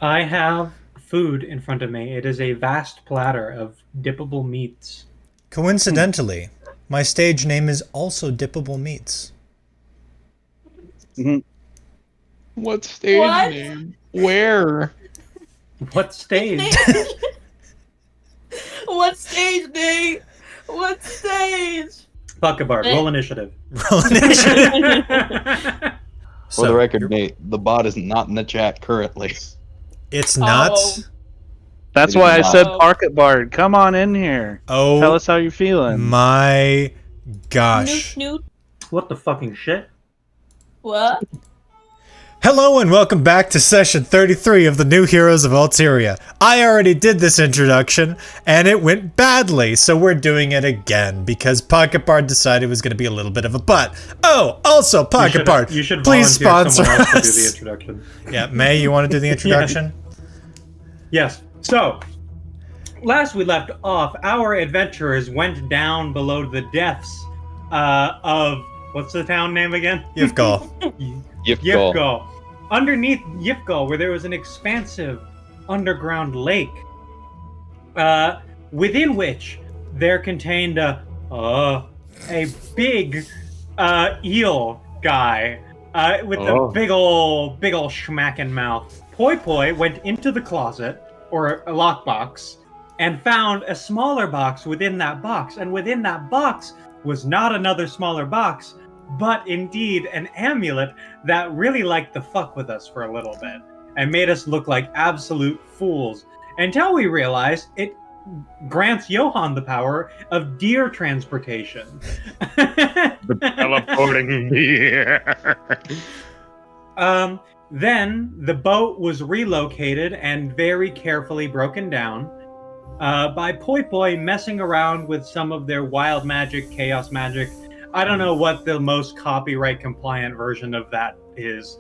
I have food in front of me. It is a vast platter of dippable meats. Coincidentally, my stage name is also Dippable Meats. Mhm. What stage What? name? Where? What stage? What stage, Nate? What stage? Fuck a Bard. Roll initiative. Roll initiative. For the So, record, Nate, the bot is not in the chat currently. it's Oh. not. That's It is why I not. said Pocket Bard. Come on in here. Tell Oh us how you're feeling. my Newt, gosh. Newt. What the fucking shit? What? Hello and welcome back to session 33 of the New Heroes of Altiria. I already did this introduction and it went badly, so we're doing it again because Pocket Bard decided it was going to be a little bit of a butt. Oh, also Pocket Bard, You should please volunteer sponsor someone else to do the us. introduction. Yeah, May, you want to do the introduction? Yes. So, last we left off, our adventurers went down below the depths of what's the town name again? Yivgal. Yifgal. Yifgal. Underneath Yifgal, where there was an expansive underground lake, within which there contained a big eel guy with a big ol' schmackin' mouth. Poi Poi went into the closet, or a lockbox, and found a smaller box within that box. And within that box was not another smaller box, but indeed an amulet that really liked to fuck with us for a little bit and made us look like absolute fools until we realized it grants Johann the power of deer transportation. Teleporting me. Then the boat was relocated and very carefully broken down by Poi Poi messing around with some of their wild magic, chaos magic. I don't know what the most copyright compliant version of that is.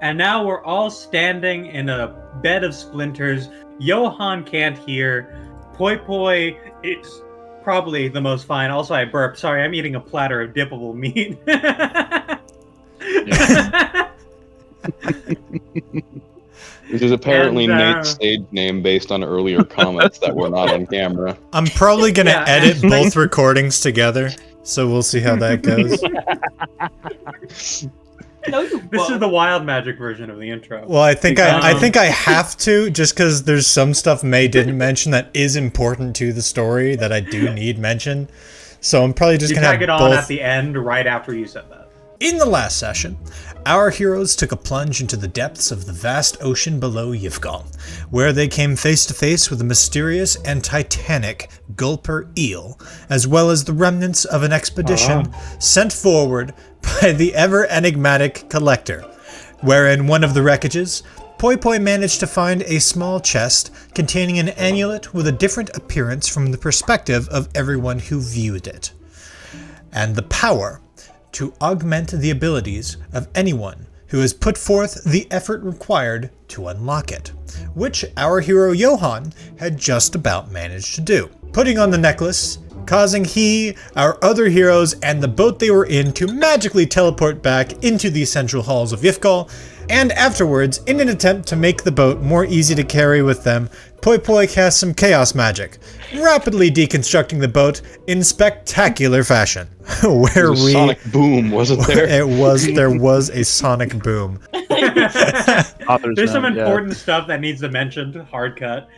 And now we're all standing in a bed of splinters. Johann can't hear. Poi Poi is probably the most fine. Also, I burped. Sorry, I'm eating a platter of dippable meat. Which is apparently And, Nate's stage name based on earlier comments that were not on camera. I'm probably going to Yeah, edit actually- both recordings together, so we'll see how that goes. No, you This is won't. the wild magic version of the intro. Well, I think I Because- think I have to, just because there's some stuff May didn't mention that is important to the story that I do need mentioned. So I'm probably just You gonna have tag it on both. at the end right after you said that. In the last session, our heroes took a plunge into the depths of the vast ocean below Yivgal, where they came face to face with a mysterious and titanic gulper eel, as well as the remnants of an expedition sent forward by the ever enigmatic Collector, wherein one of the wreckages, Poi Poi managed to find a small chest containing an amulet with a different appearance from the perspective of everyone who viewed it, and the power to augment the abilities of anyone who has put forth the effort required to unlock it, which our hero Johann had just about managed to do. Putting on the necklace, causing he, our other heroes, and the boat they were in to magically teleport back into the central halls of Yifgal, and afterwards, in an attempt to make the boat more easy to carry with them, Poi Poi cast some chaos magic, rapidly deconstructing the boat in spectacular fashion. Where There was a sonic boom, wasn't there? there was a sonic boom. There's some note, yeah. important stuff that needs to be mentioned. Hard cut.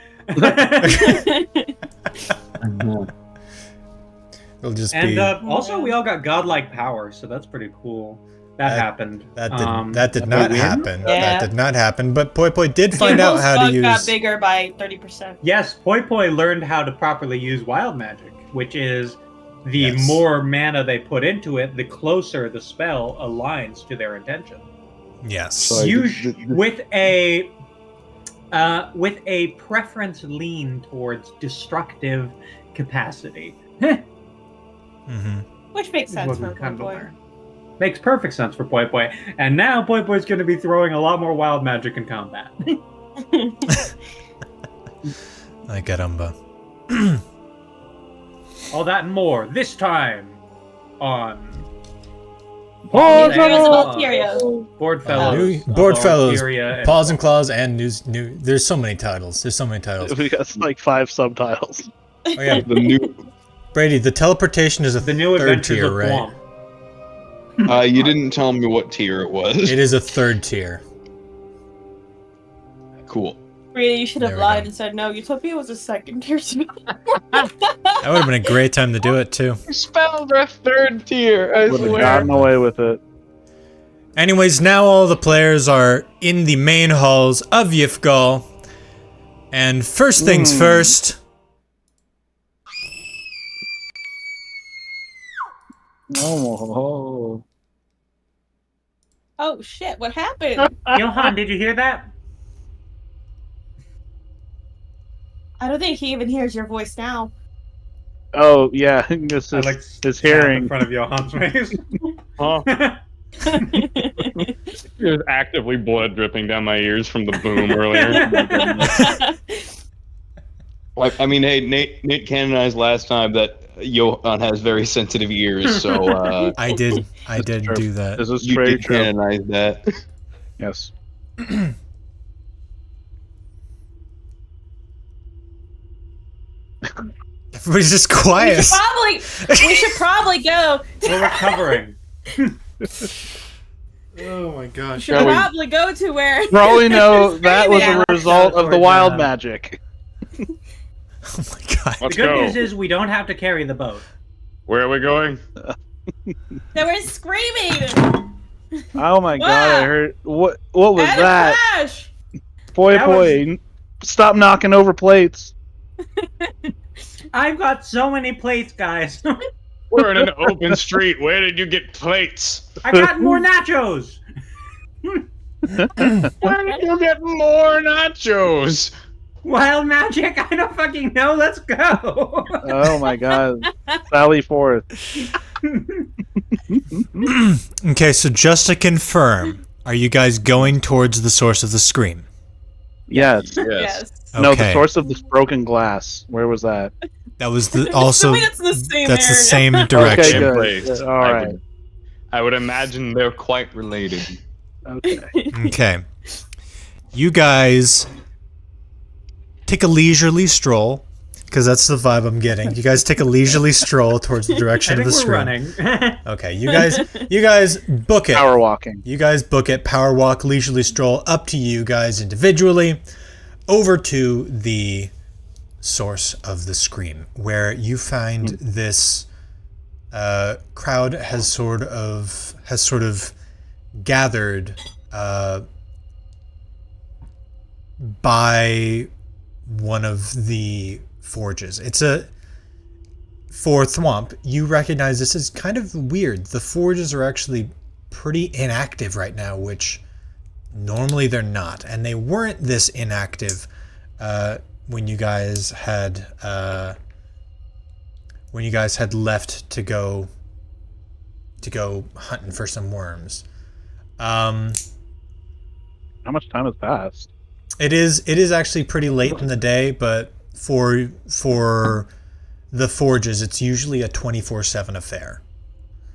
It'll just And be also, we all got godlike power, so that's pretty cool. That happened. that did did not we win? happen. Yeah. That did not happen. But Poi Poi did find out People's how to bug got use. bigger by 30%. Yes, Poi Poi learned how to properly use wild magic, which is the Yes. more mana they put into it, the closer the spell aligns to their intention. Yes. So- With a preference lean towards destructive capacity. Mm-hmm. Which makes sense What for we a kind of boy. learned. Makes perfect sense for Poi Poi. And now Poi Poi's going to be throwing a lot more wild magic in combat. Ay caramba. All that and more this time on Oh, Heroes of no. Altiria. BoardFellows. BoardFellows, Altiria, Paws and Claws, and new. There's so many titles. We got like 5 subtitles. Oh yeah, The new. Brady. The teleportation is a The New third Adventures tier, of right? Thwomp. You didn't tell me what tier it was. It is a third tier. Cool. Brady, you should have There we lied go. and said no. Utopia was a second tier spell. That would have been a great time to do it too. Spells are third tier. I Would have swear. gotten away with it. Anyways, now all the players are in the main halls of Yifgal. And first things first. Oh. Oh shit! What happened? Johan, did you hear that? I don't think he even hears your voice now. Oh, yeah. This I is like his snap hearing. in front of Johan's face. Huh? There's actively blood dripping down my ears from the boom earlier. I mean, hey, Nate canonized last time that Johan has very sensitive ears, so I did true. do that. This is you very did true. canonize that. Yes. Everybody's just we quiet. should probably go. We're recovering. Oh my We gosh. should Yeah, we- probably go to where. For all we know, that was Screaming a at result of the towards, wild magic. Oh my god. The Let's good go. news is we don't have to carry the boat. Where are we going? They were screaming. Oh my god, I heard. What was At a that? crash. Boy, That was- boy. Stop knocking over plates. I've got so many plates, guys. We're in an open street. Where did you get plates? I got more nachos. Where did you get more nachos? Wild magic? I don't fucking know. Let's go. Oh my god. Sally forth. Okay, so just to confirm, are you guys going towards the source of the scream? Yes. Yes. No, the Okay. source of this broken glass. Where was that? That was the also Assuming it's the same that's the area. same Okay, direction. good. Place. All right. I would imagine they're quite related. Okay. Okay. You guys take a leisurely stroll, because that's the vibe I'm getting. You guys take a leisurely stroll towards the I direction of think the we're scream. running. Okay, you guys book it. Power walking. You guys book it. Power walk, leisurely stroll, up to you guys individually, over to the source of the scream, where you find this crowd has sort of gathered by one of the forges. For Thwomp, you recognize this is kind of weird. The forges are actually pretty inactive right now, which normally they're not, and they weren't this inactive when you guys had left to go hunting for some worms. How much time has passed? It is actually pretty late in the day, but for the forges, it's usually a 24/7 affair.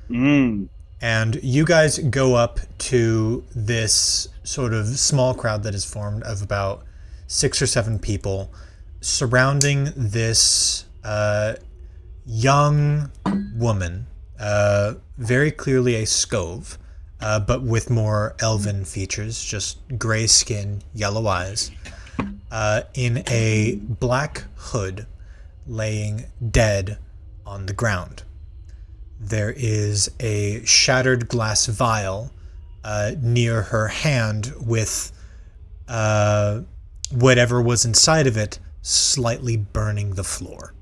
Mm. And you guys go up to this sort of small crowd that is formed of about 6 or 7 people surrounding this young woman, very clearly a Scove, but with more elven features, just gray skin, yellow eyes, in a black hood, laying dead on the ground. There is a shattered glass vial near her hand with whatever was inside of it slightly burning the floor.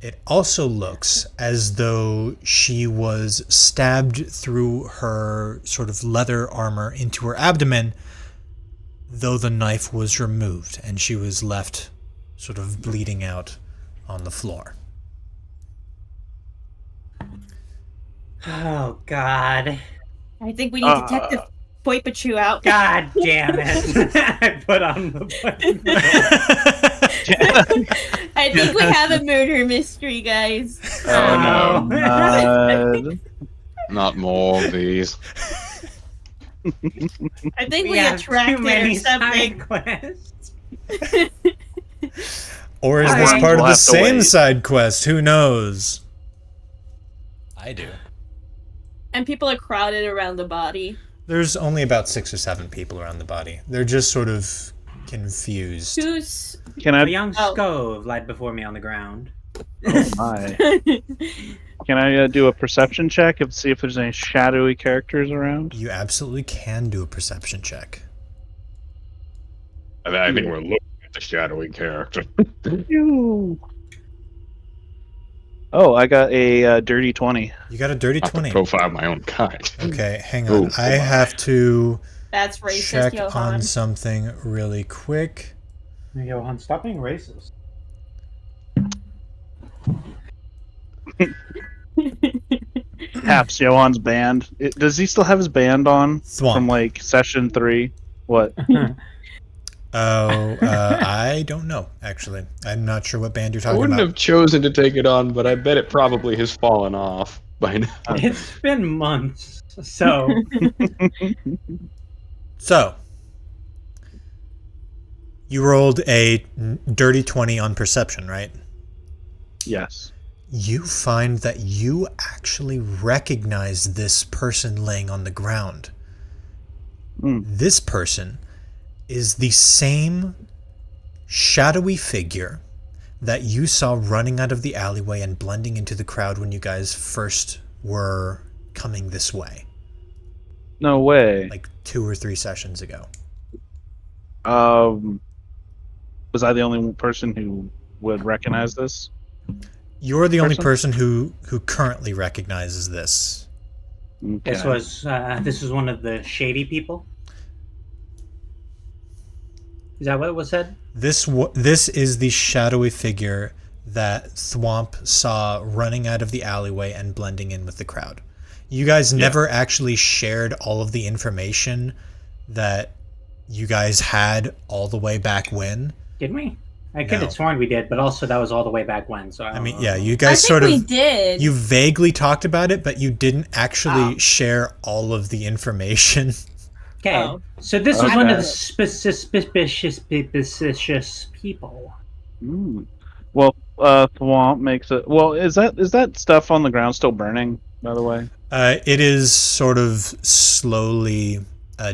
It also looks as though she was stabbed through her sort of leather armor into her abdomen, though the knife was removed and she was left sort of bleeding out on the floor. Oh, God. I think we need Detective Poipachu out. God damn it. I put on the button. I think we have a murder mystery, guys. Oh, no. God. Not more of these. I think we have attracted too many or something. side quests. Or is All this right. part of We'll the have to same wait. side quest? Who knows? I do. And people are crowded around the body. There's only about 6 or 7 people around the body. They're just sort of confused. Who's... Can A I? young Oh. Scove lied before me on the ground. Oh my! Can I do a perception check and see if there's any shadowy characters around? You absolutely can do a perception check. I think we're looking at the shadowy character. Oh, I got a dirty 20. You got a dirty Not to 20. profile my own kind. Okay, hang on. Oh, I hold on. have to That's racist, check Johan. on something really quick. Johan, stop being racist. Haps, Johan's band. Does he still have his band on Thwomp. from like session 3? What? I don't know, actually. I'm not sure what band you're I talking wouldn't about. have chosen to take it on, but I bet it probably has fallen off by now. It's been months, so So, you rolled a dirty 20 on perception, right? Yes. You find that you actually recognize this person laying on the ground. This person is the same shadowy figure that you saw running out of the alleyway and blending into the crowd when you guys first were coming this way, No way. like 2 or 3 sessions ago. Was I the only person who would recognize this? You're the only Person? person who currently recognizes this. Okay. this was one of the shady people. Is that what was said? This is the shadowy figure that Thwomp saw running out of the alleyway and blending in with the crowd. You guys never actually shared all of the information that you guys had all the way back when. Did we? I could No. have sworn we did, but also that was all the way back when. So I mean, yeah, don't you I guys think sort we of did. you vaguely talked about it, but you didn't actually Oh. share all of the information. Okay, Oh. so this was one of the Okay. suspicious people. Well, Thwomp makes it. Well, is that stuff on the ground still burning? By the way, It is sort of slowly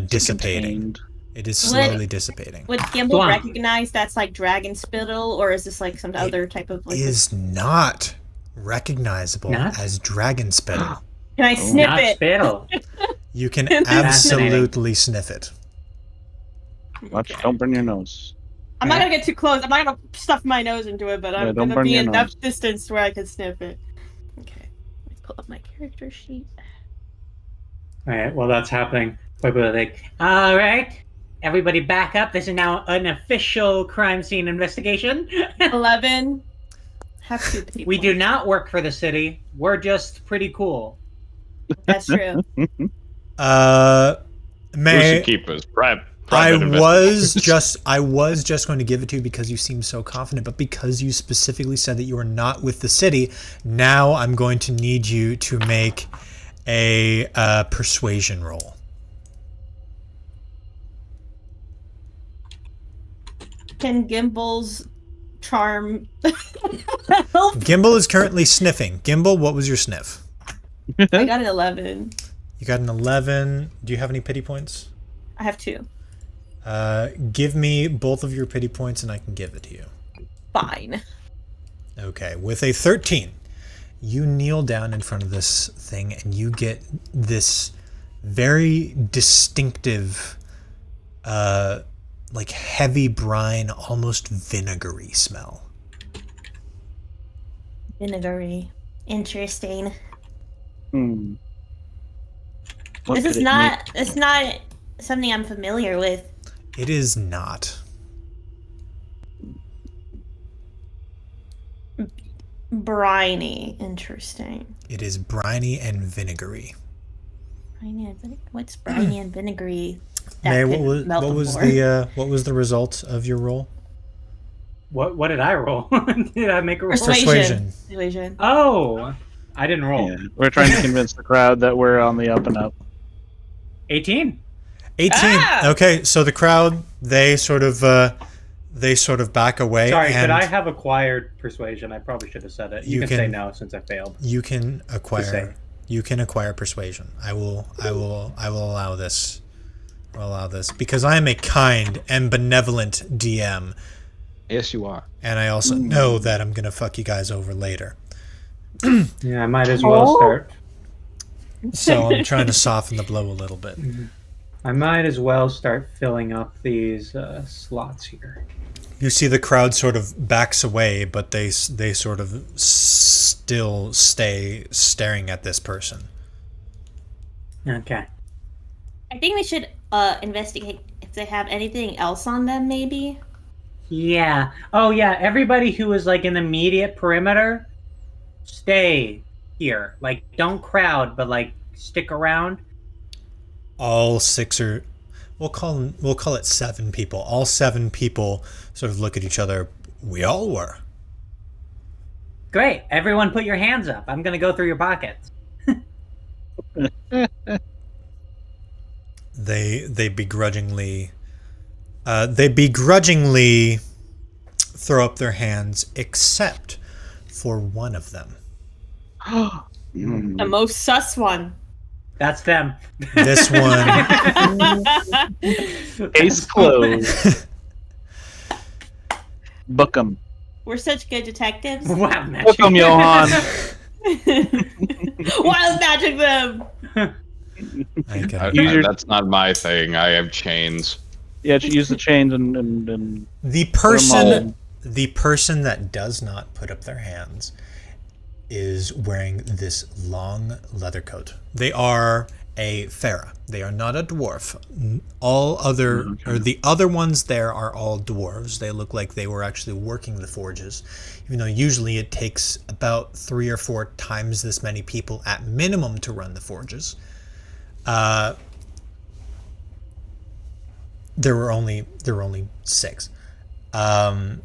dissipating. Contained. It is Would- slowly dissipating. Would Gimbal Thwomp. recognize that's like dragon spittle, or is this like some other type of like? Is not recognizable Not? as dragon spittle. Can I snip Not it? spittle. You can Fascinating. absolutely sniff it. Watch, don't burn your nose. I'm not gonna get too close. I'm not gonna stuff my nose into it, but Yeah, I'm don't gonna burn be your enough nose. distance where I can sniff it. Okay, let me pull up my character sheet. All right, well that's happening. All right, everybody, back up. This is now an official crime scene investigation. 11. Have 2 people. We do not work for the city. We're just pretty cool. That's true. We May should keep us private. I was investigations. just going to give it to you because you seem so confident, but because you specifically said that you are not with the city, now I'm going to need you to make a persuasion roll. Can Gimbal's charm help? Gimbal is currently sniffing. Gimbal, what was your sniff? I got an 11. You got an 11. Do you have any pity points? I have 2. Give me both of your pity points and I can give it to you. Fine. Okay, with a 13, you kneel down in front of this thing and you get this very distinctive, like heavy brine, almost vinegary smell. Vinegary. Interesting. What This could is it not. It's not something I'm familiar with. It is not. Briny. Interesting. It is briny and vinegary. Briny and what's briny and vinegary? May, That what could was melt what them was more. the what was the result of your roll? What did I roll? Did I make a roll? Persuasion. Persuasion. Oh, I didn't roll. Yeah, we're trying to convince the crowd that we're on the up and up. 18. 18. Ah! Okay, so the crowd, they sort of back away. Sorry, and could I have acquired persuasion? I probably should have said it. You can say no since I failed. You can acquire. say. You can acquire persuasion. I will allow this. I'll allow this because I am a kind and benevolent DM, Yes, you are. and I also know that I'm gonna fuck you guys over later. Yeah, I might as well start. So I'm trying to soften the blow a little bit. I might as well start filling up these slots here. You see the crowd sort of backs away, but they sort of still stay staring at this person. Okay. I think we should investigate if they have anything else on them, maybe. Yeah. Oh, yeah. Everybody who is like in the immediate perimeter, stay here. Like, don't crowd, but like stick around. All six or we'll call it 7 people. All 7 people sort of look at each other. We all were. Great. Everyone, put your hands up. I'm gonna go through your pockets. They begrudgingly throw up their hands, except for one of them. The most sus one. That's them. This one. Case closed. Book 'em. We're such good detectives. Wow, Book magic. 'em, Johan. Wild magic them. That's not my thing. I have chains. Yeah, use the chains and The put 'em person that does not put up their hands is wearing this long leather coat. They are a Farah. They are not a dwarf. The other ones there are all dwarves. They look like they were actually working the forges, even though usually it takes about 3 or 4 times this many people at minimum to run the forges. There were only 6. The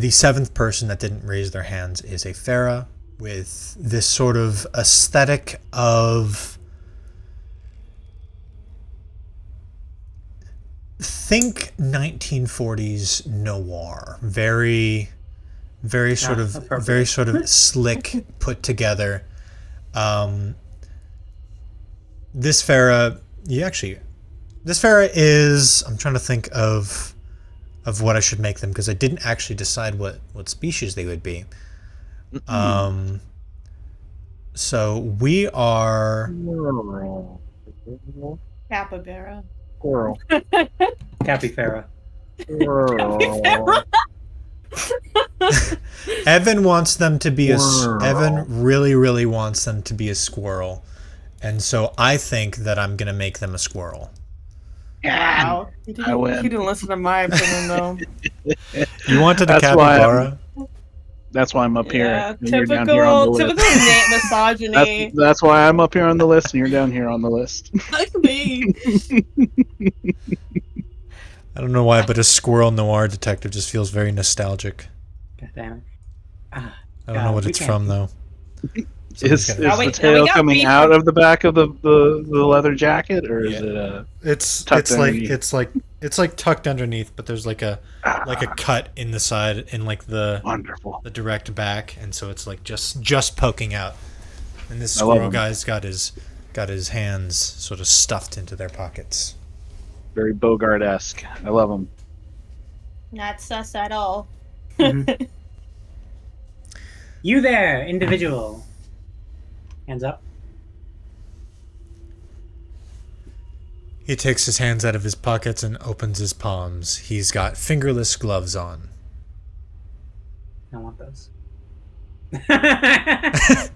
7th person that didn't raise their hands is a Farah with this sort of aesthetic of, think 1940s noir, very sort of slick, put together. This Farah is, I'm trying to think of what I should make them, because I didn't actually decide what species they would be. So we are Capybara. Squirrel. Capybara. Evan wants them to be Evan really wants them to be a squirrel, and so I think that I'm gonna make them a squirrel. Wow. I You win. didn't listen to my opinion, though. You wanted a That's why capybara? That's why I'm up here. Yeah, and you're down here on the typical list. misogyny. That's why I'm up here on the list and you're down here on the list. Fuck me. I don't know why, but a squirrel noir detective just feels very nostalgic. God damn it. I don't know what it's from though. Is Now the we tail got coming beef out from- of the back of the leather jacket, or is it It's Tucked underneath. it's like tucked underneath, but there's like a cut in the side in like the wonderful? direct back, and so it's like just poking out. And this I love squirrel him. guy's got his hands sort of stuffed into their pockets. Very Bogart-esque. I love him. Not sus at all. You there, individual. Hands up. He takes his hands out of his pockets and opens his palms. He's got fingerless gloves on. I want those.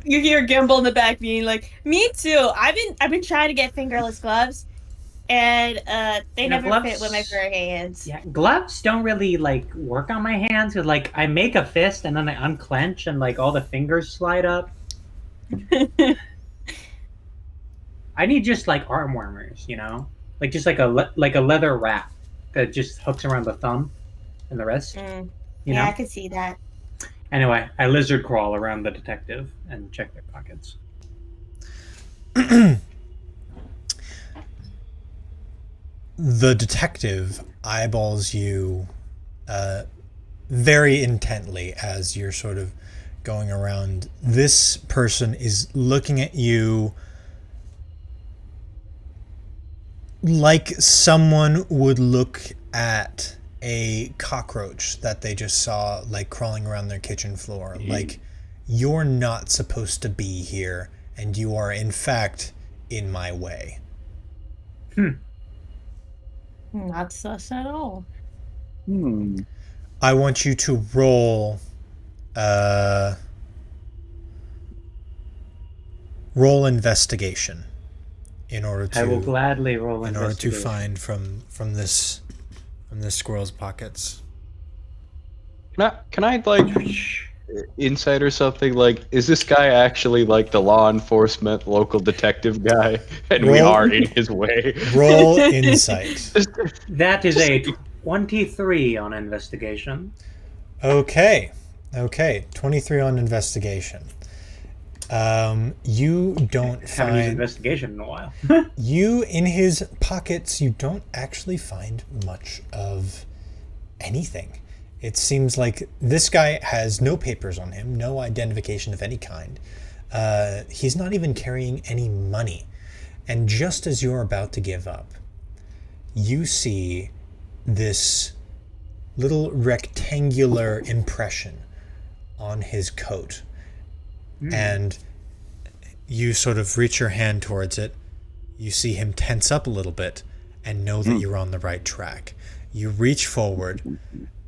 You hear Gimbal in the back being like, "Me too. I've been trying to get fingerless gloves, and they You know, never gloves- fit with my bare hands." Yeah, gloves don't really like work on my hands. 'Cause, like, I make a fist and then I unclench and like all the fingers slide up. I need just like arm warmers, you know, like just like a leather wrap that just hooks around the thumb and the wrist. Mm. You Yeah, know? I could see that. Anyway, I lizard crawl around the detective and check their pockets. The detective eyeballs you very intently as you're sort of going around. This person is looking at you like someone would look at a cockroach that they just saw like crawling around their kitchen floor. Like, you're not supposed to be here, and you are in fact in my way. Not sus at all. I want you to roll roll investigation in order to I will gladly roll in order to investigation. find from this squirrel's pockets. Can I like insight or something? Like, is this guy actually like the law enforcement local detective guy, and we Roll- are in his way? Roll insight. That is a 23 on investigation. Okay. 23 on investigation. You don't Haven't used find investigation in a while. you in his pockets. You don't actually find much of anything. It seems like this guy has no papers on him, no identification of any kind. He's not even carrying any money. And just as you're about to give up, you see this little rectangular impression on his coat. And you sort of reach your hand towards it. You see him tense up a little bit and know that you're on the right track. You reach forward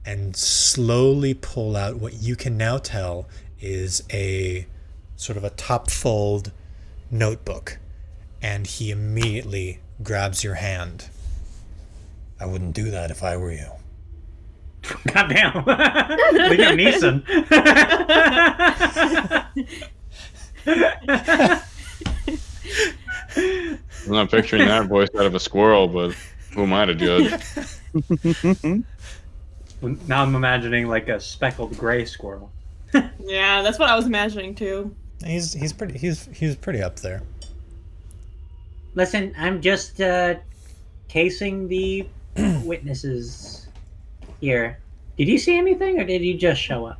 and slowly pull out what you can now tell is a sort of a top fold notebook. And he immediately grabs your hand. I wouldn't do that if I were you. Goddamn. Liam Neeson. I'm not picturing that voice out of a squirrel, but who am I to judge? Now I'm imagining like a speckled gray squirrel. Yeah, that's what I was imagining too. He's pretty up there. Listen, I'm just casing the witnesses here. Did you see anything, or did you just show up?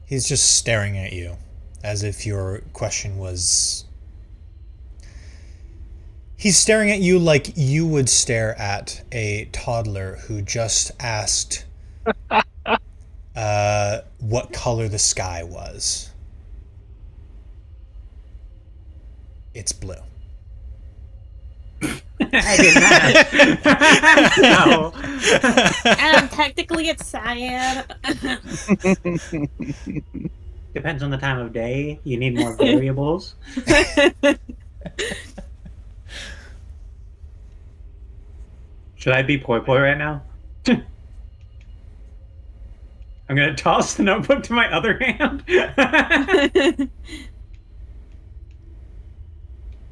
He's just staring at you, as if your question was... He's staring at you like you would stare at a toddler who just asked what color the sky was. It's blue. I did not. No. And technically it's cyan. Depends on the time of day. You need more variables. Should I be poi poi right now? I'm gonna toss the notebook to my other hand.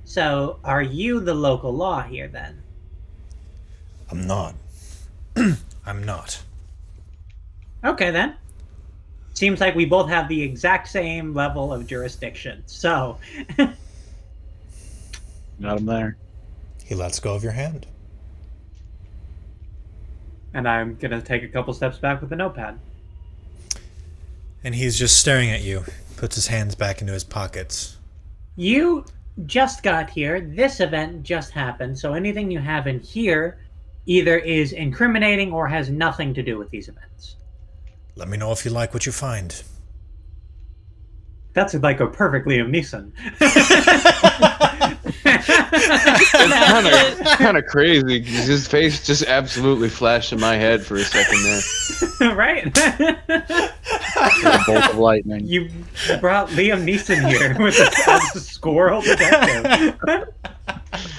So, are you the local law here then? I'm not. I'm not. Okay then. Seems like we both have the exact same level of jurisdiction. So, Got him there. He lets go of your hand. and I'm gonna take a couple steps back with the notepad. And he's just staring at you. Puts his hands back into his pockets. You just got here. This event just happened. So anything you have in here either is incriminating or has nothing to do with these events. Let me know if you like what you find. That's like a perfect Liam Neeson. It's kind of crazy because his face just absolutely flashed in my head for a second there. Right? A bolt of lightning. You brought Liam Neeson here with a squirrel detective.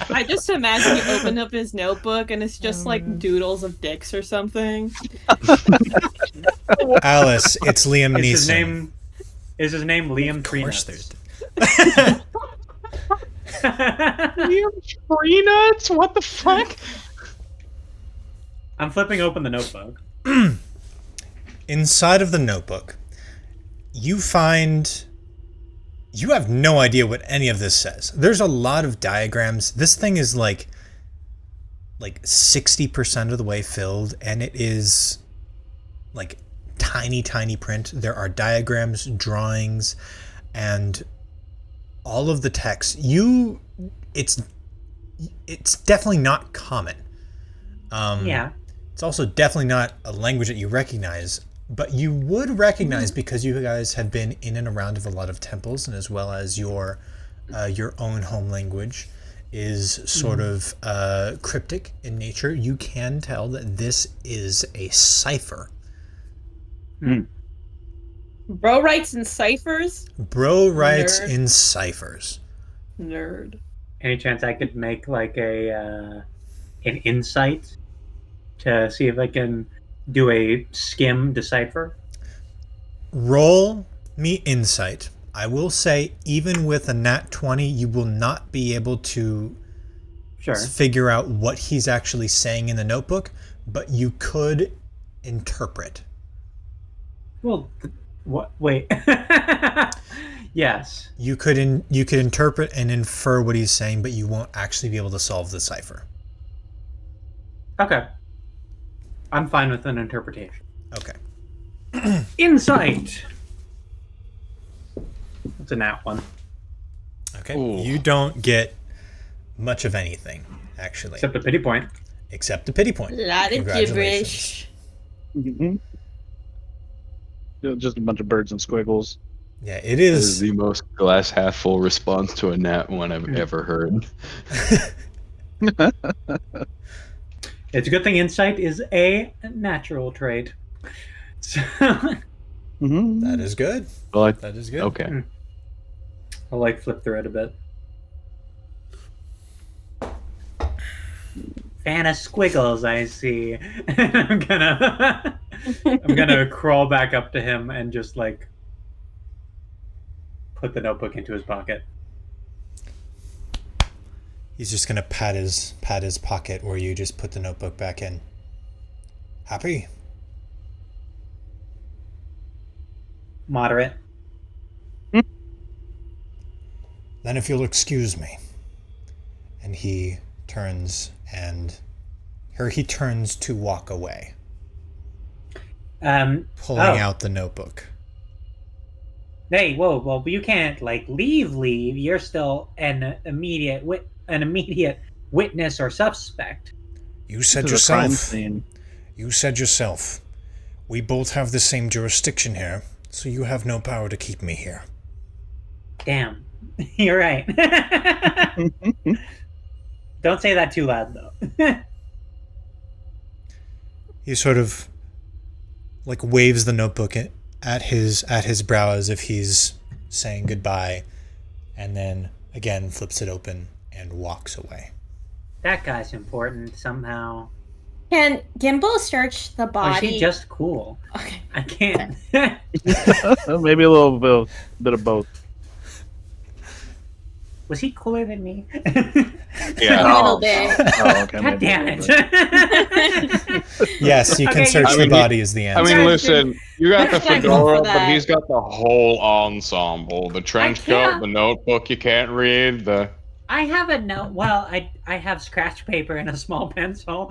I just imagine you open up his notebook and it's just like doodles of dicks or something. Alice, it's Liam Neeson. Is his name Liam Of course Treenuts? Liam Tree Nuts? What the fuck? I'm flipping open the notebook. Inside of the notebook, you find... You have no idea what any of this says. There's a lot of diagrams. This thing is like 60% of the way filled, and it is like tiny print. There are diagrams, drawings, and all of the text. It's definitely not common. Yeah. It's also definitely not a language that you recognize, but you would recognize because you guys have been in and around of a lot of temples, and as well as your own home language is sort of cryptic in nature. You can tell that this is a cipher. Bro writes in ciphers? Bro writes Nerd. in ciphers. Nerd. Any chance I could make like an insight to see if I can do a skim decipher? Roll me insight. I will say, even with a nat 20, you will not be able to figure out what he's actually saying in the notebook, but you could interpret. Well, what? Wait. Yes. You could interpret and infer what he's saying, but you won't actually be able to solve the cipher. Okay. I'm fine with an interpretation. Okay. Insight. It's a nat 1. Okay. Ooh. You don't get much of anything, actually. Except a pity point. Except a pity point. Lot of Congratulations. gibberish. Just a bunch of birds and squiggles. Yeah, it This is is. the most glass half full response to a nat one I've ever heard. It's a good thing insight is a natural trait. So, That is good. Well, That is good. okay. I'll like flip through it a bit. Fan of squiggles, I see. I'm gonna crawl back up to him and just like put the notebook into his pocket. He's just gonna pat his pocket, where you just put the notebook back in. Happy? Moderate. Then if you'll excuse me. And he turns to walk away, pulling out the notebook. Hey, whoa, you can't like leave. You're still an immediate witness or suspect. You said This is a crime yourself. scene. You said yourself. We both have the same jurisdiction here, so you have no power to keep me here. Damn, you're right. Don't say that too loud, though. He sort of like waves the notebook at his brow as if he's saying goodbye, and then again flips it open and walks away. That guy's important somehow. Can Gimbal search the Or body? is he just cool? Okay. I can't. Maybe a little bit of both. Was he cooler than me? Yeah. A little bit. Oh, okay. God maybe damn a little it. bit. Yes, you can Okay, search I the mean, body is the I answer. mean, listen, you got the Thank you for fedora, but that. he's got the whole ensemble. The trench can't- coat, the notebook you can't read, the... I have a note. Well, I have scratch paper and a small pencil.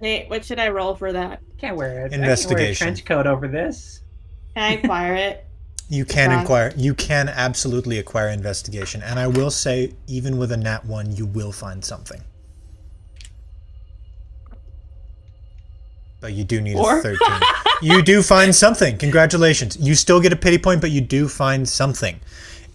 Wait, what should I roll for that? Can't wear it. Investigation. I can't wear a trench coat over this. Can I acquire it? You can Wow. inquire. You can absolutely acquire investigation, and I will say, even with a nat 1, you will find something. But you do need Or? a 13. You do find something. Congratulations. You still get a pity point, but you do find something.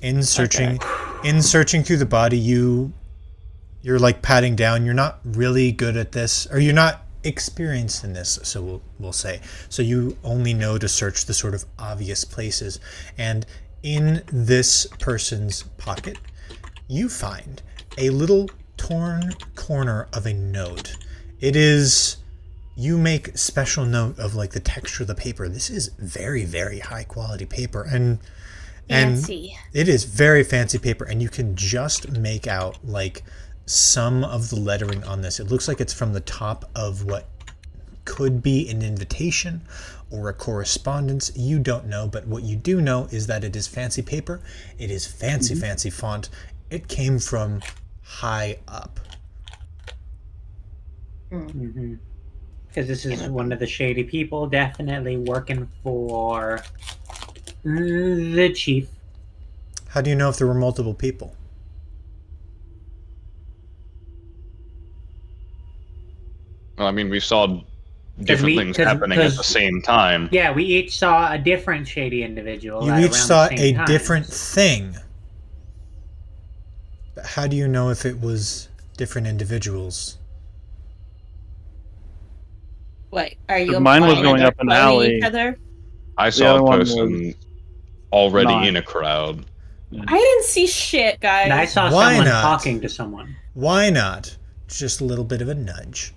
In searching through the body, you're like patting down. You're not really good at this, or you're not experienced in this, so we'll say. So you only know to search the sort of obvious places. And in this person's pocket, you find a little torn corner of a note. It is... You make special note of like the texture of the paper. This is very, very high quality paper, and Fancy. it is very fancy paper, and you can just make out like some of the lettering on this. It looks like it's from the top of what could be an invitation or a correspondence. You don't know, but what you do know is that it is fancy paper. It is fancy, fancy font. It came from high up. Because this is one of the shady people, definitely working for the chief. How do you know if there were multiple people? Well, I mean, we saw different things happening at the same time. Yeah, we each saw a different shady individual. You each saw a different thing. But how do you know if it was different individuals? Wait, are you? Mine was going up an alley. I saw a person already in a crowd. I didn't see shit, guys. And I saw someone talking to someone. Why not? Just a little bit of a nudge.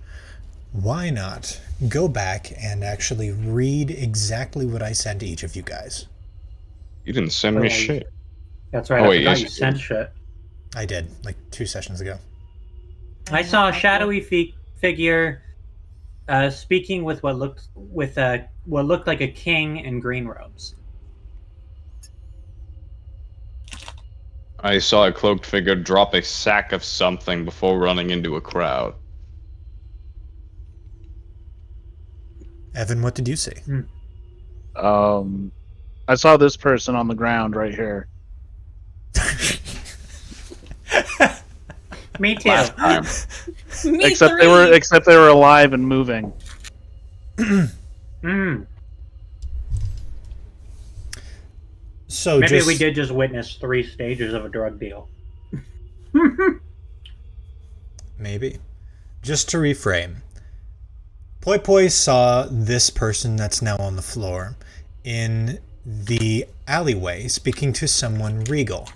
Why not go back and actually read exactly what I sent to each of you guys? You didn't send me shit. That's right. I forgot you sent shit. I did, like 2 sessions ago. I saw a shadowy figure speaking with what looked like a king in green robes. I saw a cloaked figure drop a sack of something before running into a crowd. Evan, what did you see? I saw this person on the ground right here. Me too. Except they were alive and moving. So maybe we did just witness 3 stages of a drug deal. Maybe. Just to reframe. Poi Poi saw this person that's now on the floor in the alleyway speaking to someone regal.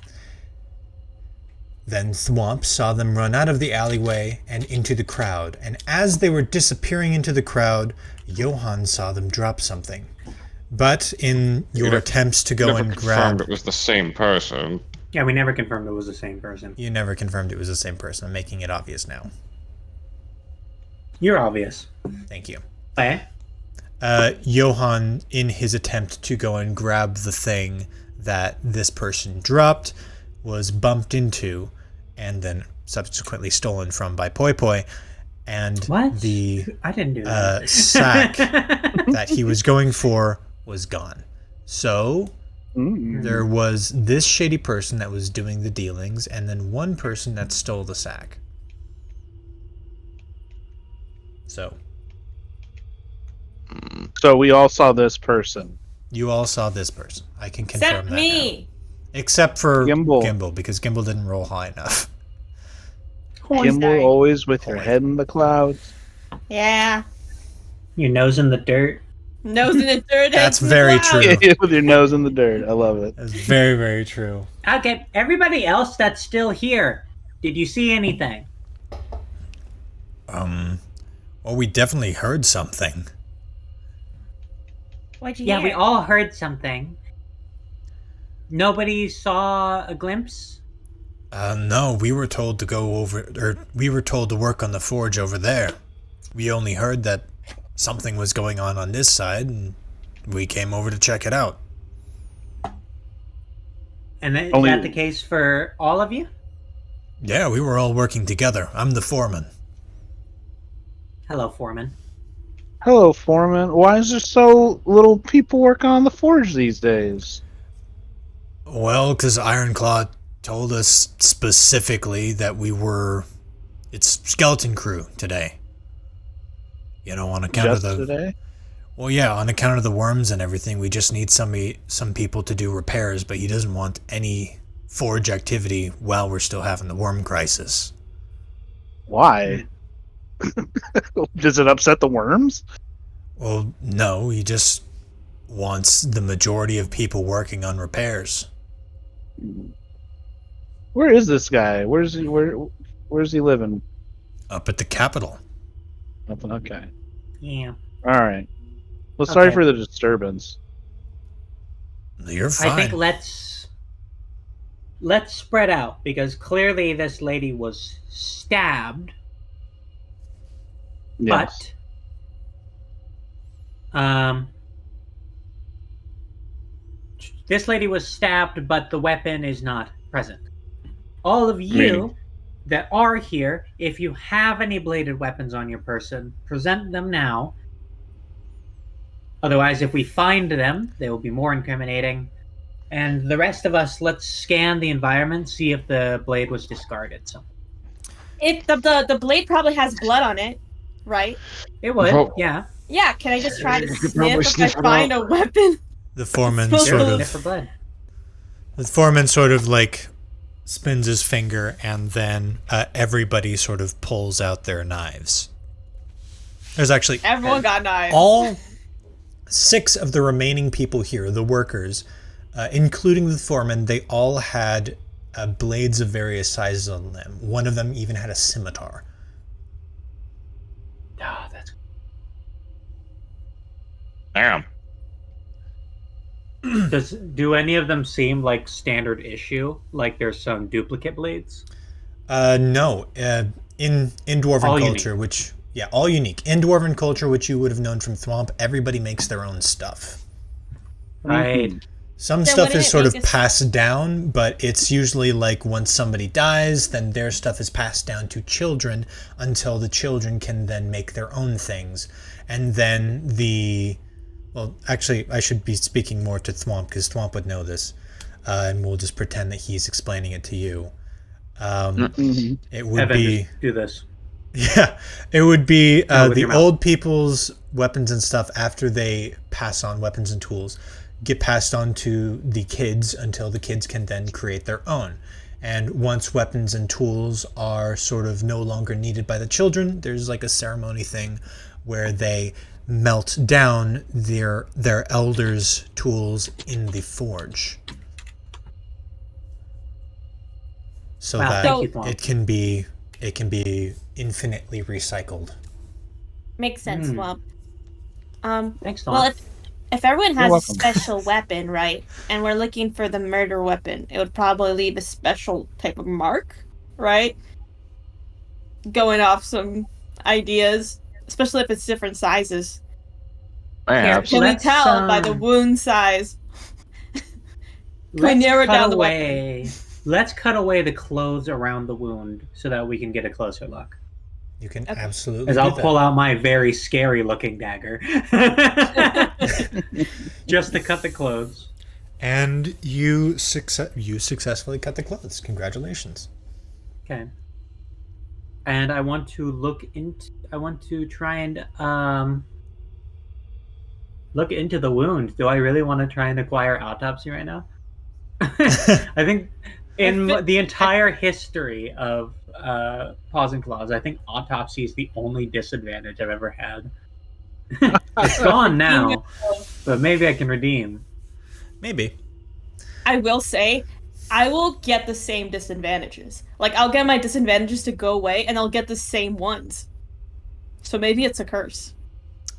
Then Thwomp saw them run out of the alleyway and into the crowd, and as they were disappearing into the crowd, Johan saw them drop something. But in your attempts to go and grab... it was the same person. Yeah, we never confirmed it was the same person. You never confirmed it was the same person. I'm making it obvious now. You're obvious. Thank you. Okay. Johan, in his attempt to go and grab the thing that this person dropped, was bumped into and then subsequently stolen from by Poi Poi. And the I didn't do that. Sack that he was going for was gone. So there was this shady person that was doing the dealings, and then one person that stole the sack. So we all saw this person. You all saw this person. I can confirm Except that me. now. Except for Gimbal. Because Gimbal didn't roll high enough. Gimbal always with your head in the clouds. Yeah. Your nose in the dirt. Nose in the dirt. That's very true. With your nose in the dirt. I love it. That's very, very true. Okay, everybody else that's still here, did you see anything? Well, we definitely heard something. What'd you hear? Yeah, we all heard something. Nobody saw a glimpse? No, we were told to go over, or we were told to work on the forge over there. We only heard that something was going on this side, and we came over to check it out. And is that the case for all of you? Yeah, we were all working together. I'm the foreman. Hello, foreman. Hello, foreman. Why is there so little people working on the forge these days? Well, because Ironclaw told us specifically that it's skeleton crew today. You know, on account of the... today? Well, yeah, on account of the worms and everything, we just need some people to do repairs, but he doesn't want any forge activity while we're still having the worm crisis. Why? Does it upset the worms? Well, no, he just wants the majority of people working on repairs. Where is this guy? Where's he living? Up at the Capitol. Okay. Yeah. All right. Well, sorry for the disturbance. You're fine. I think let's let's spread out because clearly this lady was stabbed. Yes. But this lady was stabbed, but the weapon is not present. All of you that are here, if you have any bladed weapons on your person, present them now. Otherwise, if we find them, they will be more incriminating. And the rest of us, let's scan the environment, see if the blade was discarded. So The blade probably has blood on it, right? it would, Well- yeah. Yeah, can I just try to You could sniff probably if sniff I it find out. a weapon? The foreman Smells sort good. Sniff for of blood. the foreman sort of like spins his finger, and then everybody sort of pulls out their knives. There's actually Everyone got knives. all 6 of the remaining people here, the workers, including the foreman, they all had blades of various sizes on them. One of them even had a scimitar. Ah, that's Damn. do any of them seem like standard issue? Like there's some duplicate blades? No. In Dwarven All culture, unique. which all unique. In Dwarven culture, which you would have known from Thwomp, everybody makes their own stuff. Right. Some Then stuff wouldn't is it sort of make us- passed down, but it's usually like once somebody dies, then their stuff is passed down to children until the children can then make their own things. And then well, actually, I should be speaking more to Thwomp because Thwomp would know this, and we'll just pretend that he's explaining it to you. It would Evan, be... just do this. Yeah, it would be No, with the your mouth. old people's weapons and stuff after they pass on weapons and tools get passed on to the kids until the kids can then create their own. And once weapons and tools are sort of no longer needed by the children, there's like a ceremony thing where they melt down their elders' tools in the forge. So Wow, that thank you, Thwomp. it can be infinitely recycled. Makes sense, Swamp. Thanks, Thwomp. Well, if everyone has a welcome. special weapon, right, and we're looking for the murder weapon, it would probably leave a special type of mark, right? Going off some ideas, especially if it's different sizes. Man, Can we Let's, tell by the wound size? Let's narrow cut down the away. Let's cut away the clothes around the wound so that we can get a closer look. You can Okay. absolutely As do I'll that. pull out my very scary looking dagger. Just to cut the clothes. And you successfully cut the clothes. Congratulations. Okay. And I want to try and look into the wound. Do I really want to try and acquire autopsy right now? I think in the entire history of Paws and Claws, I think autopsy is the only disadvantage I've ever had. It's gone now, but maybe I can redeem. Maybe. I will say, I will get the same disadvantages. Like, I'll get my disadvantages to go away, and I'll get the same ones. So maybe it's a curse.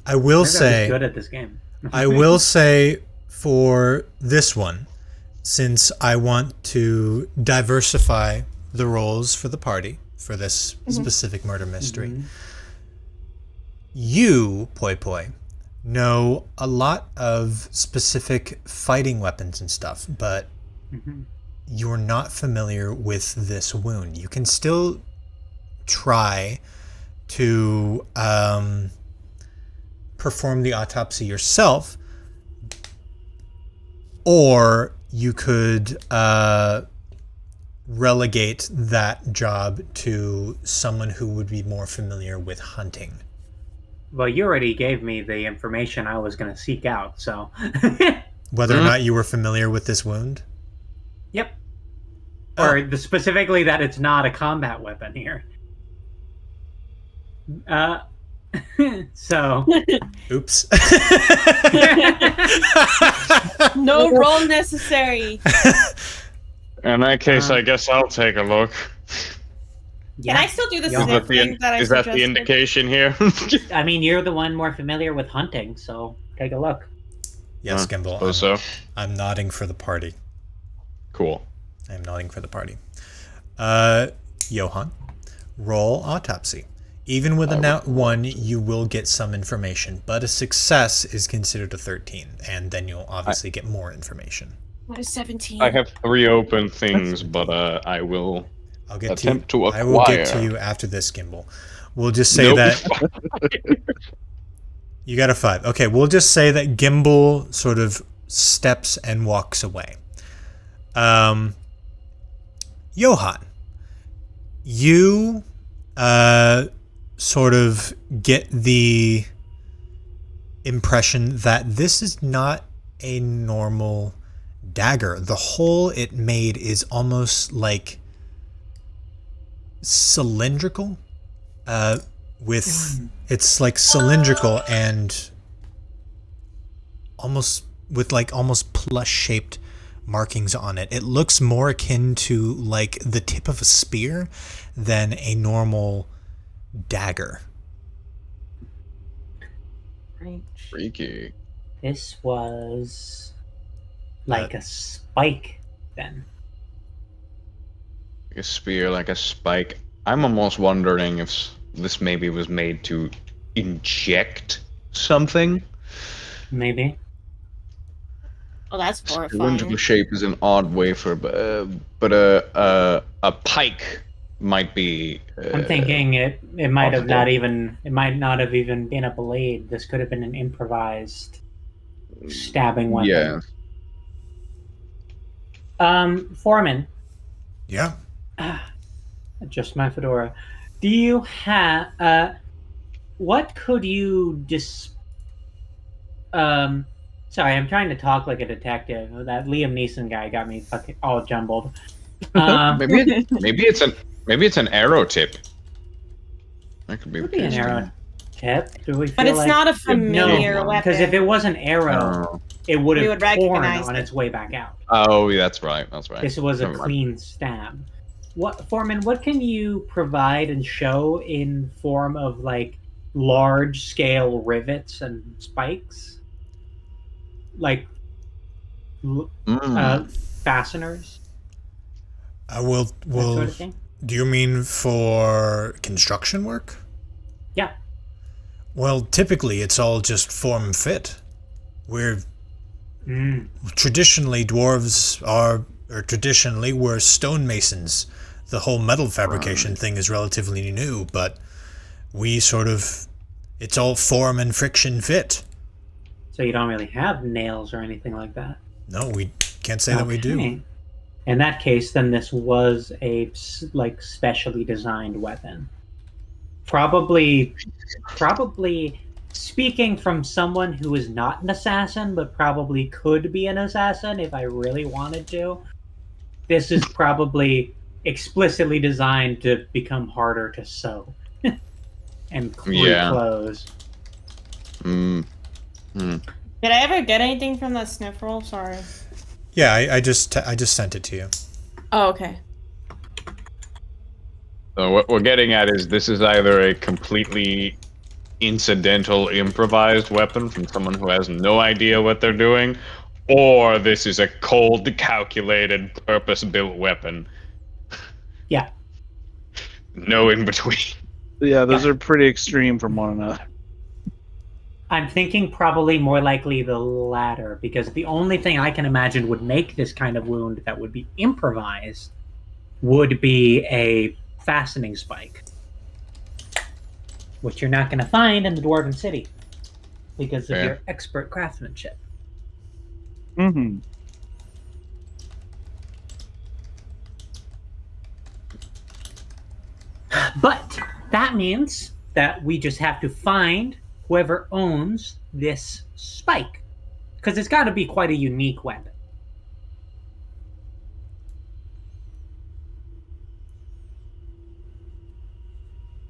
I will Maybe I'm just say good at this game. I will say for this one, since I want to diversify the roles for the party for this specific murder mystery, you, Poi Poi, know a lot of specific fighting weapons and stuff, but you're not familiar with this wound. You can still try to perform the autopsy yourself, or you could relegate that job to someone who would be more familiar with hunting. Well, you already gave me the information I was going to seek out, so. Whether or not you were familiar with this wound? Yep. Or specifically that it's not a combat weapon here. So. Oops. No roll necessary. in that case, I guess I'll take a look. Can I still do the Yeah. sniff thing that I Is that suggested? the indication here? I mean, you're the one more familiar with hunting, so take a look. Yes, Gimbal. Suppose so. I'm nodding for the party. Cool. I am nodding for the party. Johan, roll autopsy. Even with a nat 1, you will get some information, but a success is considered a 13, and then you'll obviously get more information. What is 17? I have 3 open things, but I will attempt to acquire. I will get to you after this, Gimbal. We'll just say that... You got a 5. Okay, we'll just say that Gimbal sort of steps and walks away. Johan, you sort of get the impression that this is not a normal dagger. The hole it made is almost like cylindrical. It's like cylindrical and almost with like almost plush shaped markings on it. It looks more akin to like the tip of a spear than a normal dagger. Freaky. This was like a spike then. Like a spear, like a spike. I'm almost wondering if this maybe was made to inject something. Maybe. Oh, that's horrifying. Cylindrical shape is an odd wafer, but a pike might be. I'm thinking it might have not even been a blade. This could have been an improvised stabbing weapon. Yeah. Foreman. Yeah. Adjust my fedora. Do you have what could you sorry, I'm trying to talk like a detective. That Liam Neeson guy got me fucking all jumbled. Maybe it's an arrow tip. That could be an arrow tip. Do we feel but it's like... not a familiar weapon. Because if it was an arrow, it would have torn on its way back out. Oh, that's right. That's right. This was a clean stab. Foreman, what can you provide and show in form of like large scale rivets and spikes? Like fasteners? Will sort of thing? Do you mean for construction work? Yeah. Well, typically it's all just form fit. Traditionally dwarves were stonemasons. The whole metal fabrication thing is relatively new, but it's all form and friction fit. So you don't really have nails or anything like that? No, we can't say that we do. In that case, then this was a like specially designed weapon. Probably speaking from someone who is not an assassin, but probably could be an assassin if I really wanted to. This is probably explicitly designed to become harder to sew and close. Did I ever get anything from that sniff roll? Sorry. Yeah, I just sent it to you. Oh, okay. So what we're getting at is this is either a completely incidental improvised weapon from someone who has no idea what they're doing, or this is a cold, calculated, purpose-built weapon. Yeah. No in between. Yeah, those are pretty extreme from one another. I'm thinking probably more likely the latter, because the only thing I can imagine would make this kind of wound that would be improvised would be a fastening spike, which you're not going to find in the Dwarven City because of your expert craftsmanship. Mm-hmm. But that means that we just have to find whoever owns this spike, because it's got to be quite a unique weapon.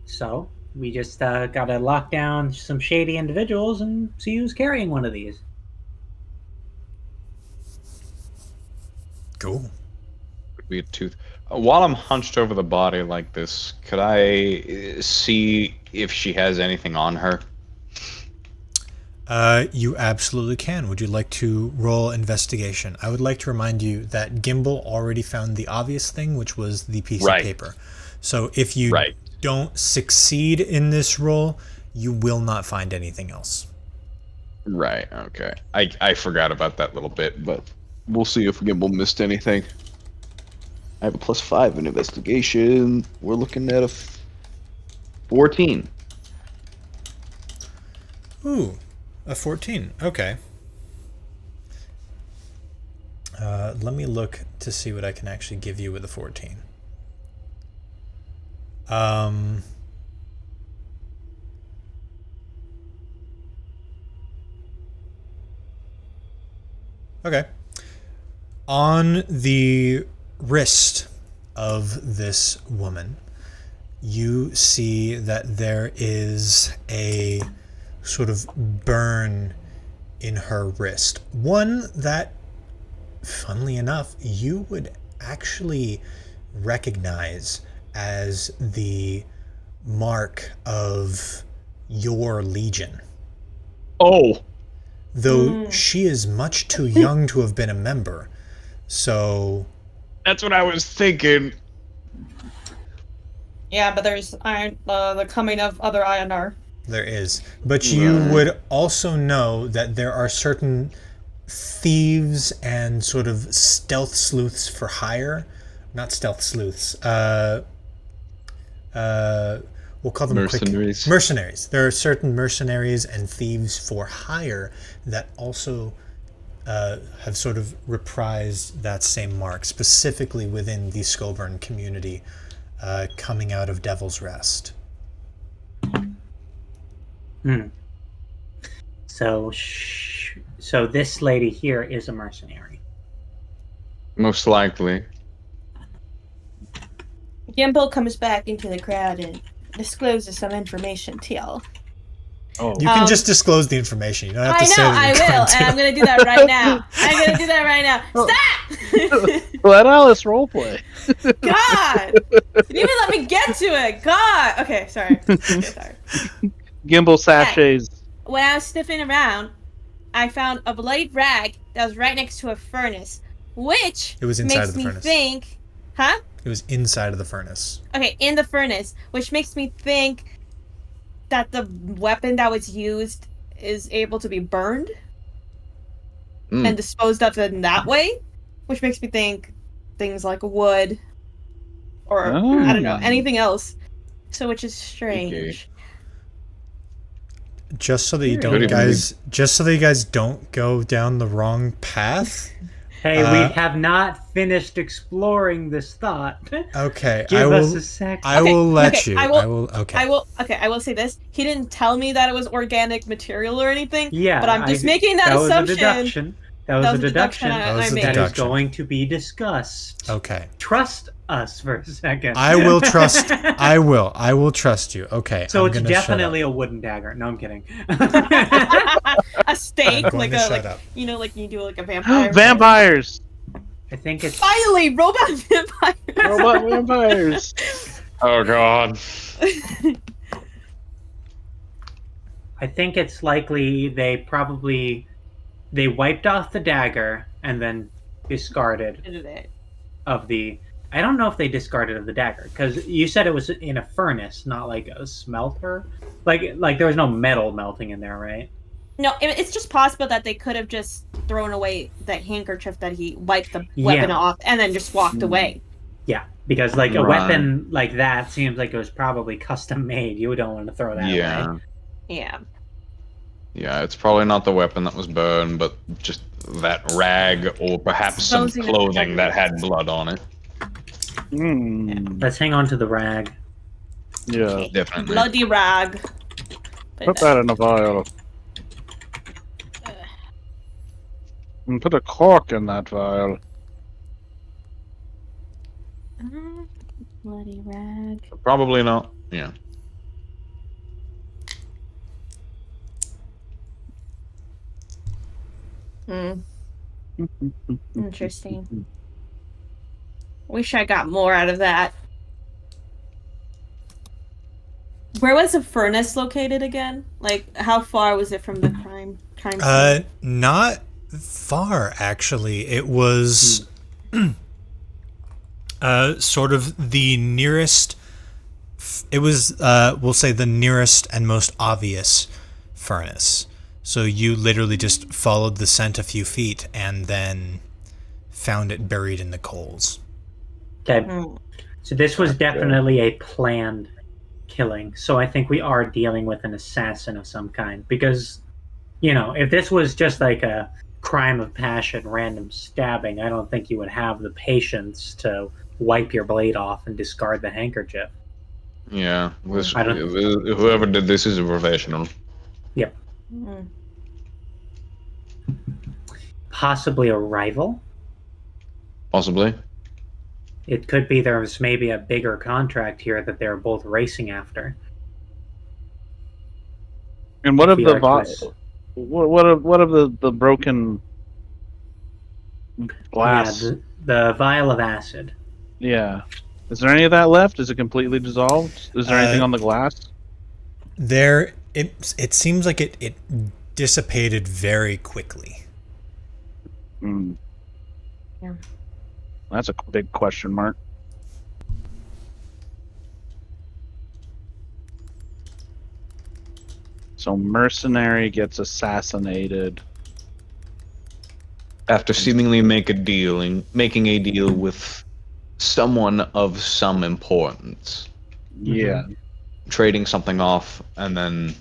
So we just got to lock down some shady individuals and see who's carrying one of these. Cool. Could be a tooth. While I'm hunched over the body like this, could I see if she has anything on her? You absolutely can. Would you like to roll investigation? I would like to remind you that Gimbal already found the obvious thing, which was the piece of paper. So if you don't succeed in this roll, you will not find anything else. Right, okay. I forgot about that little bit, but we'll see if Gimbal missed anything. I have a +5 in investigation. We're looking at a 14. Ooh, a 14. Okay. Let me look to see what I can actually give you with a 14. Okay. On the wrist of this woman, you see that there is a sort of burn in her wrist. One that, funnily enough, you would actually recognize as the mark of your legion. Oh! Though she is much too young to have been a member, so... That's what I was thinking. Yeah, but there's the coming of other INR. There is. But you would also know that there are certain thieves and sort of stealth sleuths for hire. Not stealth sleuths. We'll call them mercenaries. Mercenaries. There are certain mercenaries and thieves for hire that also have sort of reprised that same mark, specifically within the Skullburn community, coming out of Devil's Rest. So this lady here is a mercenary. Most likely. Gimbal comes back into the crowd and discloses some information to y'all. Oh. You can just disclose the information. You don't have to say that I you're will, going to. and I'm going to do that right now. I'm going to do that right now. Stop! Let Alice roleplay. God! You didn't even let me get to it. God! Okay, sorry. Okay, sorry. Gimbal sachets. When I was sniffing around, I found a bloody rag that was right next to a furnace, which It was inside makes of the me furnace. think... Huh? It was inside of the furnace. Okay, in the furnace, which makes me think that the weapon that was used is able to be burned and disposed of in that way, which makes me think things like wood or I don't know, anything else. So, which is strange. Okay. Just so that you guys don't go down the wrong path. Hey, we have not finished exploring this thought. Okay, Give us a second. I will let you. I will say this. He didn't tell me that it was organic material or anything. Yeah, but I'm just making that assumption. That was a deduction. That is going to be discussed. Okay. Trust us for a second. I will trust. I will trust you. Okay. So it's definitely a wooden dagger. No, I'm kidding. A stake, like you know, like you do like a vampire. Vampires. I think it's finally robot vampires. Robot vampires. Oh god. I think it's likely they wiped off the dagger and then discarded of the. I don't know if they discarded of the dagger because you said it was in a furnace, not like a smelter. Like there was no metal melting in there, right? No, it's just possible that they could have just thrown away the handkerchief that he wiped the weapon off and then just walked away. Yeah, because like a weapon like that seems like it was probably custom made. You don't want to throw that away. Yeah. Yeah, it's probably not the weapon that was burned, but just that rag or perhaps some clothing that had blood on it. Yeah. Let's hang on to the rag. Yeah, okay. Definitely. Bloody rag. Put that in a vial. And put a cork in that vial. Bloody rag. Probably not. Yeah. Interesting. Wish I got more out of that. Where was the furnace located again? Like, how far was it from the crime? crime scene? Not far, actually. It was sort of the nearest. It was, we'll say, the nearest and most obvious furnace. So you literally just followed the scent a few feet and then found it buried in the coals. Okay. So this was definitely a planned killing. So I think we are dealing with an assassin of some kind. Because, you know, if this was just like a crime of passion, random stabbing, I don't think you would have the patience to wipe your blade off and discard the handkerchief. Yeah, whoever did this is a professional. Yep. Mm. Possibly a rival. Possibly. It could be there's maybe a bigger contract here that they're both racing after. And what of If the we are to what of the broken glass? Yeah, the vial of acid. Yeah. Is there any of that left? Is it completely dissolved? Is there anything on the glass? It seems like it dissipated very quickly. Hmm. Yeah. That's a big question mark. So mercenary gets assassinated. After seemingly making a deal with someone of some importance. Yeah. Trading something off and then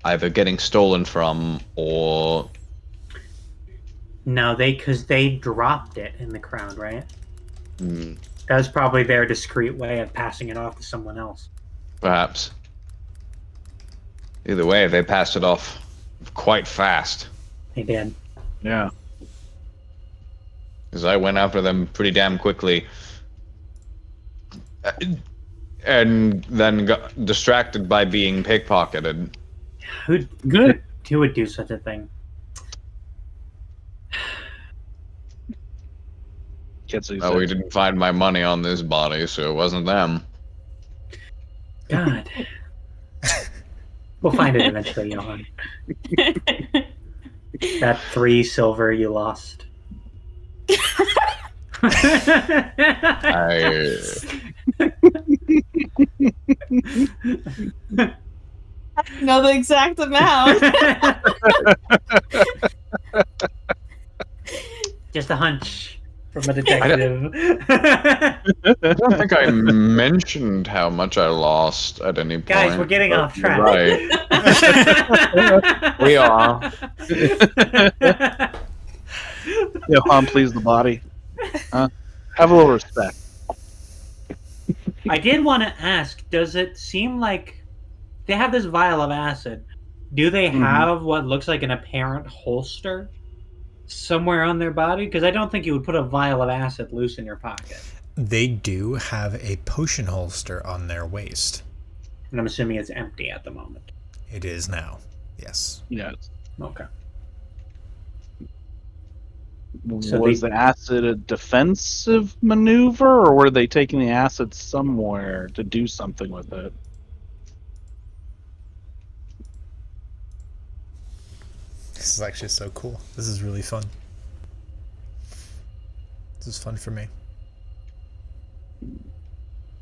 either getting stolen from or No, because they dropped it in the crowd, right? Hmm. That was probably their discreet way of passing it off to someone else. Perhaps. Either way, they passed it off quite fast. They did. Yeah. Because I went after them pretty damn quickly. And then got distracted by being pickpocketed. Who would do such a thing? Oh, we didn't find my money on this body, so it wasn't them. God. We'll find it eventually, Johan. That 3 silver you lost. I know the exact amount. Just a hunch from a detective. I don't think I mentioned how much I lost at any point. Guys, we're getting off track. Right. We are. Johan, please the body. Have a little respect. I did want to ask, does it seem like they have this vial of acid? Do they have what looks like an apparent holster somewhere on their body? Because I don't think you would put a vial of acid loose in your pocket. They do have a potion holster on their waist. And I'm assuming it's empty at the moment. It is now. Yes. Yes. Okay. So was the acid a defensive maneuver, or were they taking the acid somewhere to do something with it? This is actually so cool. This is really fun. This is fun for me.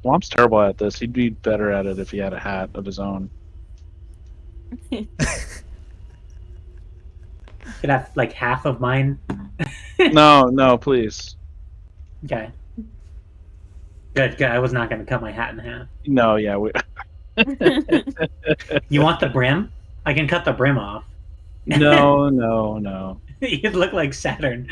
Womp's terrible at this. He'd be better at it if he had a hat of his own. Could have like half of mine. No, please. Okay. Good. I was not going to cut my hat in half. No, yeah. You want the brim? I can cut the brim off. No. You'd look like Saturn.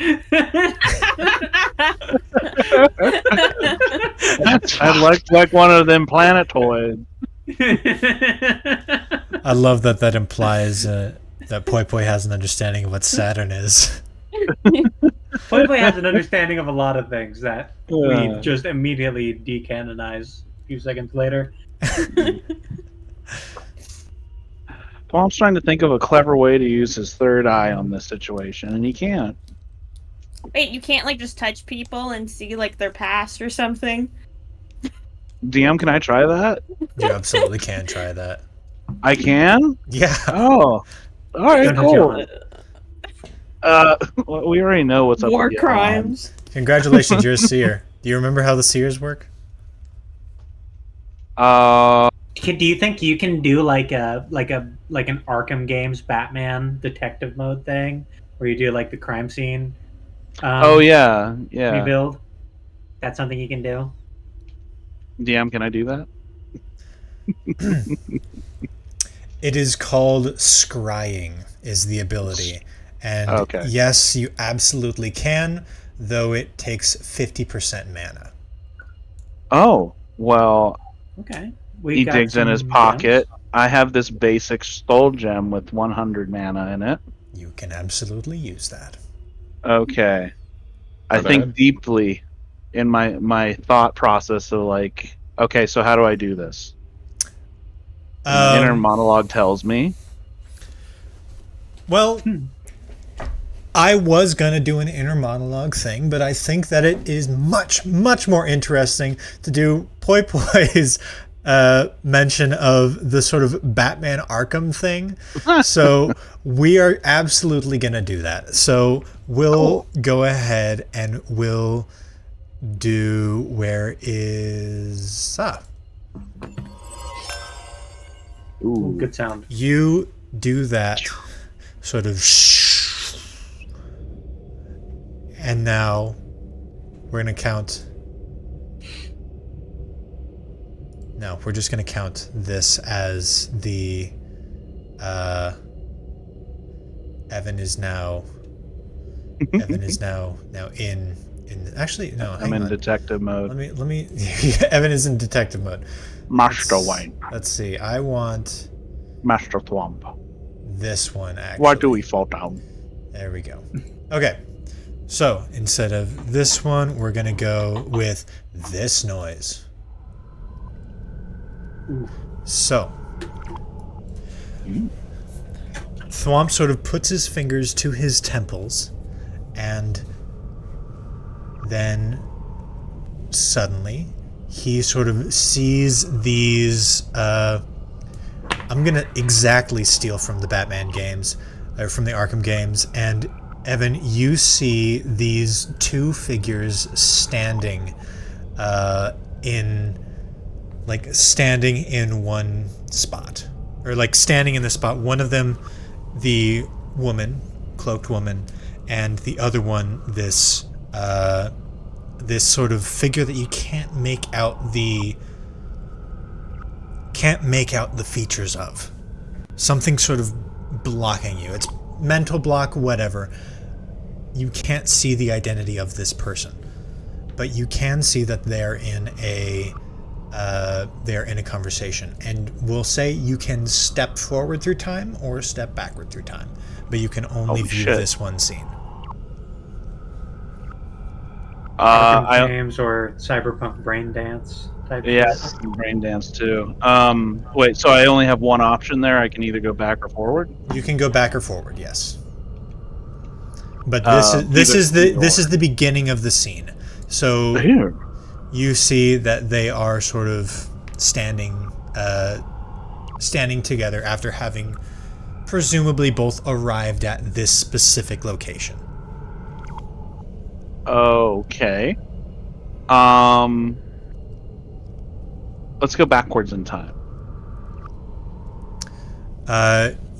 I'd like one of them planetoids. I love that implies that Poi Poi has an understanding of what Saturn is. Poi Poi has an understanding of a lot of things that we just immediately decanonize a few seconds later. Tom's trying to think of a clever way to use his third eye on this situation, and he can't. Wait, you can't like just touch people and see like their past or something? DM, can I try that? You absolutely can try that. I can? Yeah. Oh. All right, Don't touch cool. Johan. We already know what's up War with Johan. crimes. Congratulations, you're a seer. Do you remember how the seers work? Uh, Do you think you can do like an Arkham Games Batman detective mode thing, where you do like the crime scene? oh yeah. Rebuild. That's something you can do. DM, can I do that? It is called scrying, is the ability. And Okay. yes, you absolutely can, though it takes 50% mana. Oh, well, Okay. he digs in his pocket. I have this basic stole gem with 100 mana in it. You can absolutely use that. Okay. I Go think ahead. deeply in my thought process of like, okay, so how do I do this? And my inner monologue tells me. Well, I was going to do an inner monologue thing, but I think that it is much, much more interesting to do Poi Poi's mention of the sort of Batman Arkham thing. So we are absolutely going to do that. So we'll go ahead and we'll do where is... Ooh, good sound. You do that sort of and now we're going to count. No, we're just going to count this as the Evan is now in actually no, I'm in detective mode. Let me Evan is in detective mode. Master Wayne. Let's see. I want Master Thwomp. this one actually. Why do we fall down? There we go. Okay. So instead of this one, we're going to go with this noise. Ooh. So Thwomp sort of puts his fingers to his temples, and then suddenly he sort of sees these I'm gonna exactly steal from the Batman games, or from the Arkham games, and Evan, you see these two figures standing standing in one spot, or like standing in the spot. One of them, the woman, cloaked woman, and the other one, this sort of figure that you can't make out the features of. Something sort of blocking you. It's mental block, whatever. You can't see the identity of this person, but you can see that they're in a conversation. And we'll say you can step forward through time or step backward through time, but you can only view this one scene. Games or Cyberpunk Brain Dance type. Yes, Brain Dance too. Wait, so I only have one option there. I can either go back or forward. You can go back or forward, yes. But this is the beginning of the scene. So Here. you see that they are sort of standing together after having presumably both arrived at this specific location. Okay. Let's go backwards in time.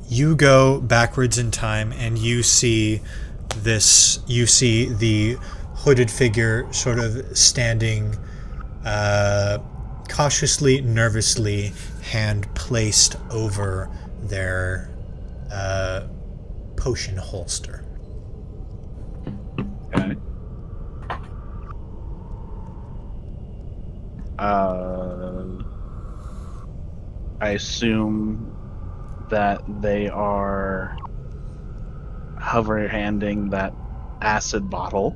You go backwards in time, and you see this. You see the hooded figure sort of standing, cautiously, nervously, hand placed over their potion holster. Okay. I assume that they are hover-handing that acid bottle.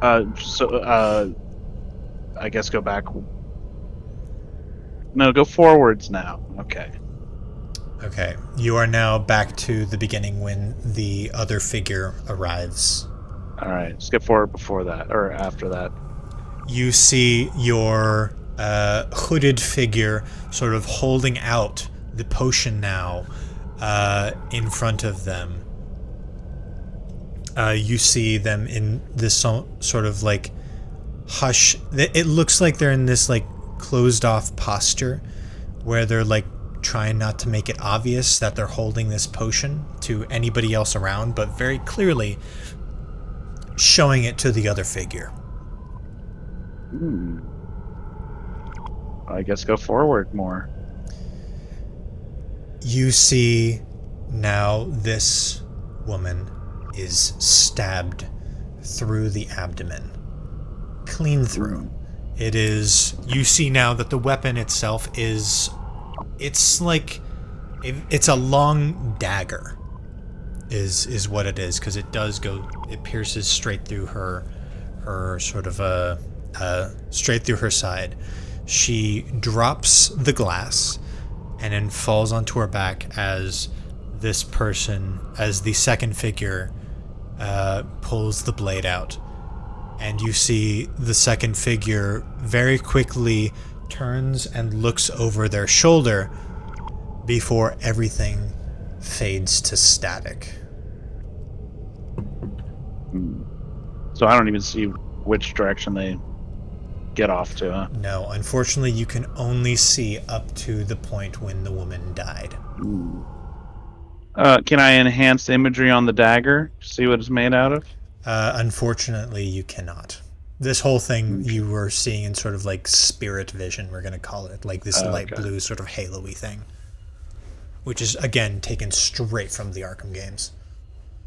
I guess go back. No, go forwards now. Okay. Okay, you are now back to the beginning when the other figure arrives. All right, skip forward before that, or after that. You see your hooded figure sort of holding out the potion now, in front of them. You see them in this sort of like hush. It looks like they're in this like closed off posture where they're like trying not to make it obvious that they're holding this potion to anybody else around, but very clearly showing it to the other figure. I guess go forward more. You see now this woman is stabbed through the abdomen. Clean through. It is... You see now that the weapon itself is... It's like... It's a long dagger. Is what it is, because it does go... It pierces straight through her sort of straight through her side. She drops the glass and then falls onto her back as this person, as the second figure, pulls the blade out. And you see the second figure very quickly turns and looks over their shoulder before everything fades to static. So I don't even see which direction they get off to, huh? No, unfortunately you can only see up to the point when the woman died. Can I enhance the imagery on the dagger? See what it's made out of? Unfortunately, you cannot. This whole thing you were seeing in sort of like spirit vision, we're going to call it, like this light blue sort of halo-y thing. Which is, again, taken straight from the Arkham games.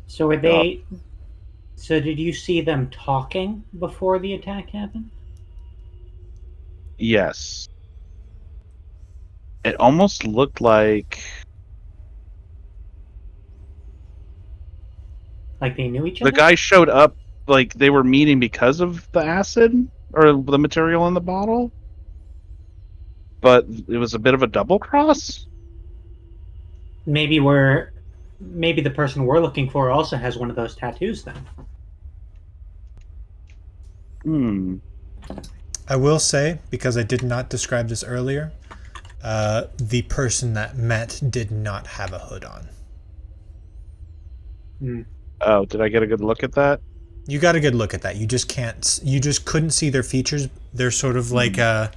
So were they... So did you see them talking before the attack happened? Yes. It almost looked like... Like they knew each other? The guy showed up like they were meeting because of the acid or the material in the bottle, but it was a bit of a double cross. Maybe the person we're looking for also has one of those tattoos then. I will say, because I did not describe this earlier, the person that met did not have a hood on. Oh, did I get a good look at that? You got a good look at that. You just couldn't see their features. They're sort of like a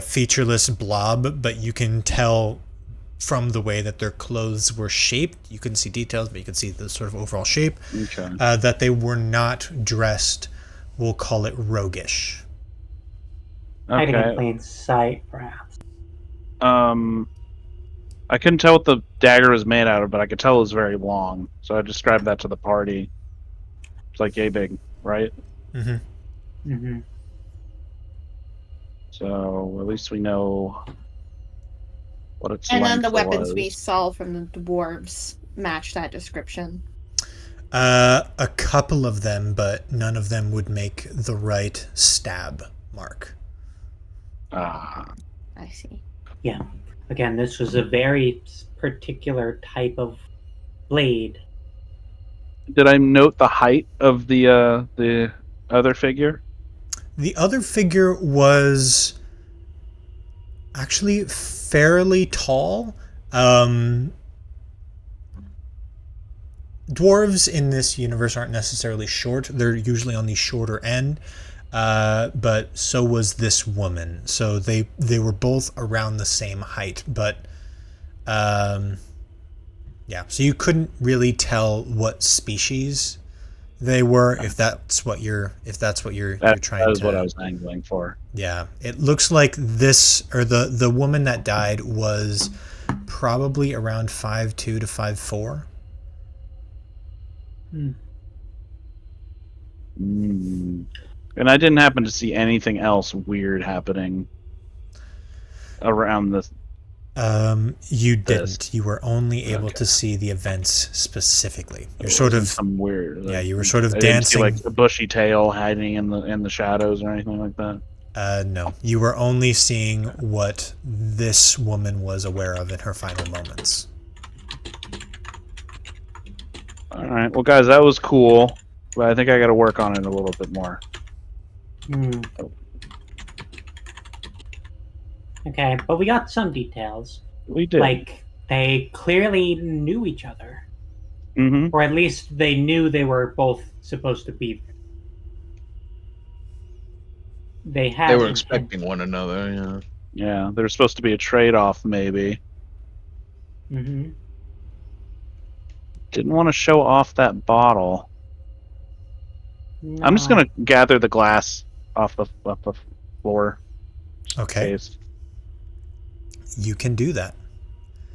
featureless blob, but you can tell from the way that their clothes were shaped. You couldn't see details, but you could see the sort of overall shape. Okay. That they were not dressed, we'll call it roguish. Hiding in plain sight, perhaps. I couldn't tell what the dagger was made out of, but I could tell it was very long. So I described that to the party. It's like yay big, right? So at least we know what its And then length the weapons was. we saw from the dwarves match that description. A couple of them, but none of them would make the right stab mark. I see. Yeah. Again, this was a very particular type of blade. Did I note the height of the other figure? The other figure was actually fairly tall. Dwarves in this universe aren't necessarily short. They're usually on the shorter end. But so was this woman. So they were both around the same height, but yeah. So you couldn't really tell what species they were, if that's what you're trying to. That is what I was angling for. Yeah, it looks like this, or the woman that died was probably around 5'2" to 5'4". And I didn't happen to see anything else weird happening around this. You didn't. You were only able to see the events specifically. You're sort of some weird. Yeah, you were sort of I dancing. didn't see, like a bushy tail hiding in the shadows or anything like that. No, you were only seeing what this woman was aware of in her final moments. All right, well, guys, that was cool, but I think I got to work on it a little bit more. Okay, but we got some details. We did. Like They clearly knew each other. Mm-hmm. Or at least they knew they were both supposed to be there. They They had were intent. expecting one another, yeah. Yeah, there's supposed to be a trade-off, maybe. Mm-hmm. Didn't want to show off that bottle. No. I'm just gonna gather the glass off the floor. Just in Okay. case. You can do that.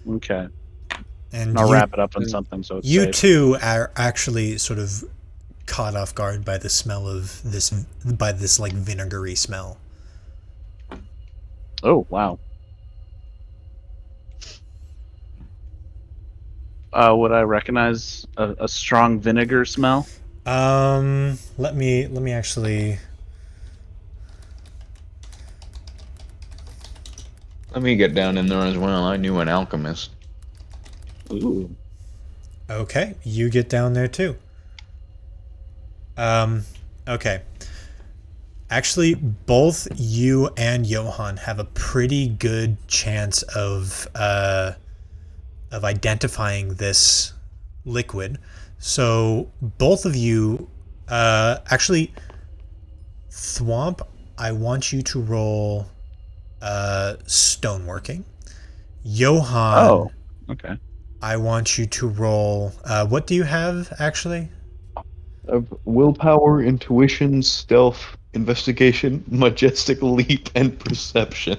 Okay. And And I'll you, wrap it up in something so it's you safe. too are actually sort of caught off guard by the smell of this, by this like vinegary smell. Oh wow. Would I recognize a strong vinegar smell? Let me actually. Let me get down in there as well. I knew an alchemist. Ooh. Okay, you get down there too. Okay. Actually, both you and Johan have a pretty good chance of identifying this liquid. So both of you, actually, Thwomp, I want you to roll stoneworking. Johan, Oh. Okay. I want you to roll. What do you have actually? Of willpower, intuition, stealth, investigation, majestic leap, and perception.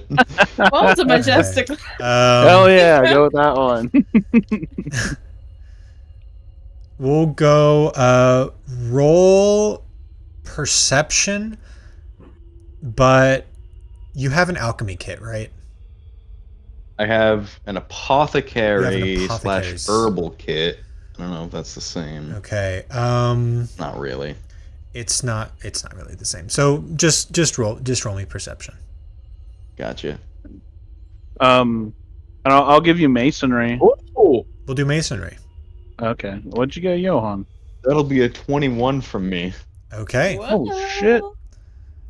What was a majestic? Hell yeah, go with that one. We'll go roll perception, but you have an alchemy kit, right? I have an apothecary You have an / apothecary's. herbal kit. I don't know if that's the same. Okay. Not really. It's not really the same. So just roll me perception. Gotcha. And I'll give you masonry. Oh, We'll do masonry. Okay. What'd you get, Johan? that'll be a 21 from me. Okay. Oh shit.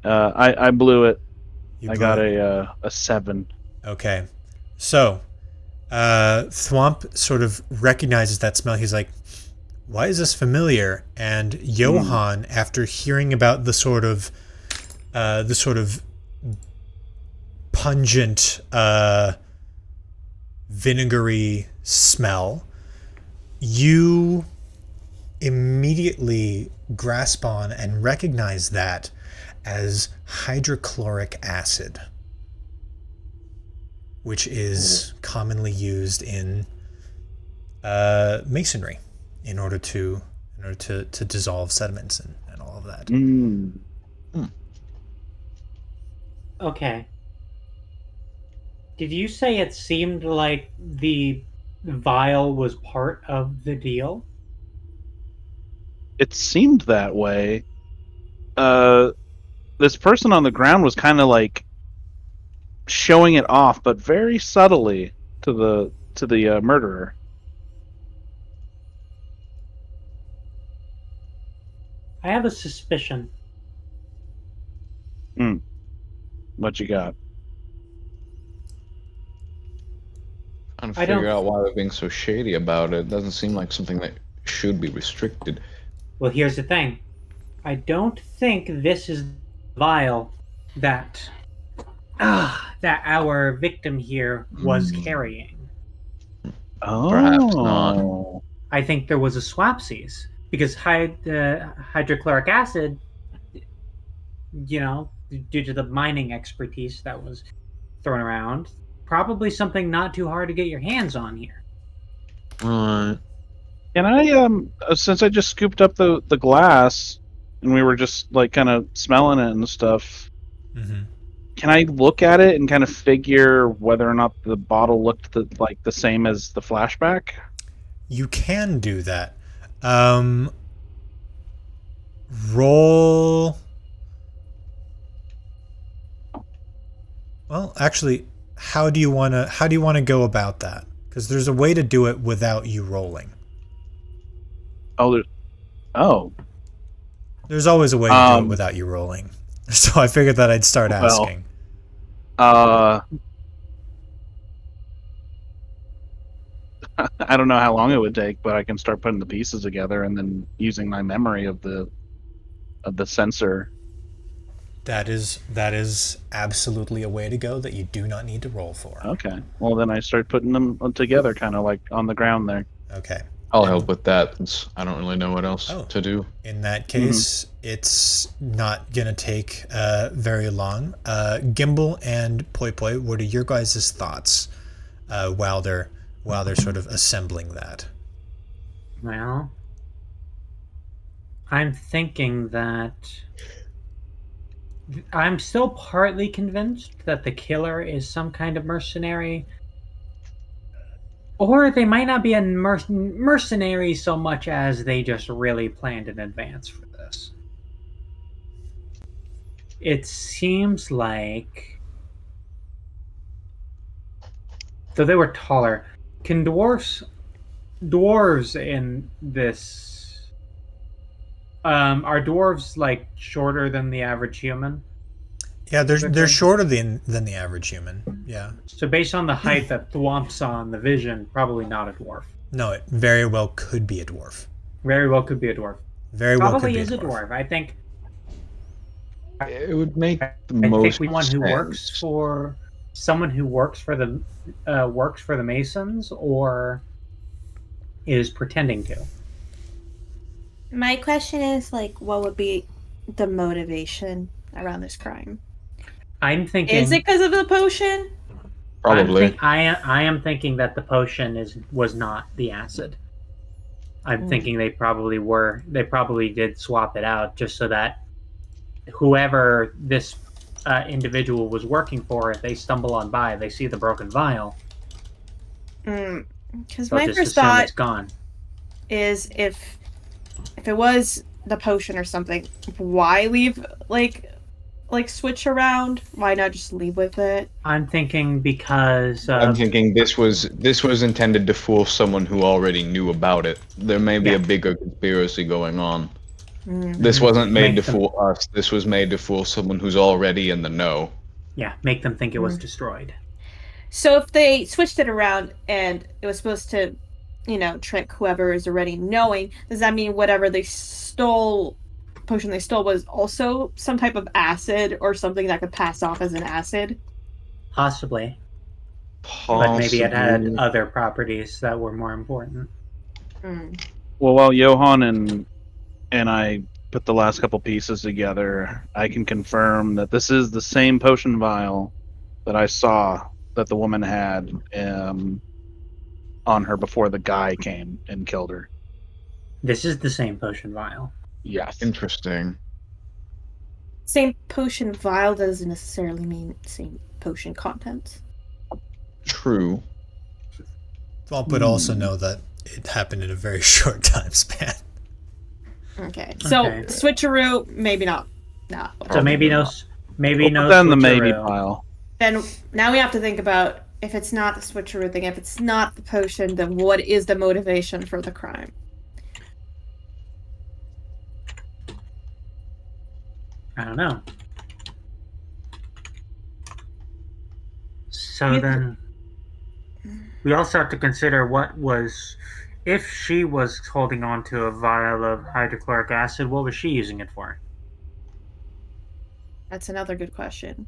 I blew it. You I blew got it. a 7. Okay. So, Thwomp sort of recognizes that smell. He's like, why is this familiar? And Johan, after hearing about the sort of pungent, vinegary smell, you immediately grasp on and recognize that as hydrochloric acid, which is commonly used in masonry in order to dissolve sediments and all of that. Mm. Okay. Did you say it seemed like the vial was part of the deal? It seemed that way. This person on the ground was kind of like showing it off, but very subtly to the murderer. I have a suspicion. What you got? I'm trying I to don't- figure out why they're being so shady about it. Doesn't seem like something that should be restricted. Well, here's the thing. I don't think this is the vial that our victim here was carrying. Oh, Perhaps not. I think there was a swapsies because hydrochloric acid, due to the mining expertise that was thrown around, probably something not too hard to get your hands on here. Right. Can I since I just scooped up the glass and we were just like kind of smelling it and stuff, Mm-hmm. can I look at it and kind of figure whether or not the bottle looked like the same as the flashback? You can do that. Roll. Well, actually, how do you want to go about that? Because there's a way to do it without you rolling. Oh, There's always a way to do it without you rolling. So I figured that I'd start Well, asking. I don't know how long it would take, but I can start putting the pieces together and then using my memory of the sensor. That is absolutely a way to go that you do not need to roll for. Okay. Well, then I start putting them together, kind of like on the ground there. Okay. I'll help with that since I don't really know what else to do. In that case, it's not gonna take very long. Gimbal and Poi Poi, what are your guys' thoughts while they're sort of assembling that? Well, I'm thinking that I'm still partly convinced that the killer is some kind of mercenary. Or they might not be a mercenary so much as they just really planned in advance for this. It seems like... Though they were taller, can dwarves in this... are dwarves, like, shorter than the average human? Yeah, they're shorter than the average human. Yeah. So based on the height that Thwomp saw in the vision, probably not a dwarf. No, it very well could be a dwarf. Very well could be a dwarf. Very well Probably could be is a dwarf. I think It would make the I most think one who sense. works for someone who works for the Masons or is pretending to. My question is, like, what would be the motivation around this crime? I'm thinking. Is it because of the potion? Probably. I am thinking that the potion was not the acid. I'm thinking they probably did swap it out just so that whoever this individual was working for, if they stumble on by, they see the broken vial. Because They'll my just first assume thought it's gone. is if it was the potion or something, why leave like switch around? Why not just leave with it? I'm thinking because I'm thinking this was intended to fool someone who already knew about it. There may be a bigger conspiracy going on. This wasn't made to fool us. This was made to fool someone who's already in the know. Yeah, make them think it was destroyed. So if they switched it around and it was supposed to, trick whoever is already knowing, does that mean whatever potion they stole was also some type of acid or something that could pass off as an acid? Possibly. But maybe it had other properties that were more important. Well, while Johan and I put the last couple pieces together, I can confirm that this is the same potion vial that I saw that the woman had on her before the guy came and killed her. This is the same potion vial. Yes. Interesting. Same potion vial doesn't necessarily mean same potion contents. True. Well, but also know that it happened in a very short time span. Okay, so switcheroo, maybe not. No. So maybe no. Then the maybe pile. Then now we have to think about if it's not the switcheroo thing, if it's not the potion, then what is the motivation for the crime? I don't know. So then we also have to consider if she was holding on to a vial of hydrochloric acid, what was she using it for? That's another good question.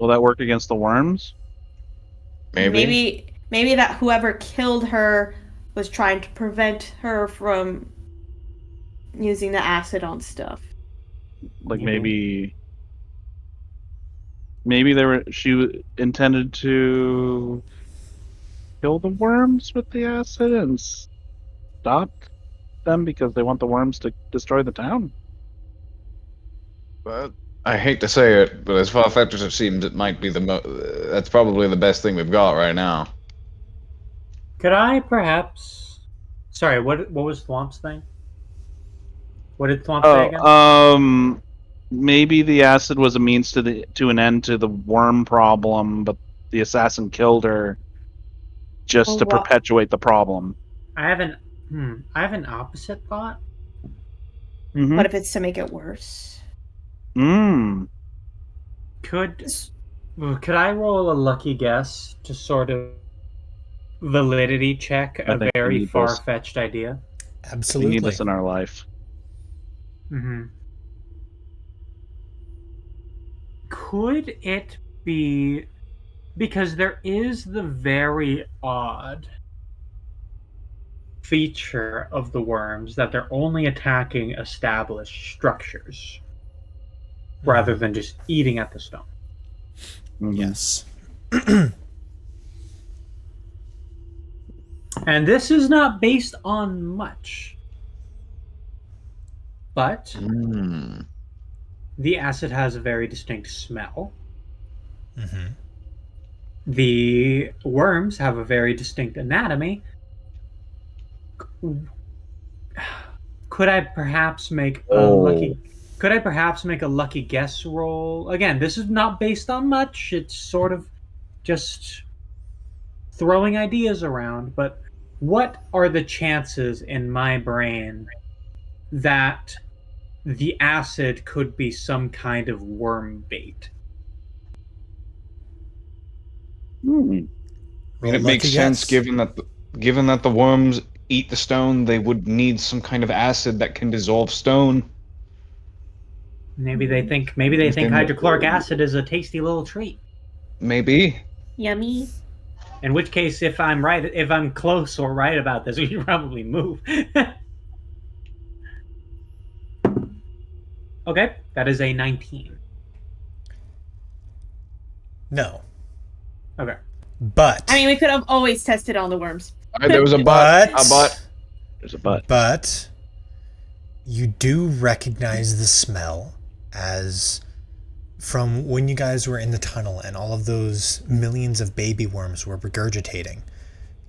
Will that work against the worms? Maybe that whoever killed her was trying to prevent her from using the acid on stuff. Like maybe she intended to kill the worms with the acid and stop them because they want the worms to destroy the town. But I hate to say it, but as far-fetched as it seems, it might be that's probably the best thing we've got right now. Could I perhaps... Sorry, what was Thwomp's thing? What did Thwomp say again? Maybe the acid was a means to an end to the worm problem, but the assassin killed her just to perpetuate the problem. I have an opposite thought. Mm-hmm. What if it's to make it worse? Could I roll a lucky guess to sort of validity check I a think we very need this. far-fetched idea? We Absolutely. need this in our life. Mm-hmm. Could it be because there is the very odd feature of the worms that they're only attacking established structures rather than just eating at the stone. Mhm. Yes. And this is not based on much. But the acid has a very distinct smell. Mm-hmm. The worms have a very distinct anatomy. Could I perhaps make a lucky guess roll? Again, this is not based on much. It's sort of just throwing ideas around, but what are the chances in my brain that the acid could be some kind of worm bait? I mean, it makes sense given that the worms eat the stone, they would need some kind of acid that can dissolve stone. Maybe they think hydrochloric acid is a tasty little treat. Maybe. Yummy. In which case, if I'm close or right about this, we should probably move. Okay, that is a 19. No. Okay. But I mean, we could have always tested on the worms. There was a but. A but. There's a but. But you do recognize the smell as from when you guys were in the tunnel and all of those millions of baby worms were regurgitating.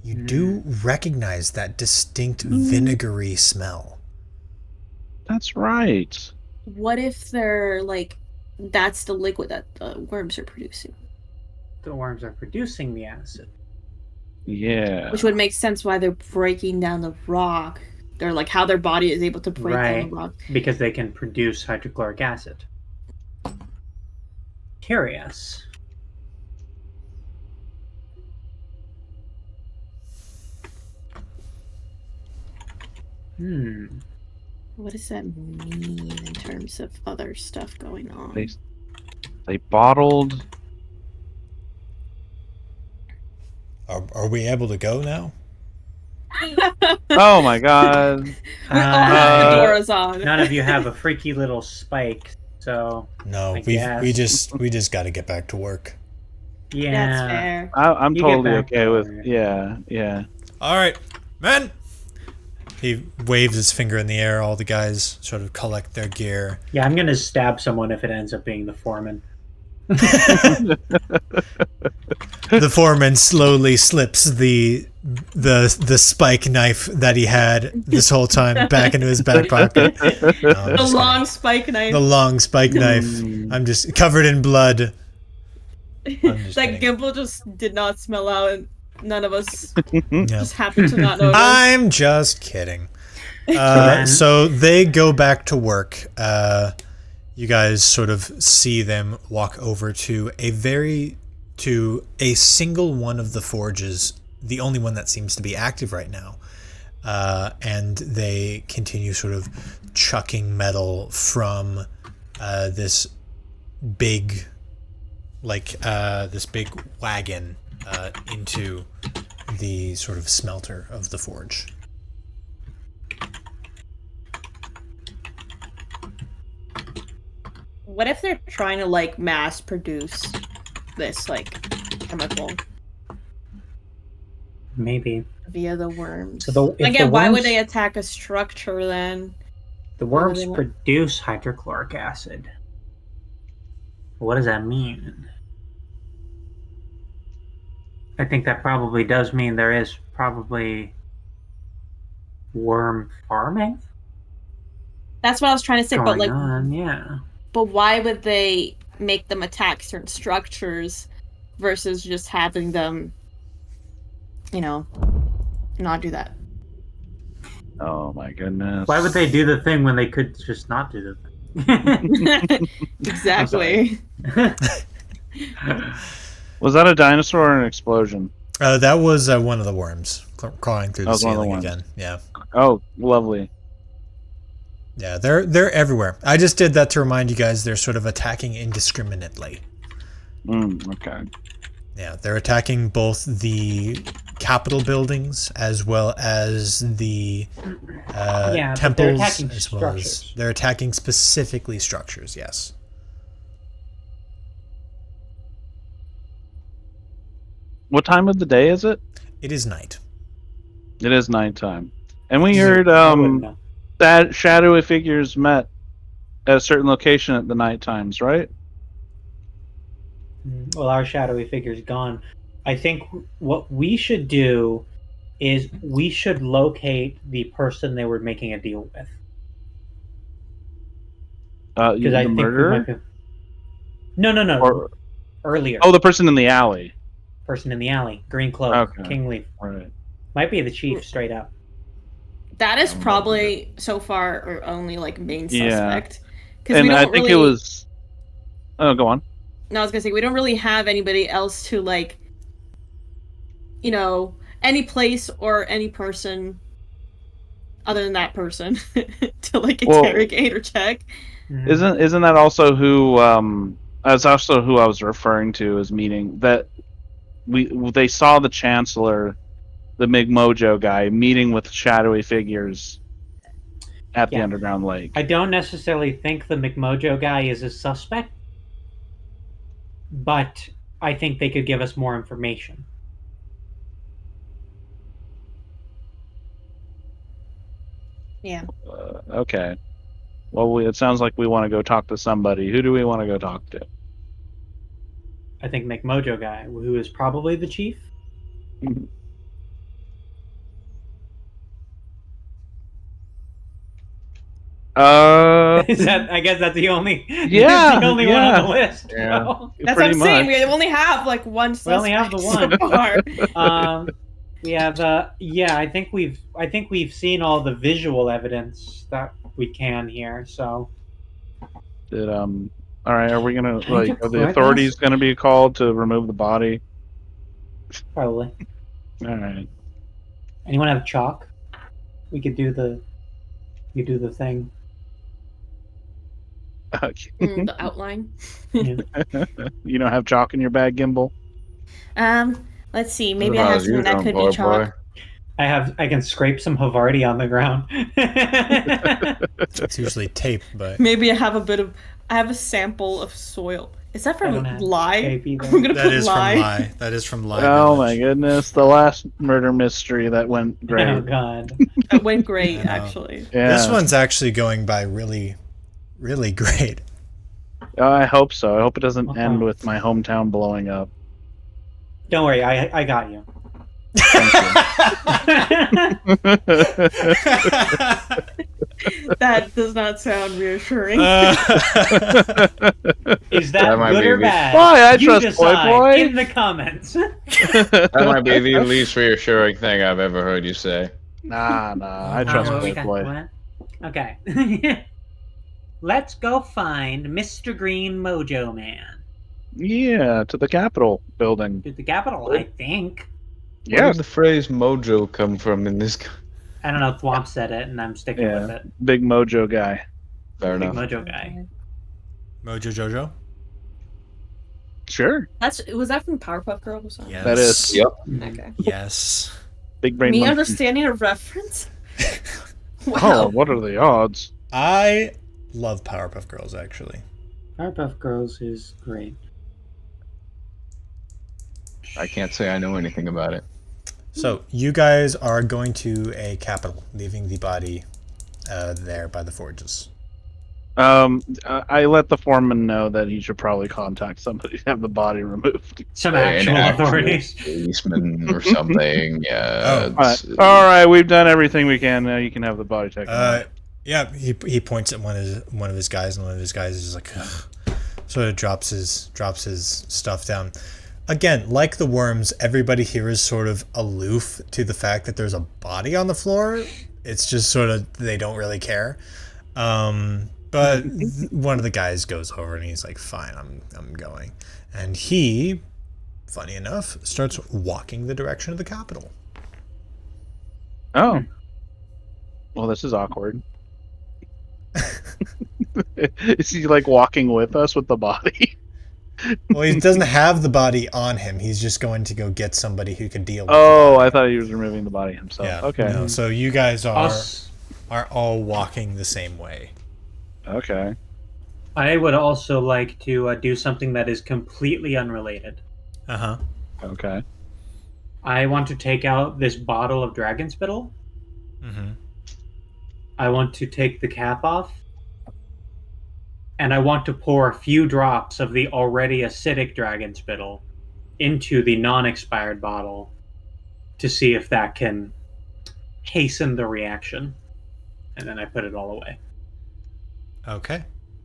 You do recognize that distinct vinegary smell. That's right. What if they're like, that's the liquid that the worms are producing? The worms are producing the acid. Yeah. Which would make sense why they're breaking down the rock. They're like how their body is able to break down the rock. Because they can produce hydrochloric acid. Curious. What does that mean in terms of other stuff going on? They bottled. Are we able to go now? Oh my god. We all have fedoras on. None of you have a freaky little spike, so No, we just got to get back to work. yeah. That's fair. I'm You totally get back okay to with. it. Yeah. All right, men. He waves his finger in the air. All the guys sort of collect their gear. Yeah, I'm gonna stab someone if it ends up being the foreman. The foreman slowly slips the spike knife that he had this whole time back into his back pocket. No, The long spike knife. The long spike knife. I'm just covered in blood. Like Gimple just did not smell out, and none of us Yeah. just happened to not notice. I'm just kidding. So they go back to work. You guys sort of see them walk over to a single one of the forges, the only one that seems to be active right now. And they continue sort of chucking metal from this big wagon into the sort of smelter of the forge. What if they're trying to like mass produce this like chemical Maybe. via the worms? So Again, why would they attack a structure then? The worms produce hydrochloric acid. What does that mean? I think that probably does mean there is probably worm farming. That's what I was trying to say, but like, yeah. but why would they make them attack certain structures versus just having them, not do that? Oh my goodness. Why would they do the thing when they could just not do the thing? Exactly. Was that a dinosaur or an explosion? That was one of the worms crawling through the was one of the ceiling worms. again. Yeah. Oh, lovely. Yeah, they're everywhere. I just did that to remind you guys they're sort of attacking indiscriminately. Okay. Yeah, they're attacking both the Capitol buildings as well as the Yeah, but temples, they're attacking as well as structures. they're attacking specifically structures. Yes. What time of the day is it? It is night. It is nighttime. And we Yes. heard I wouldn't know. that shadowy figures met at a certain location at the night times, right? Well, our shadowy figure's gone. I think what we should do is we should locate the person they were making a deal with. Because I The think we murderer? might be... No. Or, Earlier. oh, the person in the alley. Person in the alley. Green cloak. Okay. King leaf. Right. Might be the chief straight up. That is probably so far our only like main Yeah. suspect. Because And we I don't think really. it was. Oh, go on. No, I was gonna say we don't really have anybody else to like. Any place or any person, other than that person, to like interrogate or check. Mm-hmm. Isn't that also who? That's also who I was referring to as meeting that. They saw the Chancellor, the McMojo guy, meeting with shadowy figures at the underground lake. I don't necessarily think the McMojo guy is a suspect, but I think they could give us more information. Yeah. Okay. Well, it sounds like we want to go talk to somebody. Who do we want to go talk to? I think McMojo guy, who is probably the chief. Is that? I guess that's the only. Yeah, the only one on the list. Yeah. So. That's what Pretty I'm saying. much. We only have like one suspect. We only have the one. So far. We have. I think we've seen all the visual evidence that we can here. So. All right, are we gonna are the correct authorities us? gonna be called to remove the body? Probably. All right. Anyone have chalk? We could do the. You do the thing. The outline. Yeah. You don't have chalk in your bag, Gimbal? Let's see. Maybe I have something that could be chalk. I can scrape some Havarti on the ground. It's usually tape, but Maybe I have a sample of soil. Is that I from don't have Lie? tape either. I'm gonna that put is from Lie. Lie. That is from Lie. Oh Village. my goodness, the last murder mystery that went great. Oh god. That went great, I know. actually. Yeah. This one's actually going by really, really great. Oh, I hope so. I hope it doesn't Okay. end with my hometown blowing up. Don't worry, I got you. That does not sound reassuring. Is That that might good be or the- bad? Why, I You trust decide Boy Boy. in the comments. That might be the least reassuring thing I've ever heard you say. Nah, I trust Oh, Boy okay. Boy. What? Okay. Let's go find Mr. Green Mojo Man. Yeah, to the Capitol building. To the Capitol, I think. Where Yes. did the phrase mojo come from in this? I don't know. Thwomp said it, and I'm sticking Yeah. with it. Big mojo guy. Fair Big enough. Mojo guy. Mojo Jojo? Sure. Was that from Powerpuff Girls? Or Yes. That is. Yep. Okay. Yes. Big brain Me monkey. understanding a reference? Oh, Wow. what are the odds? I love Powerpuff Girls, actually. Powerpuff Girls is great. I can't say I know anything about it. So, you guys are going to a capital, leaving the body there by the forges. I let the foreman know that he should probably contact somebody to have the body removed. Some An actual actual authorities. policeman or something. Yeah. Oh. it's- All right, we've done everything we can. Now you can have the body taken away. Yeah, he points at one of his guys, and one of his guys is like, ugh, sort of drops his stuff down. Again, like the worms, everybody here is sort of aloof to the fact that there's a body on the floor. It's just sort of they don't really care. But one of the guys goes over and he's like, "Fine, I'm going," and he funny enough, starts walking the direction of the capital. Oh. Well, this is awkward. Is he like walking with us with the body? Well, he doesn't have the body on him. He's just going to go get somebody who can deal with Oh, the body. I thought he was removing the body himself. Yeah. Okay. No, so you guys are Us. all walking the same way. Okay. I would also like to do something that is completely unrelated. Uh-huh. Okay. I want to take out this bottle of dragon spittle. Mm-hmm. I want to take the cap off. And I want to pour a few drops of the already acidic dragon spittle into the non-expired bottle to see if that can hasten the reaction. And then I put it all away. Okay.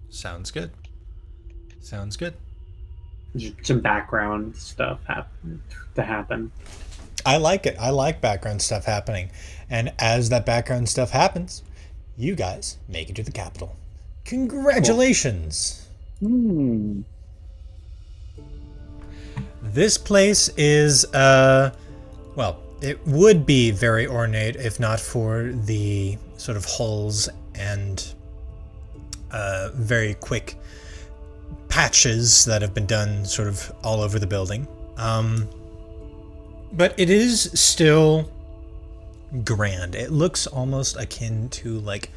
Sounds good. Sounds good. Some background stuff to happen. I like it. I like background stuff happening. And as that background stuff happens, you guys make it to the capital. Congratulations! Cool. This place is, well, it would be very ornate if not for the sort of holes and very quick patches that have been done sort of all over the building. But it is still grand. It looks almost akin to like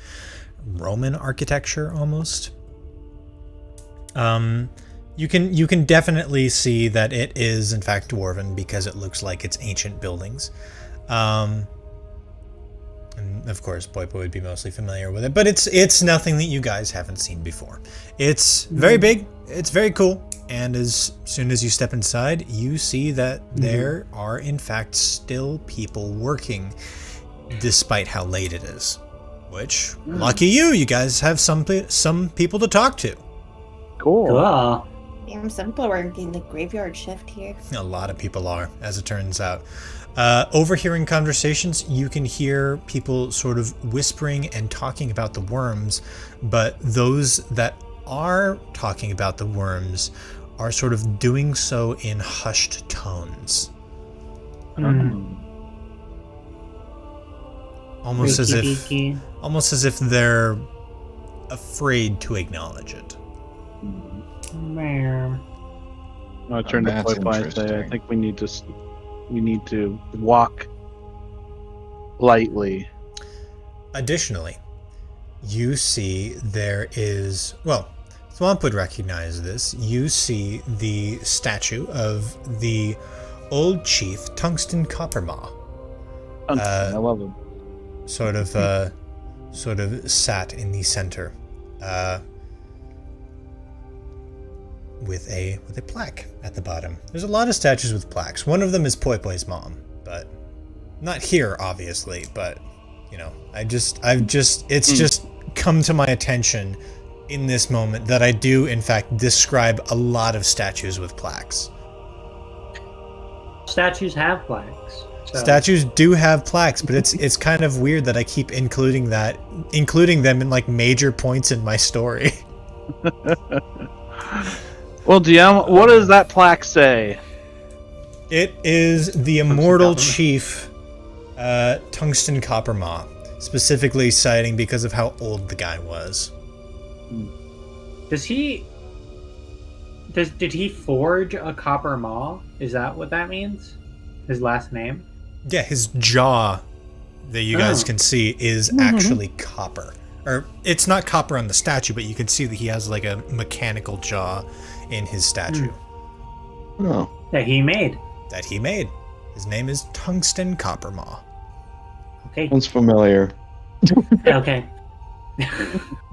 Roman architecture almost. You can definitely see that it is in fact dwarven because it looks like it's ancient buildings. And of course, Poipo would be mostly familiar with it, but it's nothing that you guys haven't seen before. It's very big, it's very cool, and as soon as you step inside, you see that there are in fact still people working despite how late it is. Which, lucky you guys have some people to talk to. Cool. Cool. Damn, some people are working the graveyard shift here. A lot of people are, as it turns out. Overhearing conversations, you can hear people sort of whispering and talking about the worms, but those that are talking about the worms are sort of doing so in hushed tones. Almost as if they're afraid to acknowledge it. I turn to That's Poipo and say, I interesting. think we need to walk lightly. Additionally, you see there is, well, Thwomp would recognize this. You see the statue of the old chief Tungsten Coppermaw. I love him. Sort of sat in the center, with a plaque at the bottom. There's a lot of statues with plaques. One of them is Poipoi's mom, but not here, obviously. But you know, it's just come to my attention in this moment that I do, in fact, describe a lot of statues with plaques. Statues have plaques. So. Statues do have plaques, but it's kind of weird that I keep including them in like major points in my story. Well, DM, what does that plaque say? It is the immortal chief, Tungsten Coppermaw, specifically citing because of how old the guy was. Did he forge a copper maw? Is that what that means? His last name? Yeah, his jaw that you guys can see is actually copper. Or it's not copper on the statue, but you can see that he has like a mechanical jaw in his statue. Oh. That he made. His name is Tungsten Coppermaw. Okay. Sounds familiar. Okay.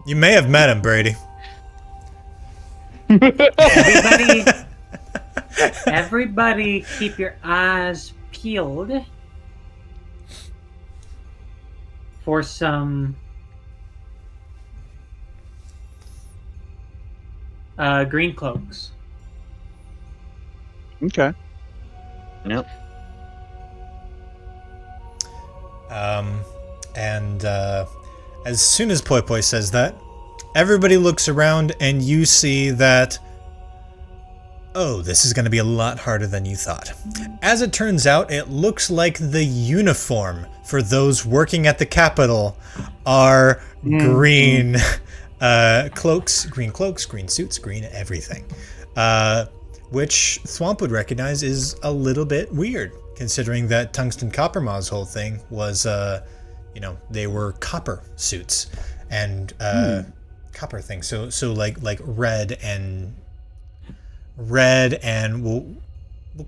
You may have met him, Brady. Everybody keep your eyes peeled for some green cloaks. Okay. Yep. And as soon as Poipoi says that, everybody looks around and you see that Oh, this is going to be a lot harder than you thought. As it turns out, it looks like the uniform for those working at the Capitol are green cloaks, green suits, green everything. Which Thwomp would recognize is a little bit weird, considering that Tungsten Coppermaw's whole thing was, they were copper suits and copper things. So like red and we'll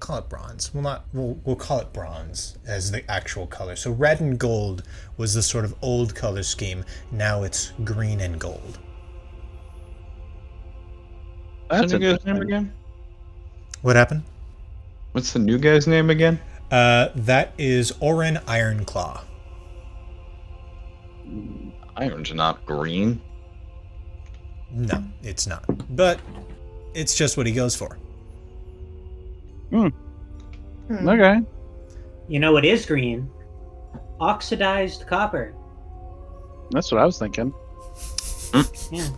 call it bronze. We'll call it bronze as the actual color. So red and gold was the sort of old color scheme. Now it's green and gold. What's the new guy's name again? What happened? What's the new guy's name again? That is Oren Ironclaw. Iron's not green. No, it's not. But it's just what he goes for. Okay. You know what is green? Oxidized copper. That's what I was thinking. Yeah.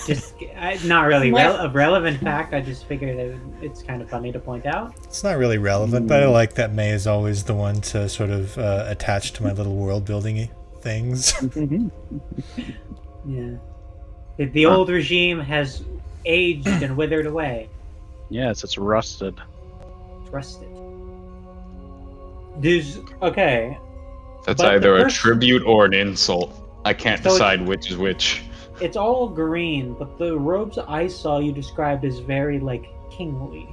Just not really a relevant fact. I just figured it's kind of funny to point out. It's not really relevant, but I like that May is always the one to sort of attach to my little world building things. Yeah. The old regime has aged and withered away. Yes, it's rusted. It's rusted. Okay. That's either a tribute or an insult. I can't decide which is which. It's all green, but the robes I saw you described as very, kingly.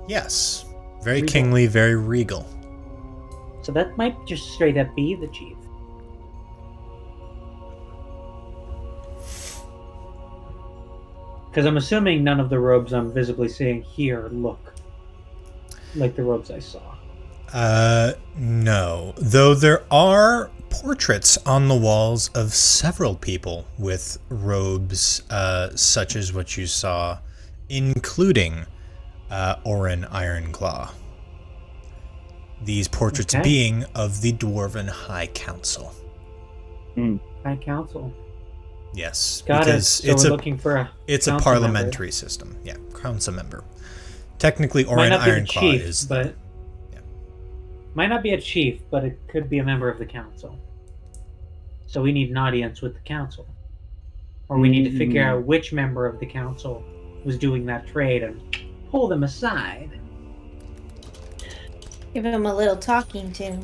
Yes. Very regal. Kingly, very regal. So that might just straight up be the chief. Because I'm assuming none of the robes I'm visibly seeing here look like the robes I saw. No. Though there are portraits on the walls of several people with robes such as what you saw, including Oren Ironclaw. These portraits being of the Dwarven High Council. High Council. Yes, Got because it. So we're looking for a parliamentary system. Yeah, council member. Technically, Oren Ironclaw is but might not be a chief, but it could be a member of the council. So we need an audience with the council, or we need to figure out which member of the council was doing that trade and pull them aside. Give him a little talking to.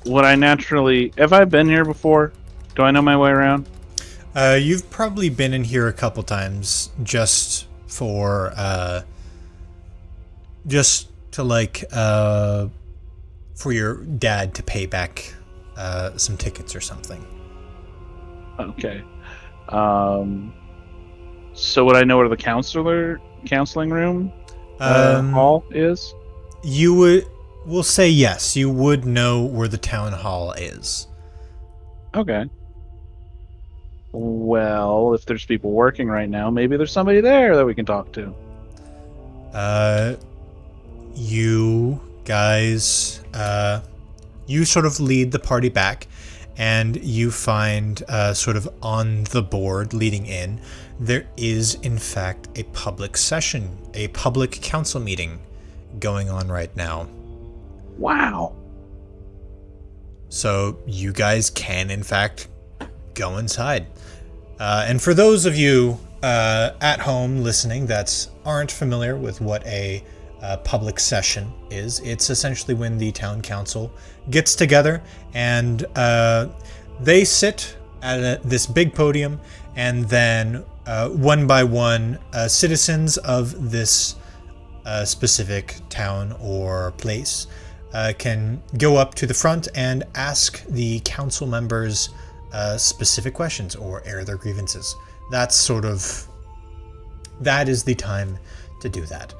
Would I naturally... Have I been here before? Do I know my way around? You've probably been in here a couple times just for... for your dad to pay back some tickets or something. Okay. So would I know where the counseling room hall is? We'll say yes. You would know where the town hall is. Okay. Well, if there's people working right now, maybe there's somebody there that we can talk to. You guys, you sort of lead the party back, and you find sort of on the board leading in, there is in fact a public session, a public council meeting going on right now. Wow. So you guys can in fact go inside. And for those of you at home listening that aren't familiar with what a public session is, it's essentially when the town council gets together and they sit at this big podium, and then one by one citizens of this specific town or place can go up to the front and ask the council members specific questions or air their grievances. That is the time to do that.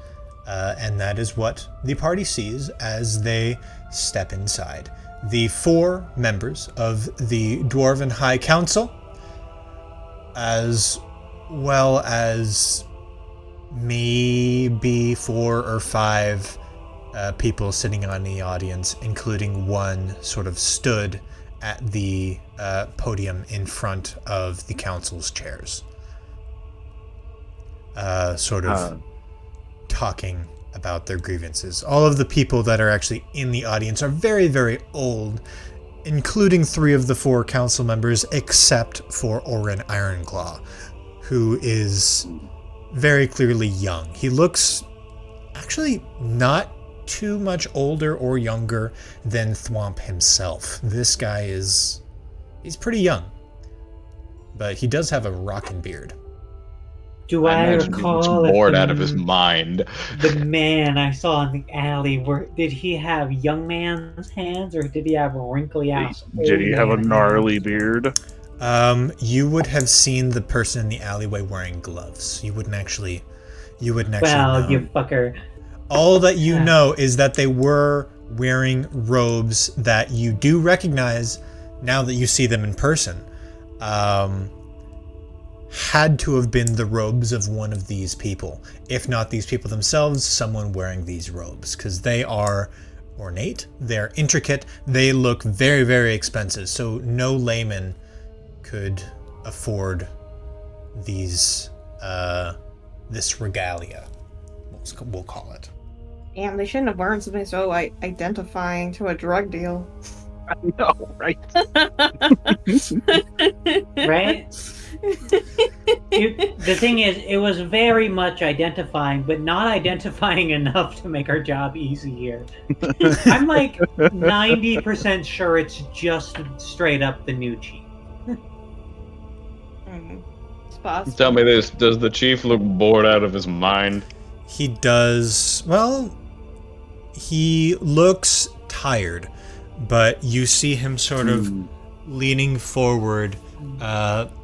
And that is what the party sees as they step inside. The 4 members of the Dwarven High Council, as well as maybe 4 or 5 people sitting on the audience, including one sort of stood at the podium in front of the council's chairs. Sort of talking about their grievances. All of the people that are actually in the audience are very, very old, including 3 of the 4 council members, except for Orin Ironclaw, who is very clearly young. He looks actually not too much older or younger than Thwomp himself. This guy he's pretty young, but he does have a rockin' beard. Do I imagine he looks recall bored out of his mind. the man I saw in the alley, did he have young man's hands or did he have wrinkly ass? Did he have a gnarly beard? You would have seen the person in the alleyway wearing gloves. You wouldn't actually Well, know. you fucker. All that you know is that they were wearing robes that you do recognize now that you see them in person. Had to have been the robes of one of these people. If not these people themselves, someone wearing these robes. Because they are ornate, they're intricate, they look very, very expensive. So no layman could afford these, this regalia, we'll call it. Damn, they shouldn't have worn something so identifying to a drug deal. I know, right? Right? The thing is, it was very much identifying, but not identifying enough to make our job easy here. I'm like 90% sure it's just straight up the new chief. It's possible. Tell me this, does the chief look bored out of his mind? He does, well, he looks tired, but you see him sort of leaning forward,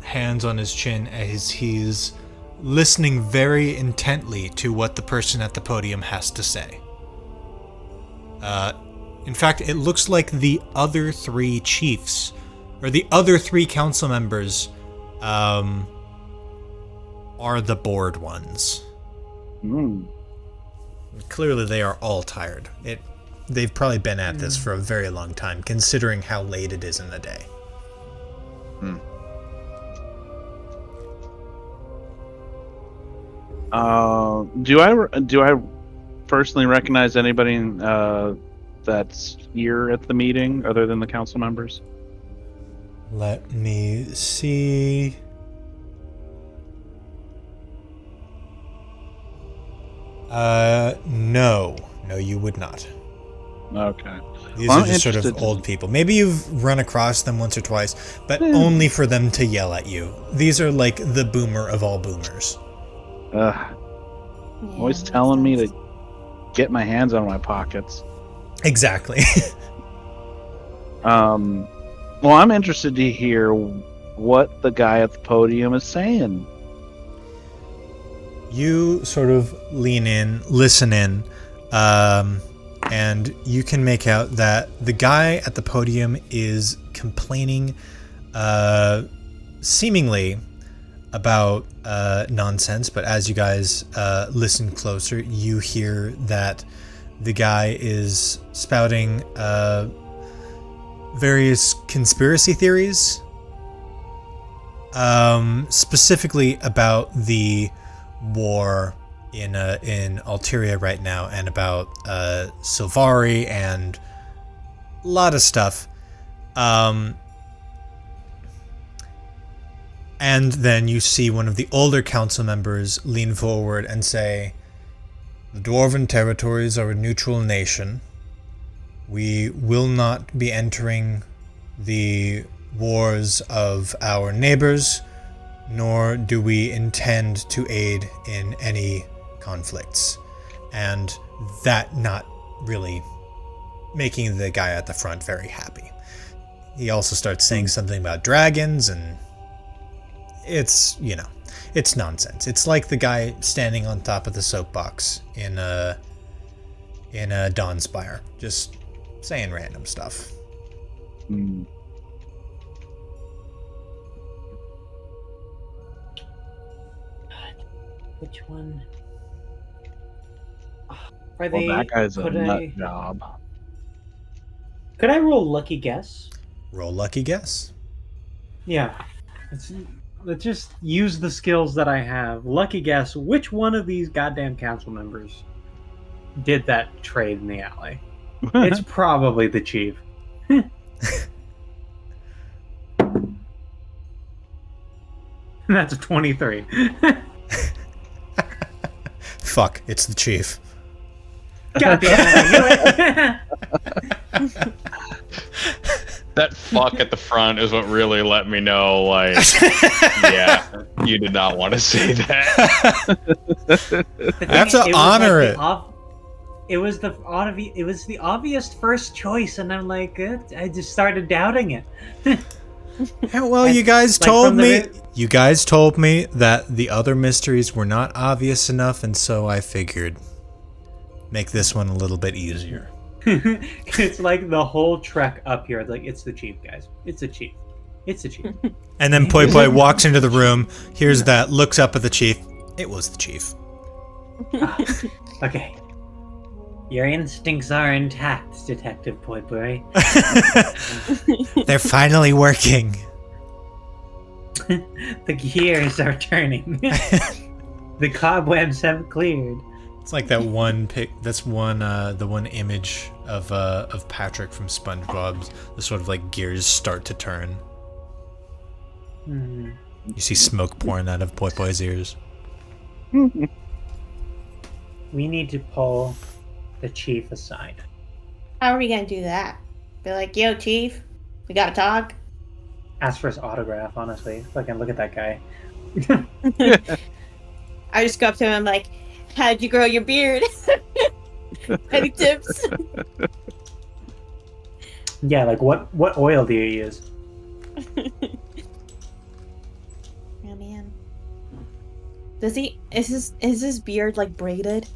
hands on his chin, as he's listening very intently to what the person at the podium has to say. In fact, it looks like the other 3 chiefs, or the other 3 council members, are the bored ones. Clearly they are all tired. They've probably been at this for a very long time, considering how late it is in the day. Do I personally recognize anybody that's here at the meeting other than the council members? Let me see. No, you would not. Okay. These Well, are just sort of old people. Maybe you've run across them once or twice, but only for them to yell at you. These are like the boomer of all boomers. Always telling me to get my hands out of my pockets. Exactly. Well, I'm interested to hear what the guy at the podium is saying. You sort of lean in, listen in, and you can make out that the guy at the podium is complaining, seemingly about nonsense, but as you guys listen closer, you hear that the guy is spouting various conspiracy theories, specifically about the war in Altiria right now, and about Sylvari and a lot of stuff. And then you see one of the older council members lean forward and say, "The Dwarven territories are a neutral nation. We will not be entering the wars of our neighbors, nor do we intend to aid in any conflicts." And that not really making the guy at the front very happy. He also starts saying something about dragons, and it's, it's nonsense. It's like the guy standing on top of the soapbox in a Dawnspire, just saying random stuff. Which one? That guy's a nut job. Could I roll lucky guess? Roll lucky guess. Yeah. Let's just use the skills that I have. Lucky guess, which one of these goddamn council members did that trade in the alley? It's probably the chief. That's a 23. Fuck, it's the chief. Goddamn, I knew it. That fuck at the front is what really let me know, like, yeah, you did not want to say that. I have to honor it. It was the obvious first choice, and I'm like, I just started doubting it. Well, you guys told me. You guys told me that the other mysteries were not obvious enough, and so I figured make this one a little bit easier. It's like the whole trek up here. It's like, it's the chief, guys. It's the chief. It's the chief. And then Poi Poi walks into the room, hears that, looks up at the chief. It was the chief. Okay. Your instincts are intact, Detective Poi Poi. They're finally working. The gears are turning. The cobwebs have cleared. It's like that one pic. That's one. The one image of Patrick from SpongeBob's. The sort of like gears start to turn. Hmm. You see smoke pouring out of Poi Poi's ears. We need to pull the chief aside. How are we gonna do that? Be like, yo, chief, we gotta talk. Ask for his autograph, honestly. Fucking look at that guy. I just go up to him and I'm like, how'd you grow your beard? Any tips? Yeah, like what oil do you use? Oh man. Does he is his beard like braided?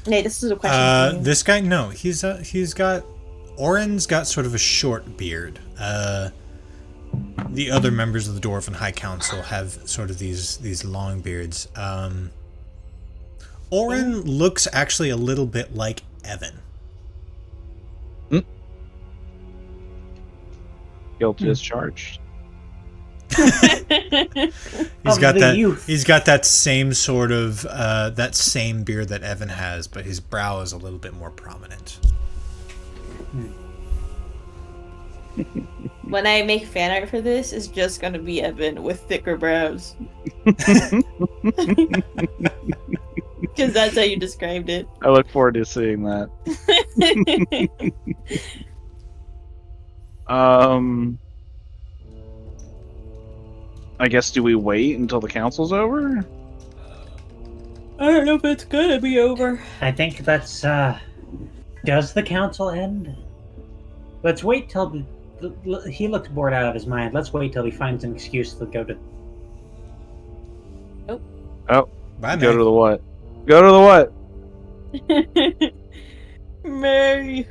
Nate, this is a question for you. This guy, no, he's got. Oren's got sort of a short beard. The other members of the Dwarven High Council have sort of these long beards. Oren looks actually a little bit like Evan. Guilt is charged. He's got that same sort of that same beard that Evan has, but his brow is a little bit more prominent. When I make fan art for this, it's just gonna be Evan with thicker brows. Because that's how you described it. I look forward to seeing that. I guess, do we wait until the council's over? I don't know if it's gonna be over. I think that's, does the council end? Let's wait till he looks bored out of his mind. Let's wait till he finds an excuse to go to... Oh. Bye, Go May. to the what? Go to the what? May. I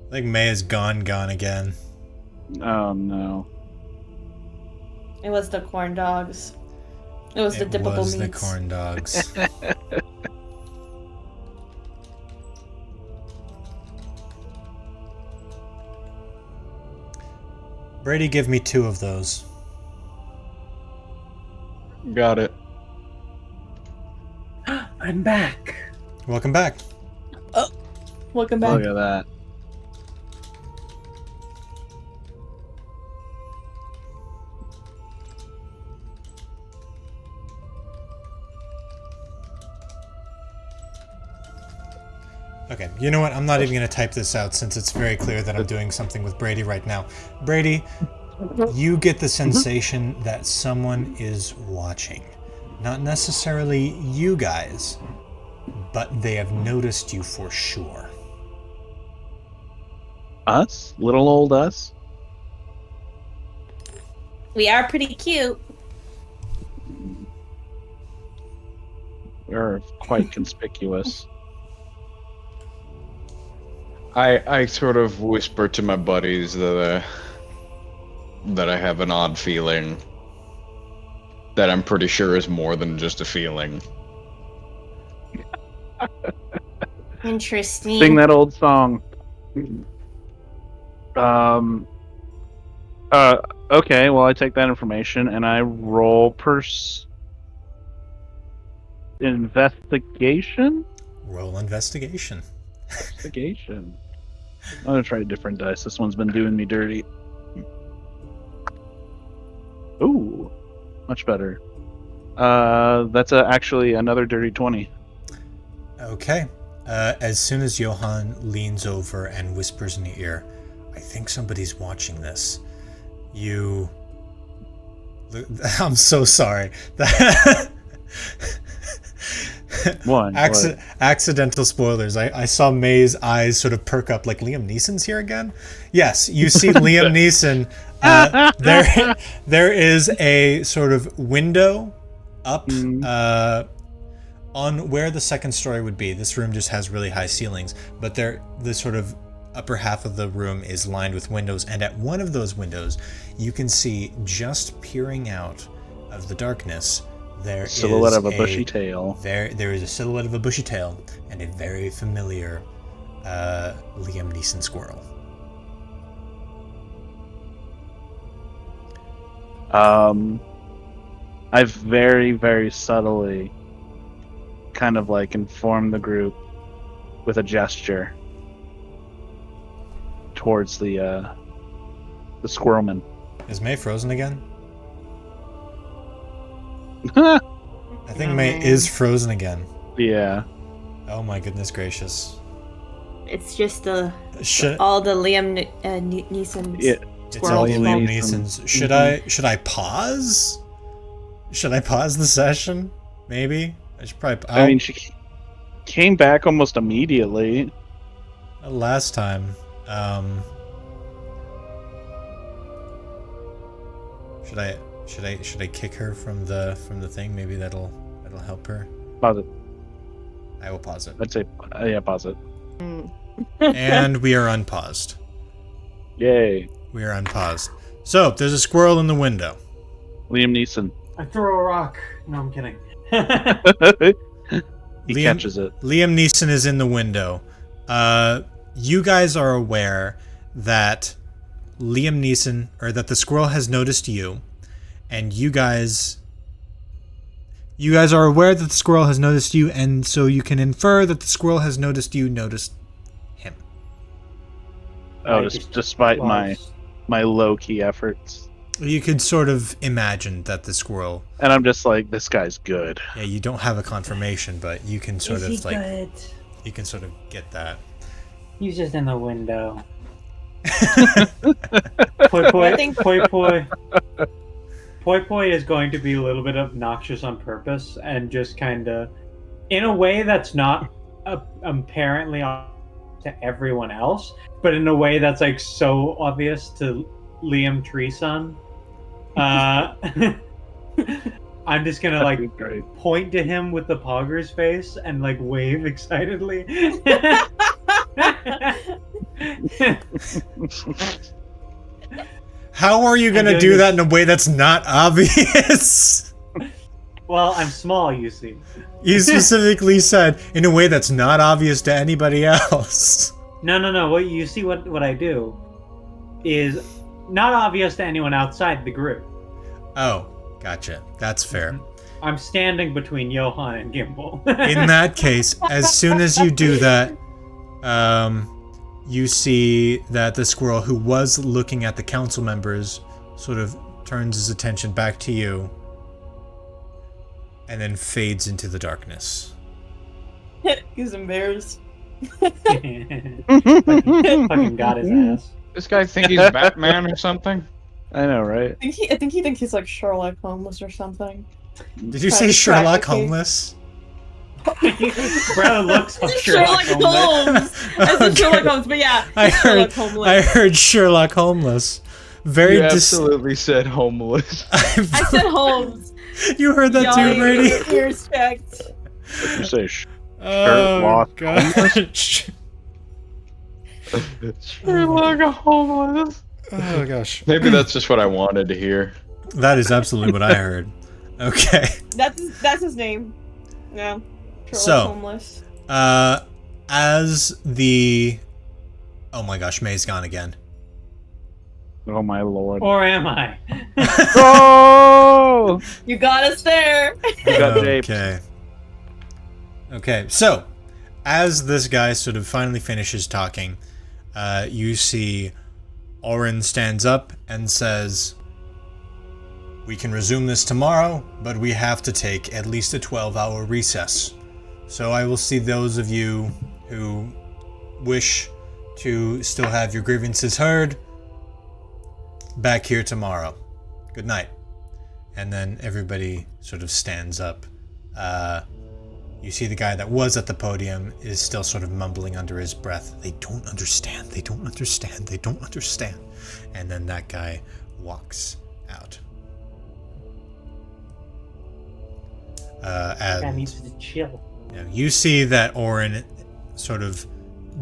think May is gone again. Oh, no. It was the corn dogs. It was the dippable was meats. the corn dogs. Brady, give me 2 of those. Got it. I'm back. Welcome back. Welcome back. Look at that. Okay, you know what? I'm not even going to type this out since it's very clear that I'm doing something with Brady right now. Brady, you get the sensation that someone is watching. Not necessarily you guys, but they have noticed you for sure. Us? Little old us? We are pretty cute. We're quite conspicuous. I sort of whisper to my buddies that I have an odd feeling that I'm pretty sure is more than just a feeling. Interesting. Sing that old song. Okay, well, I take that information and I roll investigation? Roll investigation. Investigation. I'm gonna try a different dice. This one's been doing me dirty. Ooh, much better. That's actually another dirty 20. Okay. As soon as Johan leans over and whispers in your ear, I think somebody's watching this. I'm so sorry. One. Accidental spoilers. I saw May's eyes sort of perk up like Liam Neeson's here again. Yes, you see Liam Neeson. There is a sort of window up on where the second story would be. This room just has really high ceilings, but the sort of upper half of the room is lined with windows, and at one of those windows you can see, just peering out of the darkness, there silhouette is of a bushy tail. There is a silhouette of a bushy tail and a very familiar Liam Neeson squirrel. I've very, very subtly kind of like informed the group with a gesture towards the squirrelman. Is May frozen again? I think May is frozen again. Yeah. Oh my goodness gracious. It's just all the Liam Neeson's. Yeah. It's all Liam Neeson's. Should I pause? Should I pause the session? Maybe? I should probably... I mean, she came back almost immediately. Last time. Should I kick her from the thing? Maybe that'll help her. Pause it. I will pause it. I'd say yeah, pause it. And we are unpaused. Yay. We are unpaused. So there's a squirrel in the window. Liam Neeson. I throw a rock. No, I'm kidding. He catches it. Liam Neeson is in the window. You guys are aware that Liam Neeson, or that the squirrel has noticed you, and you guys are aware that the squirrel has noticed you, and so you can infer that the squirrel has noticed you, noticed him. Oh, despite my low-key efforts. You could sort of imagine that the squirrel... And I'm just like, this guy's good. Yeah, you don't have a confirmation, but you can sort Is of he like... good? You can sort of get that. He's just in the window. Poi Poi is going to be a little bit obnoxious on purpose and just kind of, in a way that's not apparently to everyone else, but in a way that's like so obvious to Liam Treeson. I'm just gonna like point to him with the Pogger's face and like wave excitedly. How are you gonna do that in a way that's not obvious? Well, I'm small, you see. You specifically said in a way that's not obvious to anybody else. No. What you see, what I do is not obvious to anyone outside the group. Oh, gotcha. That's fair. I'm standing between Johan and Gimbal. In that case, as soon as you do that, you see that the squirrel, who was looking at the council members, sort of turns his attention back to you and then fades into the darkness. He's embarrassed. fucking got his ass. This guy think he's Batman or something? I know, right? I think he thinks he's like Sherlock Holmes or something. Did you say Sherlock Homeless? Bro looks like Sherlock Holmes. I said Sherlock Holmes, but yeah, I heard Sherlock Homeless. You absolutely said homeless. I said Holmes. You heard that too, Brady? Respect. What you say? Sherlock gosh. Sherlock homeless. Oh gosh. Maybe that's just what I wanted to hear. That is absolutely what I heard. Okay. That's his name. Yeah. Sherlock So, Homeless. as the... Oh my gosh, May's gone again. Oh my lord. Or am I? Oh! You got us there. You got japed. Okay, so as this guy sort of finally finishes talking, you see Orin stands up and says, "We can resume this tomorrow, but we have to take at least a 12-hour recess. So I will see those of you who wish to still have your grievances heard back here tomorrow. Good night." And then everybody sort of stands up. You see the guy that was at the podium is still sort of mumbling under his breath, "They don't understand, they don't understand, they don't understand." And then that guy walks out. That needs to chill. You see that Orin sort of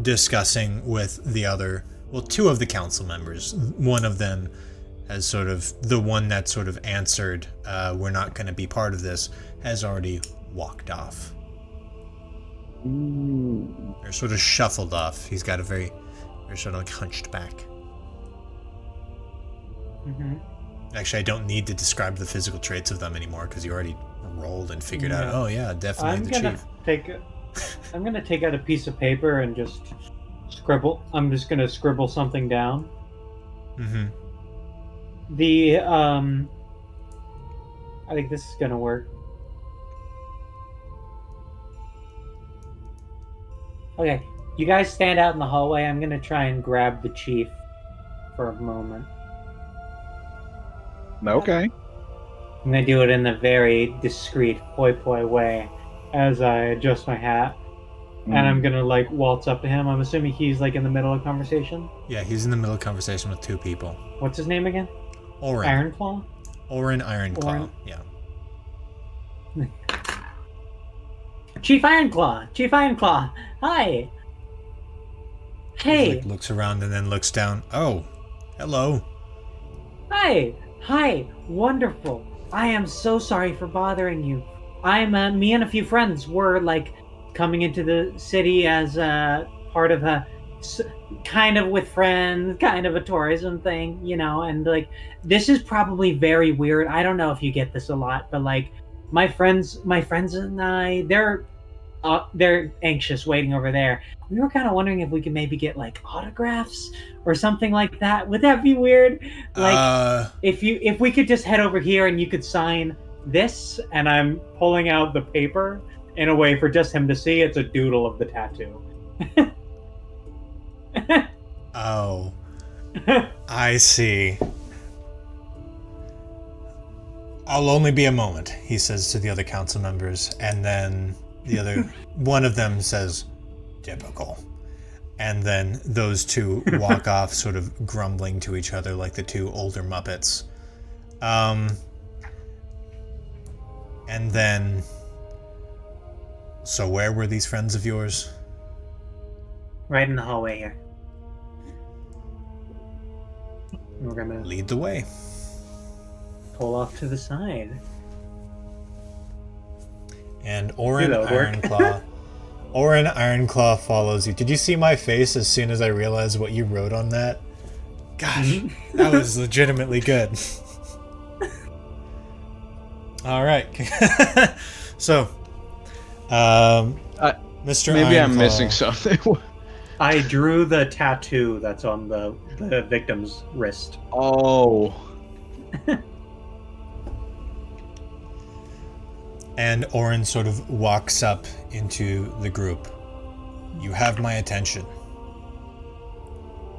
discussing with the other, well, two of the council members. One of them has sort of, the one that sort of answered, "We're not going to be part of this," has already walked off. They're sort of shuffled off. He's got they're sort of like hunched back. Mm-hmm. Actually, I don't need to describe the physical traits of them anymore because you already rolled and figured out, oh yeah, definitely the chief. I'm gonna take out a piece of paper and just scribble. I'm just gonna scribble something down. Mm-hmm. I think this is gonna work. Okay, you guys stand out in the hallway. I'm gonna try and grab the chief for a moment. Okay. I'm gonna do it in a very discreet poi poi way as I adjust my hat. And I'm gonna like waltz up to him. I'm assuming he's like in the middle of conversation. Yeah, he's in the middle of conversation with two people. What's his name again? Orin. Ironclaw? Orin Ironclaw, Orin. yeah. Chief Ironclaw! Chief Ironclaw! Hi! Hey! He like, looks around and then looks down. Oh, hello. Hi! Hi! Wonderful! I am so sorry for bothering you. Me and a few friends were like coming into the city as part of a kind of with friends, kind of a tourism thing, you know, and like this is probably very weird. I don't know if you get this a lot, but like my friends and I, they're anxious waiting over there. We were kind of wondering if we could maybe get like autographs or something like that. Would that be weird? Like if we could just head over here and you could sign this, and I'm pulling out the paper in a way for just him to see. It's a doodle of the tattoo. Oh, I see. "I'll only be a moment," he says to the other council members, and then the other one of them says, "Typical." And then those two walk off, sort of grumbling to each other like the two older Muppets. And then, so where were these friends of yours? Right in the hallway here. We're gonna Lead the way. pull off to the side. And Orin That would work. Ironclaw. Orin Ironclaw follows you. Did you see my face as soon as I realized what you wrote on that? Gosh, that was legitimately good. All right. So, Mr. Maybe Ironclaw, I'm missing something. I drew the tattoo that's on the victim's wrist. Oh. And Orin sort of walks up into the group. "You have my attention.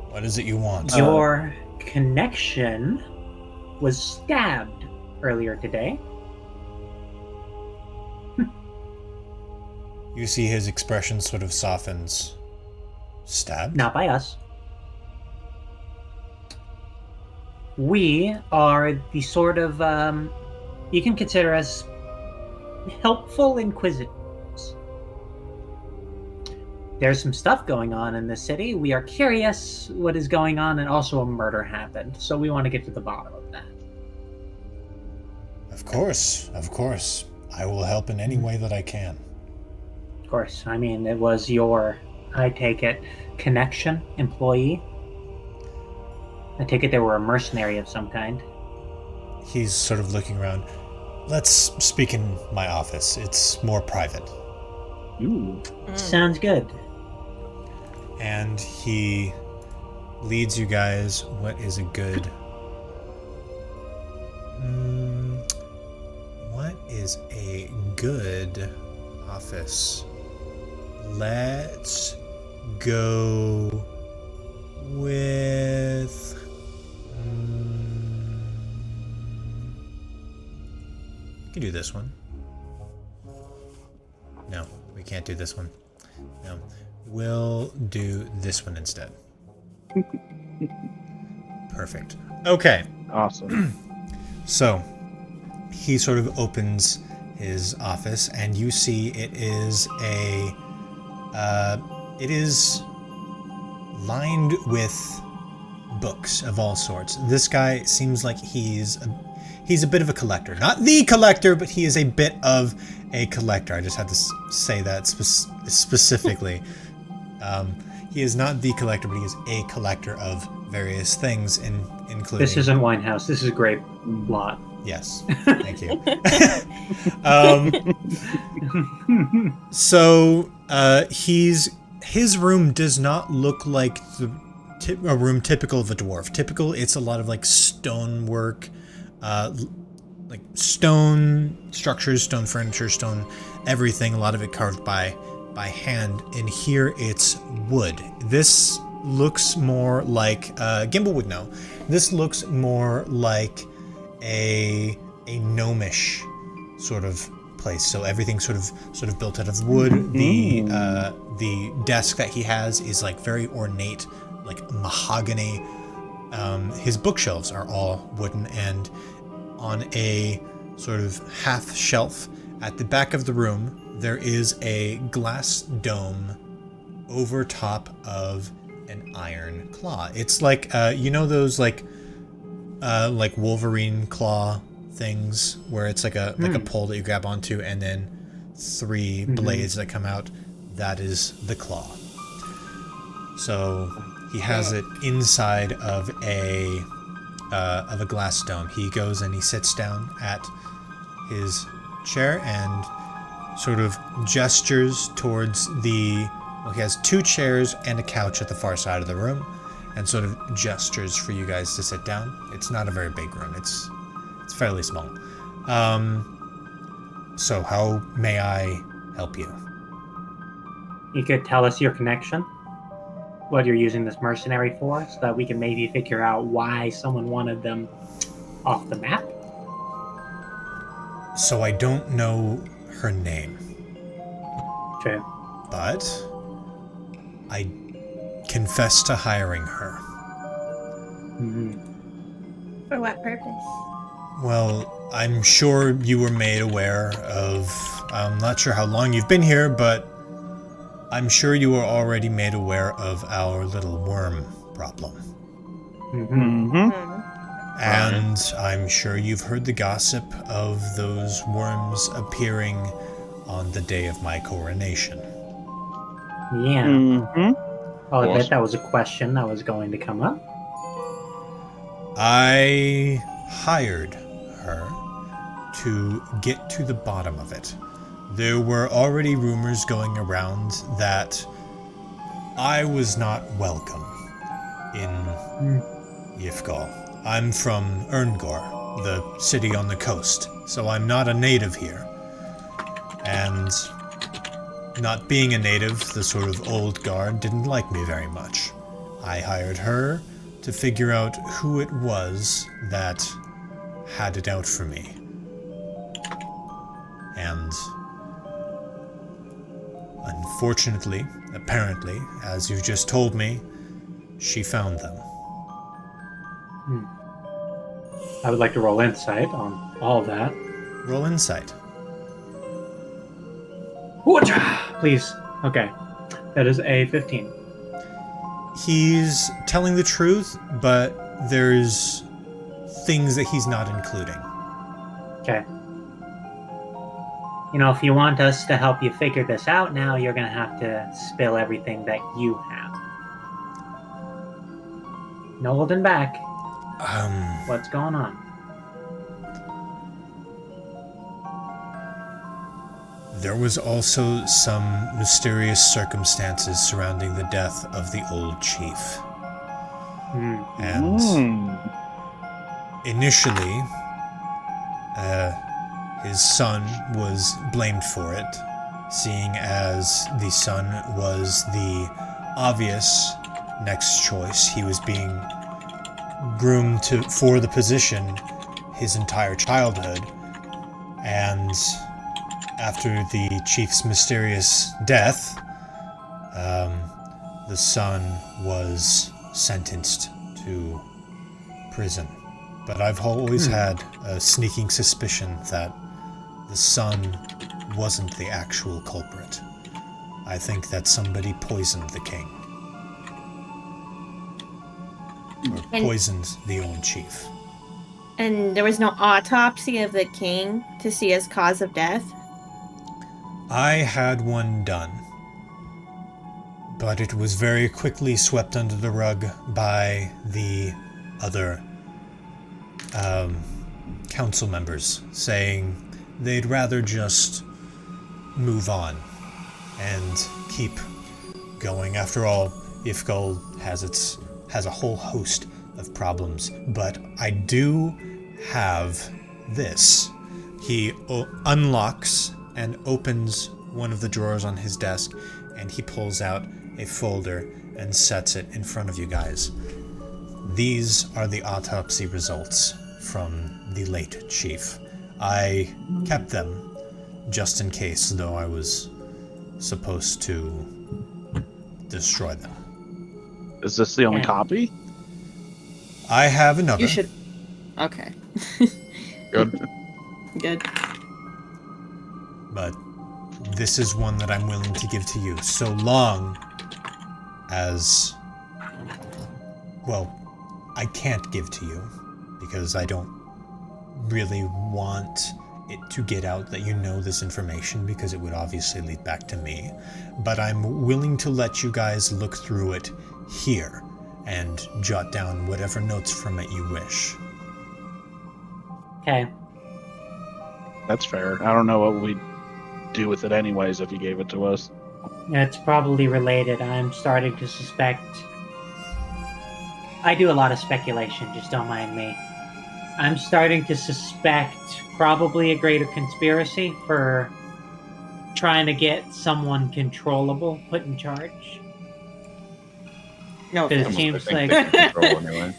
What is it you want?" Your connection was stabbed earlier today. You see his expression sort of softens. Stabbed? Not by us. We are the sort of, you can consider us helpful inquisitors. There's some stuff going on in the city. We are curious what is going on, and also a murder happened. So we want to get to the bottom of that. Of course, of course. I will help in any way that I can. Of course. I mean, it was your, I take it, connection employee I take it they were a mercenary of some kind. He's sort of looking around. Let's speak in my office. It's more private. Ooh. Sounds good. And he leads you guys. What is a good... what is a good office? Let's go with... we can do this one. No, we can't do this one. No. We'll do this one instead. Perfect. Okay. Awesome. So, he sort of opens his office, and you see it is it is lined with books of all sorts. This guy seems like he's a bit of a collector. Not the collector, but he is a bit of a collector. I just had to say that specifically. He is not the collector, but he is a collector of various things, including... This isn't Winehouse. This is Grape Lot. Yes, thank you. So his room does not look like a room typical of a dwarf. Typical, it's a lot of like stonework, like stone structures, stone furniture, stone everything. A lot of it carved by hand. And here it's wood. This looks more like Gimbal would know. This looks more like a gnomish sort of place. So everything's sort of built out of wood. The desk that he has is like very ornate, like mahogany. His bookshelves are all wooden, and on a sort of half shelf at the back of the room there is a glass dome over top of an iron claw. It's like those like Wolverine claw things where it's like a pole that you grab onto and then three blades that come out. That is the claw. So he has it inside of a glass dome. He goes and he sits down at his chair and sort of gestures towards he has two chairs and a couch at the far side of the room, and sort of gestures for you guys to sit down. It's not a very big room. It's fairly small. So how may I help you? You could tell us your connection, what you're using this mercenary for, so that we can maybe figure out why someone wanted them off the map. So I don't know her name. True. But I confess to hiring her. For what purpose? Well, I'm sure you were made aware of... I'm not sure how long you've been here, but I'm sure you were already made aware of our little worm problem. And I'm sure you've heard the gossip of those worms appearing on the day of my coronation. Yeah. Oh, I bet that was a question that was going to come up. I hired her to get to the bottom of it. There were already rumors going around that I was not welcome in Yifgal. I'm from Erngor, the city on the coast, so I'm not a native here. And not being a native, the sort of old guard didn't like me very much. I hired her to figure out who it was that had it out for me. And unfortunately, apparently, as you just told me, she found them. I would like to roll insight on all that. Roll insight. Please. Okay. That is a 15. He's telling the truth, but there's things that he's not including. Okay. You know, if you want us to help you figure this out now, you're going to have to spill everything that you have. No holding back. What's going on? There was also some mysterious circumstances surrounding the death of the old chief. And initially, his son was blamed for it, seeing as the son was the obvious next choice. He was being groomed for the position his entire childhood, and after the chief's mysterious death, the son was sentenced to prison. But I've always had a sneaking suspicion that the son wasn't the actual culprit. I think that somebody poisoned the king. Or poisoned the old chief. And there was no autopsy of the king to see his cause of death? I had one done, but it was very quickly swept under the rug by the other council members, saying they'd rather just move on and keep going. After all, Ifgol has a whole host of problems, but I do have this. He unlocks and opens one of the drawers on his desk, and he pulls out a folder and sets it in front of you guys. These are the autopsy results from the late chief. I kept them just in case, though I was supposed to destroy them. Is this the only copy? I have another. You should. Okay. Good. Good. But this is one that I'm willing to give to you, so long as... Well, I can't give to you, because I don't really want it to get out that you know this information, because it would obviously lead back to me. But I'm willing to let you guys look through it here and jot down whatever notes from it you wish. Okay. That's fair. I don't know what we'd do with it anyways if you gave it to us. It's probably related. I'm starting to suspect... I do a lot of speculation, just don't mind me. I'm starting to suspect probably a greater conspiracy for trying to get someone controllable put in charge. No, Because it seems like Anyway.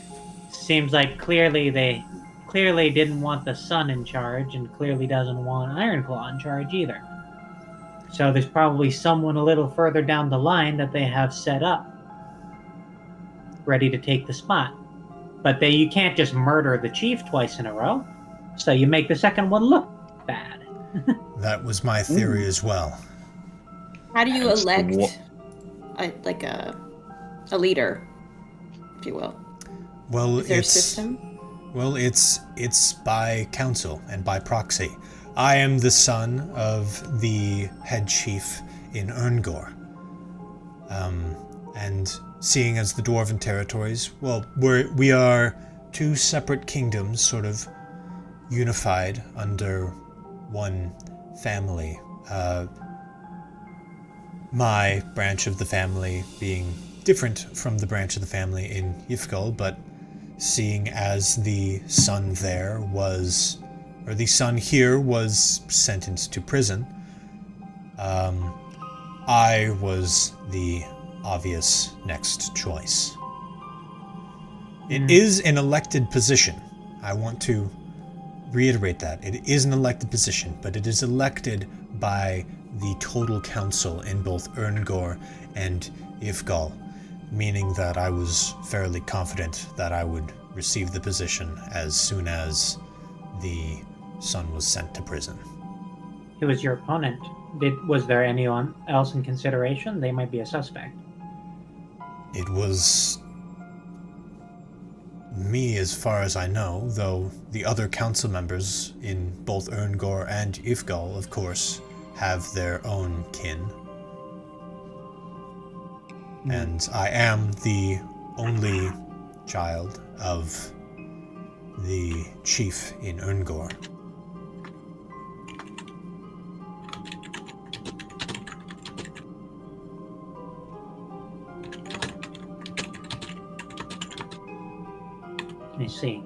seems like clearly they didn't want the sun in charge, and clearly doesn't want Ironclaw in charge either. So there's probably someone a little further down the line that they have set up, ready to take the spot. But you can't just murder the chief twice in a row, so you make the second one look bad. That was my theory as well. How do you That's the elect a leader, if you will? Well, Is there a system? Well, it's by council and by proxy. I am the son of the head chief in Erngor. And seeing as the Dwarven territories, well, we are two separate kingdoms, sort of unified under one family. My branch of the family being different from the branch of the family in Yifgol, but seeing as the son the son here was sentenced to prison, I was the obvious next choice. It is an elected position. I want to reiterate that. It is an elected position, but it is elected by the total council in both Erngor and Yifgol, meaning that I was fairly confident that I would receive the position as soon as the son was sent to prison. Who was your opponent? Was there anyone else in consideration? They might be a suspect. It was me as far as I know, though the other council members in both Erngor and Yifgol, of course, have their own kin. And I am the only child of the chief in Ungor. I see.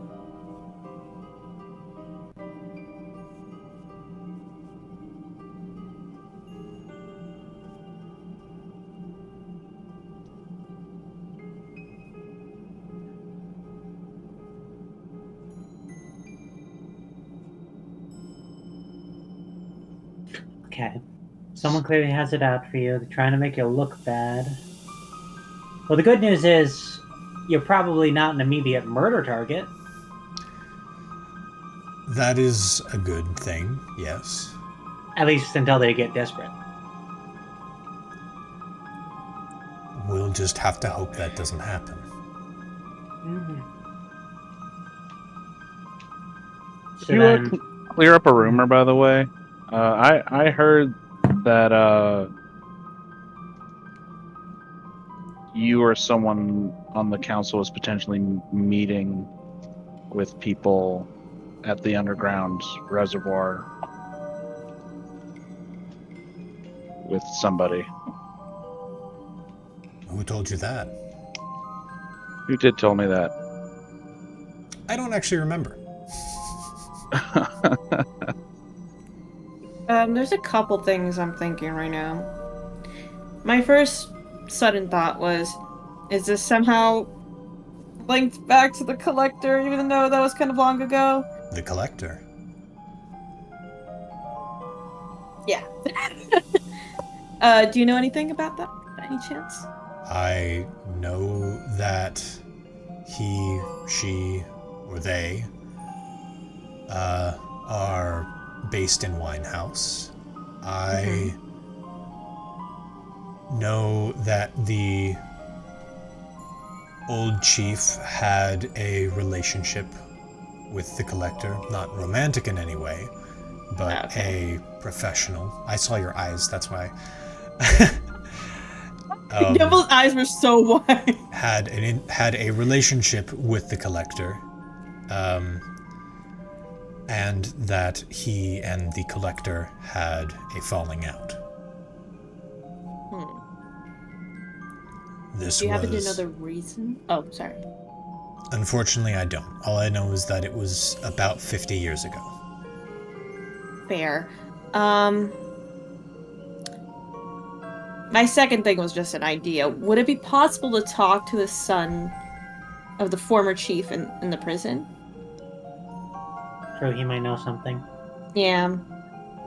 Okay. Someone clearly has it out for you. They're trying to make you look bad. Well, the good news is you're probably not an immediate murder target. That is a good thing, yes. At least until they get desperate. We'll just have to hope that doesn't happen. Mm-hmm. So Can you then, clear up a rumor, by the way? I heard that you or someone on the council was potentially meeting with people at the underground reservoir with somebody. Who told you that? You did tell me that. I don't actually remember. There's a couple things I'm thinking right now. My first sudden thought was, is this somehow linked back to the collector, even though that was kind of long ago? The collector. Yeah. Do you know anything about that, by any chance? I know that he, she, or they are based in Winehouse. I know that the old chief had a relationship with the collector, not romantic in any way, but a professional. I saw your eyes, that's why. Devil's eyes were so wide. Had a relationship with the collector, and that he and the collector had a falling out. This Do you was... happen to know the reason? Oh, sorry. Unfortunately, I don't. All I know is that it was about 50 years ago. Fair. My second thing was just an idea. Would it be possible to talk to the son of the former chief in the prison? so he might know something. Yeah.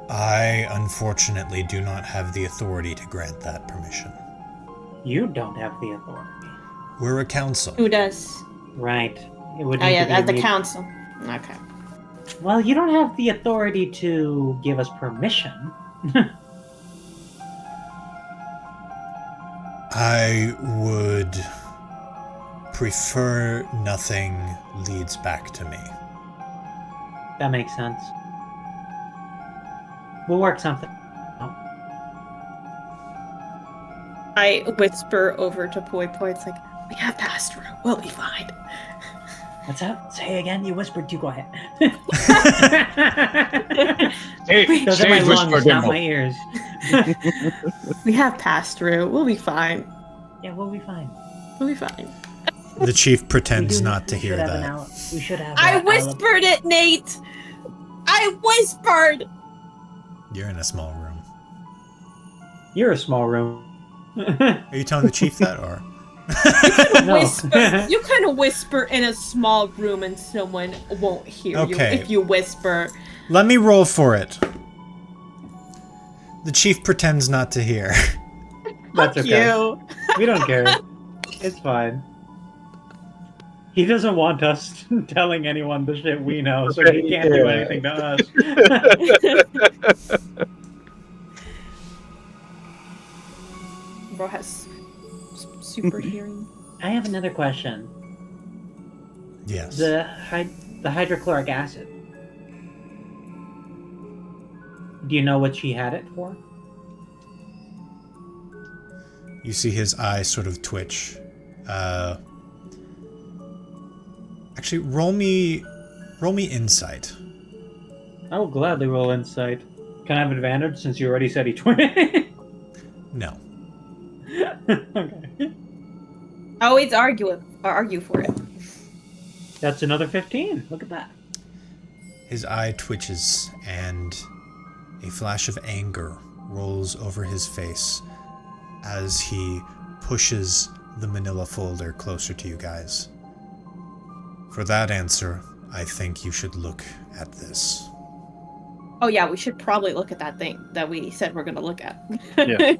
I, unfortunately, do not have the authority to grant that permission. You don't have the authority. We're a council. Who does? Right. It would Oh need yeah, to be at the me. council. Okay. Well, you don't have the authority to give us permission. I would prefer nothing leads back to me. That makes sense. We'll work something out. I whisper over to Poi Poi. It's like, we have passed through. We'll be fine. What's up? Say again. You whispered. You go ahead. Hey, Those are my Sage lungs, whispered not him. my ears. We have passed through. We'll be fine. Yeah, we'll be fine. We'll be fine. The chief pretends We do- not to we hear should have an that. we should have. I a- whispered it, Nate! I whispered! You're in a small room. You're a small room. Are you telling the chief that, or? No. Whisper. You kind of whisper in a small room and someone won't hear Okay. you if you whisper. Let me roll for it. The chief pretends not to hear. That's Fuck okay. you. We don't care. It's fine. He doesn't want us telling anyone the shit we know, so he can't do anything to us. Bro has super hearing. I have another question. Yes. The hydrochloric acid. Do you know what she had it for? You see his eyes sort of twitch. Actually, roll me roll me insight. I will gladly roll insight. Can I have advantage since you already said each way? No. Okay. Always argue for it. That's another 15. Look at that. His eye twitches and a flash of anger rolls over his face as he pushes the manila folder closer to you guys. For that answer, I think you should look at this. Oh yeah, we should probably look at that thing that we said we're gonna look at. Yeah.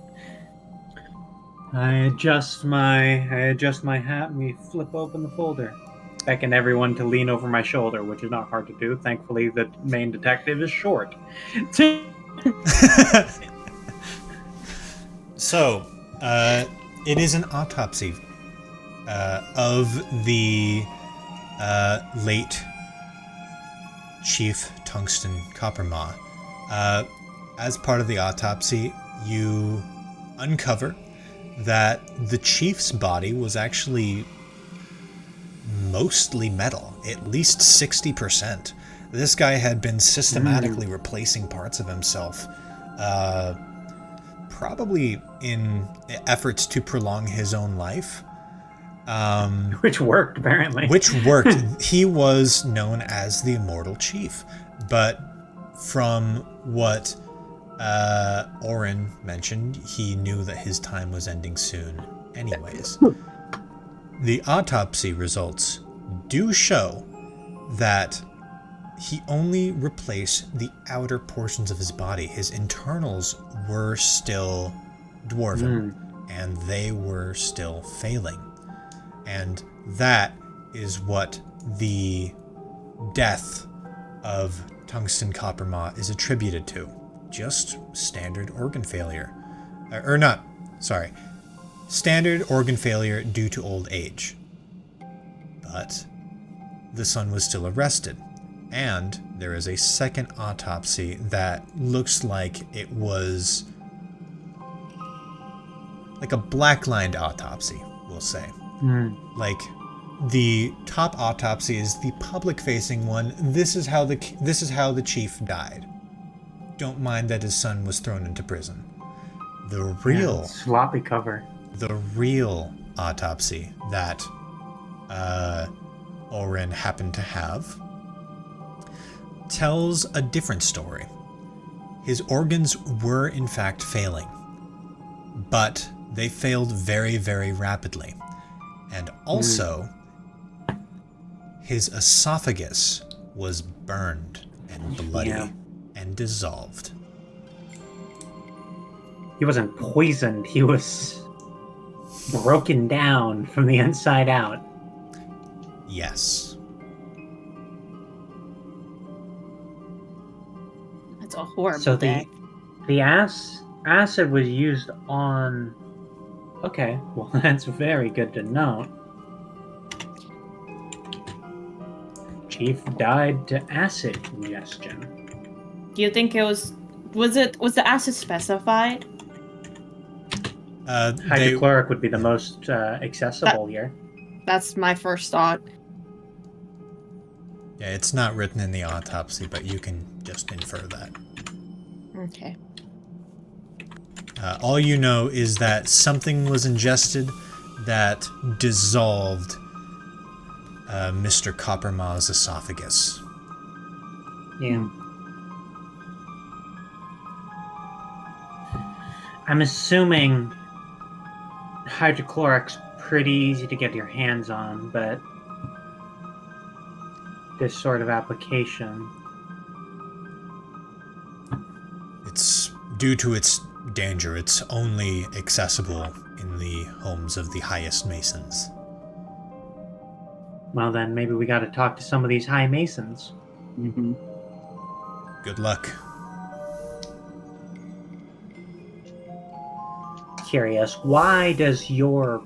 I adjust my hat and we flip open the folder. Beckon everyone to lean over my shoulder, which is not hard to do. Thankfully, the main detective is short. So, it is an autopsy of the late Chief Tungsten Coppermaw. As part of the autopsy, you uncover that the chief's body was actually mostly metal, at least 60%. This guy had been systematically replacing parts of himself, probably in efforts to prolong his own life. Which worked, apparently. Which worked. He was known as the Immortal Chief. But from what Oren mentioned, he knew that his time was ending soon anyways. The autopsy results do show that he only replaced the outer portions of his body. His internals were still dwarven, and they were still failing. And that is what the death of Tungsten Coppermaw is attributed to. Just standard organ failure. Standard organ failure due to old age. But the son was still arrested. And there is a second autopsy that looks like it was like a black-lined autopsy, we'll say. Like, the top autopsy is the public-facing one. This is how the chief died. Don't mind that his son was thrown into prison. The real sloppy cover. The real autopsy that Oren happened to have tells a different story. His organs were in fact failing, but they failed very, very rapidly. And also, his esophagus was burned and bloody and dissolved. He wasn't poisoned, he was broken down from the inside out. Yes. That's a horrible So day. the acid was used on... Okay, well that's very good to know. Chief died to acid ingestion. Do you think it was the acid specified? Hydrochloric would be the most accessible here. That's my first thought. Yeah, it's not written in the autopsy, but you can just infer that. Okay. All you know is that something was ingested that dissolved Mr. Coppermaw's esophagus. Yeah. I'm assuming hydrochloric's pretty easy to get your hands on, but this sort of application... It's due to its danger. It's only accessible in the homes of the highest masons. Well then, maybe we gotta talk to some of these high masons. Mm-hmm. Good luck. Curious, why did your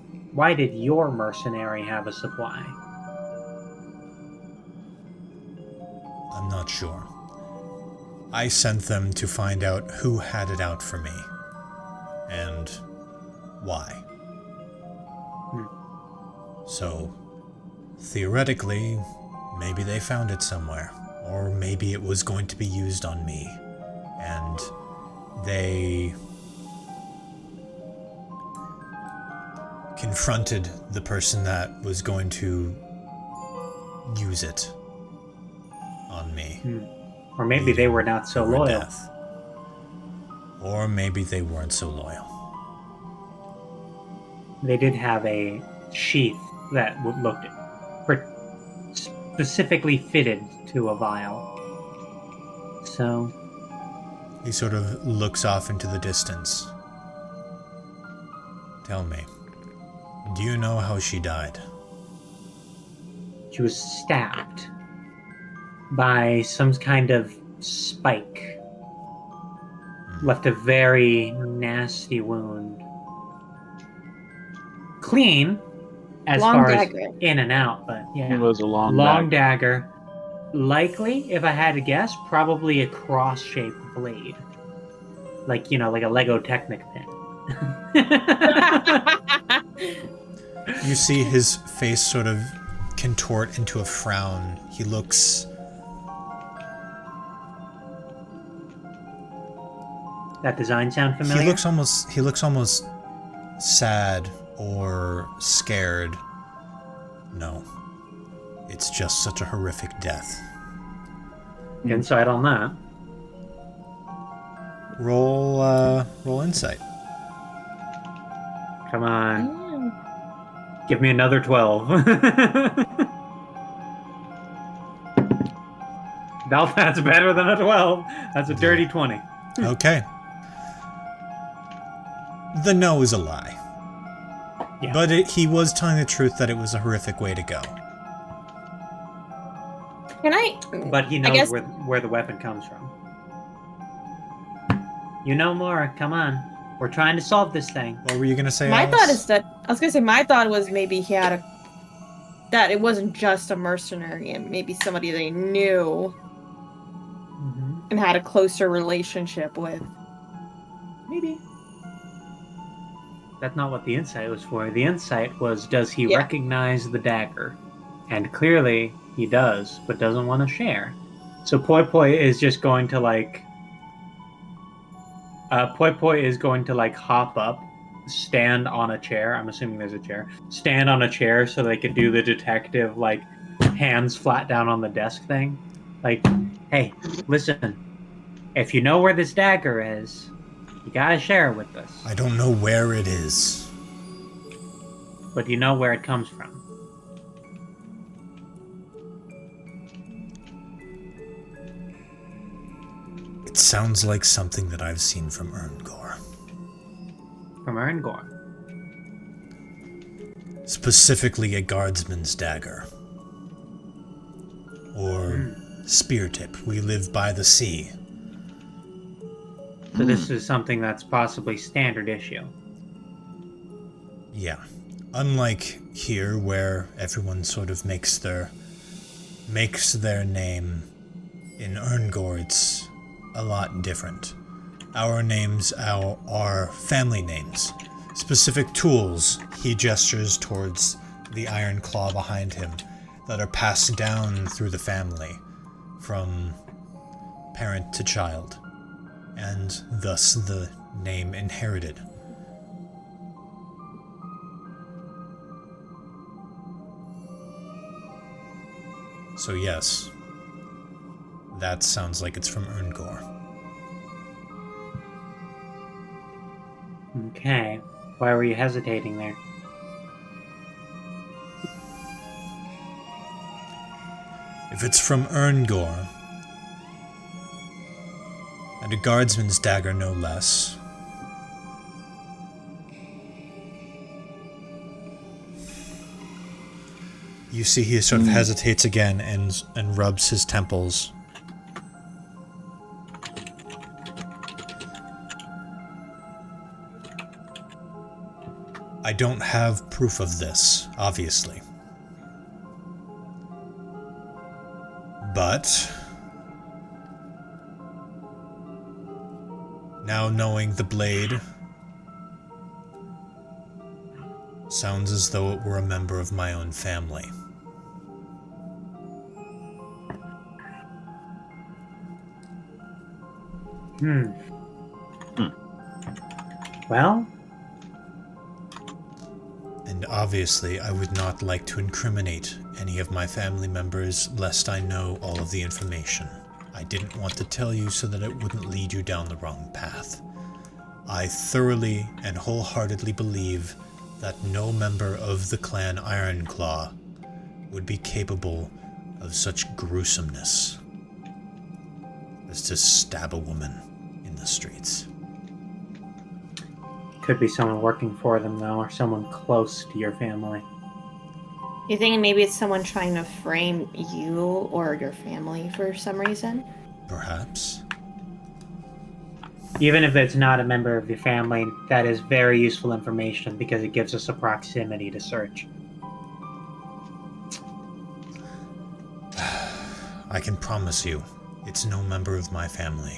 mercenary have a supply? I'm not sure. I sent them to find out who had it out for me. And why. So, theoretically, Maybe they found it somewhere. Or maybe it was going to be used on me. And they confronted the person that was going to use it on me. Or maybe they were not so loyal. Death. Or maybe they weren't so loyal. They did have a sheath that looked specifically fitted to a vial. So he sort of looks off into the distance. Tell me, do you know how she died? She was stabbed by some kind of spike. Left a very nasty wound. Clean as Long far dagger. as in and out, but yeah. It was a long dagger. Likely, if I had to guess, probably a cross-shaped blade. Like, like a Lego Technic pin. You see his face sort of contort into a frown. He looks... That design sound familiar? He looks almost sad or scared. No. It's just such a horrific death. Insight on that. Roll insight. Come on. Give me another 12. That's better than a 12. That's a dirty 20. Okay. The no is a lie. Yeah. But he was telling the truth that it was a horrific way to go. Can I? But he knows where the weapon comes from. You know more. Come on. We're trying to solve this thing. What were you going to say, My Alice? thought is that my thought was maybe he had that it wasn't just a mercenary and maybe somebody they knew and had a closer relationship with. Maybe. That's not what the insight was for. The insight was, does he recognize the dagger? And clearly he does, but doesn't want to share. So Poi Poi is just going to hop up, stand on a chair. I'm assuming there's a chair. Stand on a chair so they could do the detective, hands flat down on the desk thing. Hey, listen. If you know where this dagger is, you gotta share it with us. I don't know where it is. But you know where it comes from. It sounds like something that I've seen from Erngor. From Erngor? Specifically a guardsman's dagger. Or spear tip. We live by the sea. So this is something that's possibly standard issue. Yeah. Unlike here, where everyone sort of makes their name, in Erngor it's a lot different. Our names are family names. Specific tools, he gestures towards the iron claw behind him, that are passed down through the family, from parent to child, and thus the name inherited. So yes, that sounds like it's from Erngor. Okay. Why were you hesitating there? If it's from Erngor, and a guardsman's dagger no less, you see he sort of hesitates again and rubs his temples. I don't have proof of this, obviously. But now knowing the blade sounds as though it were a member of my own family. Well, And obviously, I would not like to incriminate any of my family members lest I know all of the information. I didn't want to tell you so that it wouldn't lead you down the wrong path. I thoroughly and wholeheartedly believe that no member of the clan Ironclaw would be capable of such gruesomeness as to stab a woman in the streets. could be someone working for them, though, or someone close to your family. You think maybe it's someone trying to frame you or your family for some reason? Perhaps. Even if it's not a member of your family, that is very useful information because it gives us a proximity to search. I can promise you, it's no member of my family.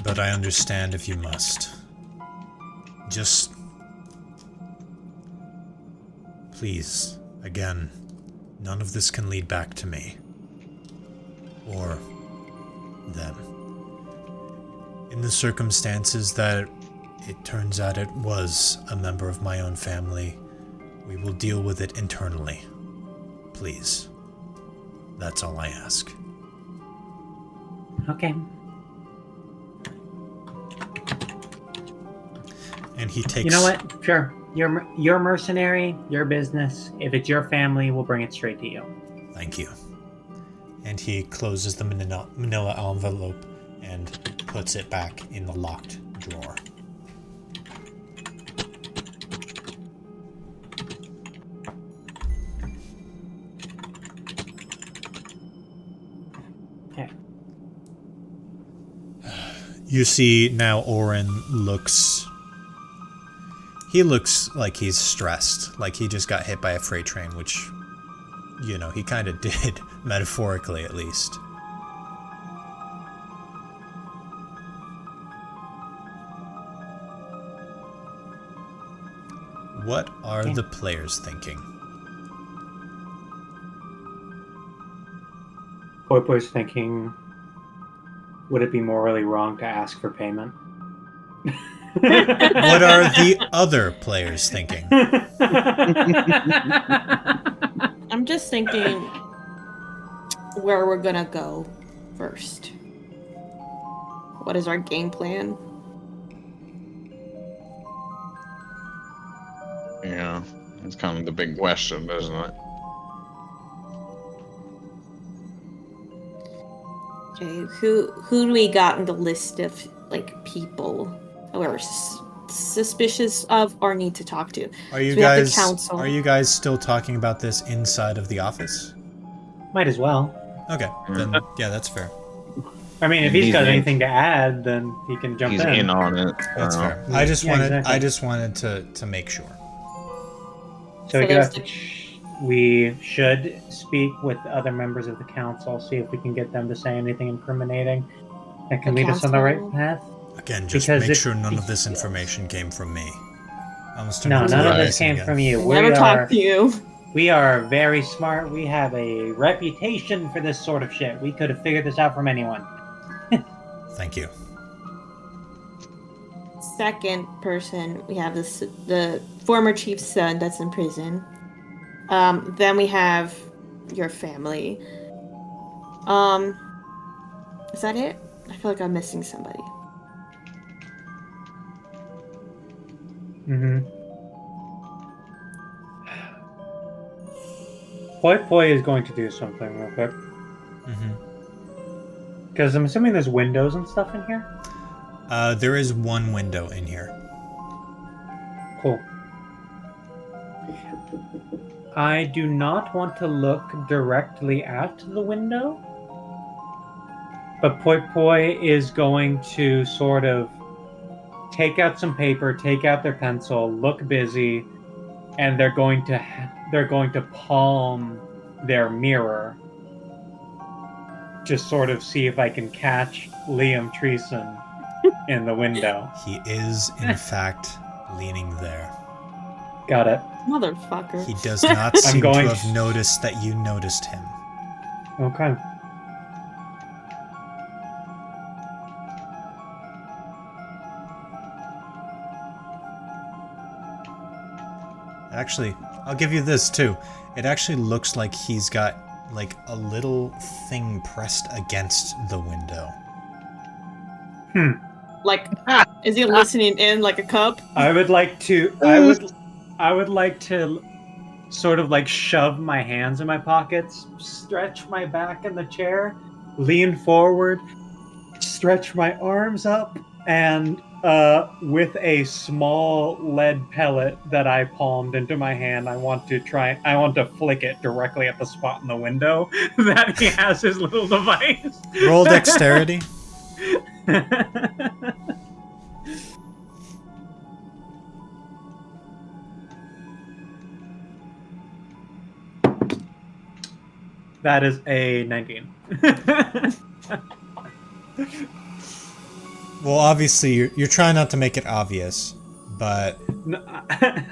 But I understand if you must. Just... please, again, none of this can lead back to me. Or them. In the circumstances that it turns out it was a member of my own family, we will deal with it internally. Please. That's all I ask. Okay. And he takes... You know what? Sure. You're mercenary, your business. If it's your family, we'll bring it straight to you. Thank you. And he closes the manila envelope and puts it back in the locked drawer. Okay. You see now Oren looks... he looks like he's stressed, like he just got hit by a freight train, which, you know, he kind of did, metaphorically at least. What are the players thinking? Poipoi's thinking, would it be morally wrong to ask for payment? What are the other players thinking? I'm just thinking where we're gonna go first. What is our game plan? Yeah, that's kind of the big question, isn't it? Okay, who do we got in the list of like people we're suspicious of or need to talk to? Are you So we have the guys council. are you guys still talking about this inside of the office? Might as well. Okay, then yeah, that's fair. I mean, if he's got anything to add, then he can jump He's in on it. That's Uh, fair. I just Yeah, wanted exactly. I just wanted to make sure. So we, there's could have we should speak with other members of the council, see if we can get them to say anything incriminating that can The lead us on the right council? path. Again, just Because make it- sure none of this information came from me. Almost No, turned none into of a this came again. from you. We'll never talk to you. We are very smart. We have a reputation for this sort of shit. We could have figured this out from anyone. Thank you. Second person, we have the former chief's son that's in prison. Then we have your family. Is that it? I feel like I'm missing somebody. Mm-hmm. Poi is going to do something real quick. Mm-hmm. Because I'm assuming there's windows and stuff in here. There is one window in here. Cool. I do not want to look directly at the window, but Poi is going to sort of take out some paper, take out their pencil, look busy, and they're going to palm their mirror. Just sort of see if I can catch Liam Treason in the window. He is, in fact, leaning there. Got it. Motherfucker. He does not seem to going- have noticed that you noticed him. Okay. Actually, I'll give you this too. It actually looks like he's got like a little thing pressed against the window. Like, is he listening in like a cup? I would like to sort of like shove my hands in my pockets, stretch my back in the chair, lean forward, stretch my arms up, and with a small lead pellet that I palmed into my hand, I want to flick it directly at the spot in the window that he has his little device. Roll dexterity. That is a 19. Well, obviously, you're trying not to make it obvious, but No,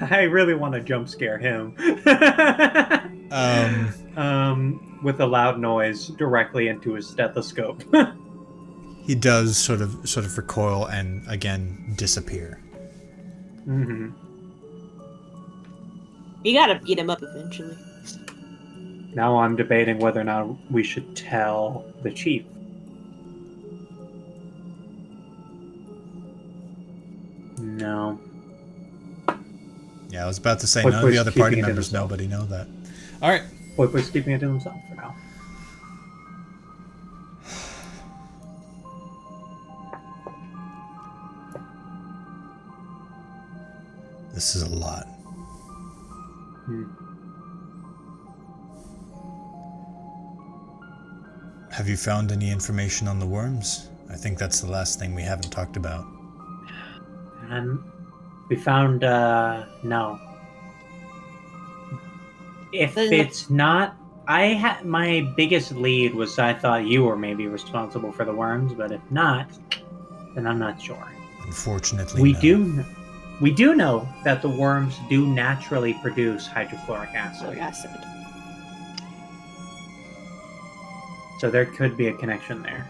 I really want to jump scare him. With a loud noise directly into his stethoscope. he does sort of recoil and again disappear. Mm-hmm. You gotta beat him up eventually. Now I'm debating whether or not we should tell the chief. No. Yeah, I was about to say What none of the was other keeping party it to members himself? nobody know that. All right. Boy's keeping it to himself for now. This is a lot. Have you found any information on the worms? I think that's the last thing we haven't talked about. We found no. If it's not, my biggest lead was I thought you were maybe responsible for the worms, but if not, then I'm not sure. Unfortunately, We do know that the worms do naturally produce hydrofluoric acid. So there could be a connection there.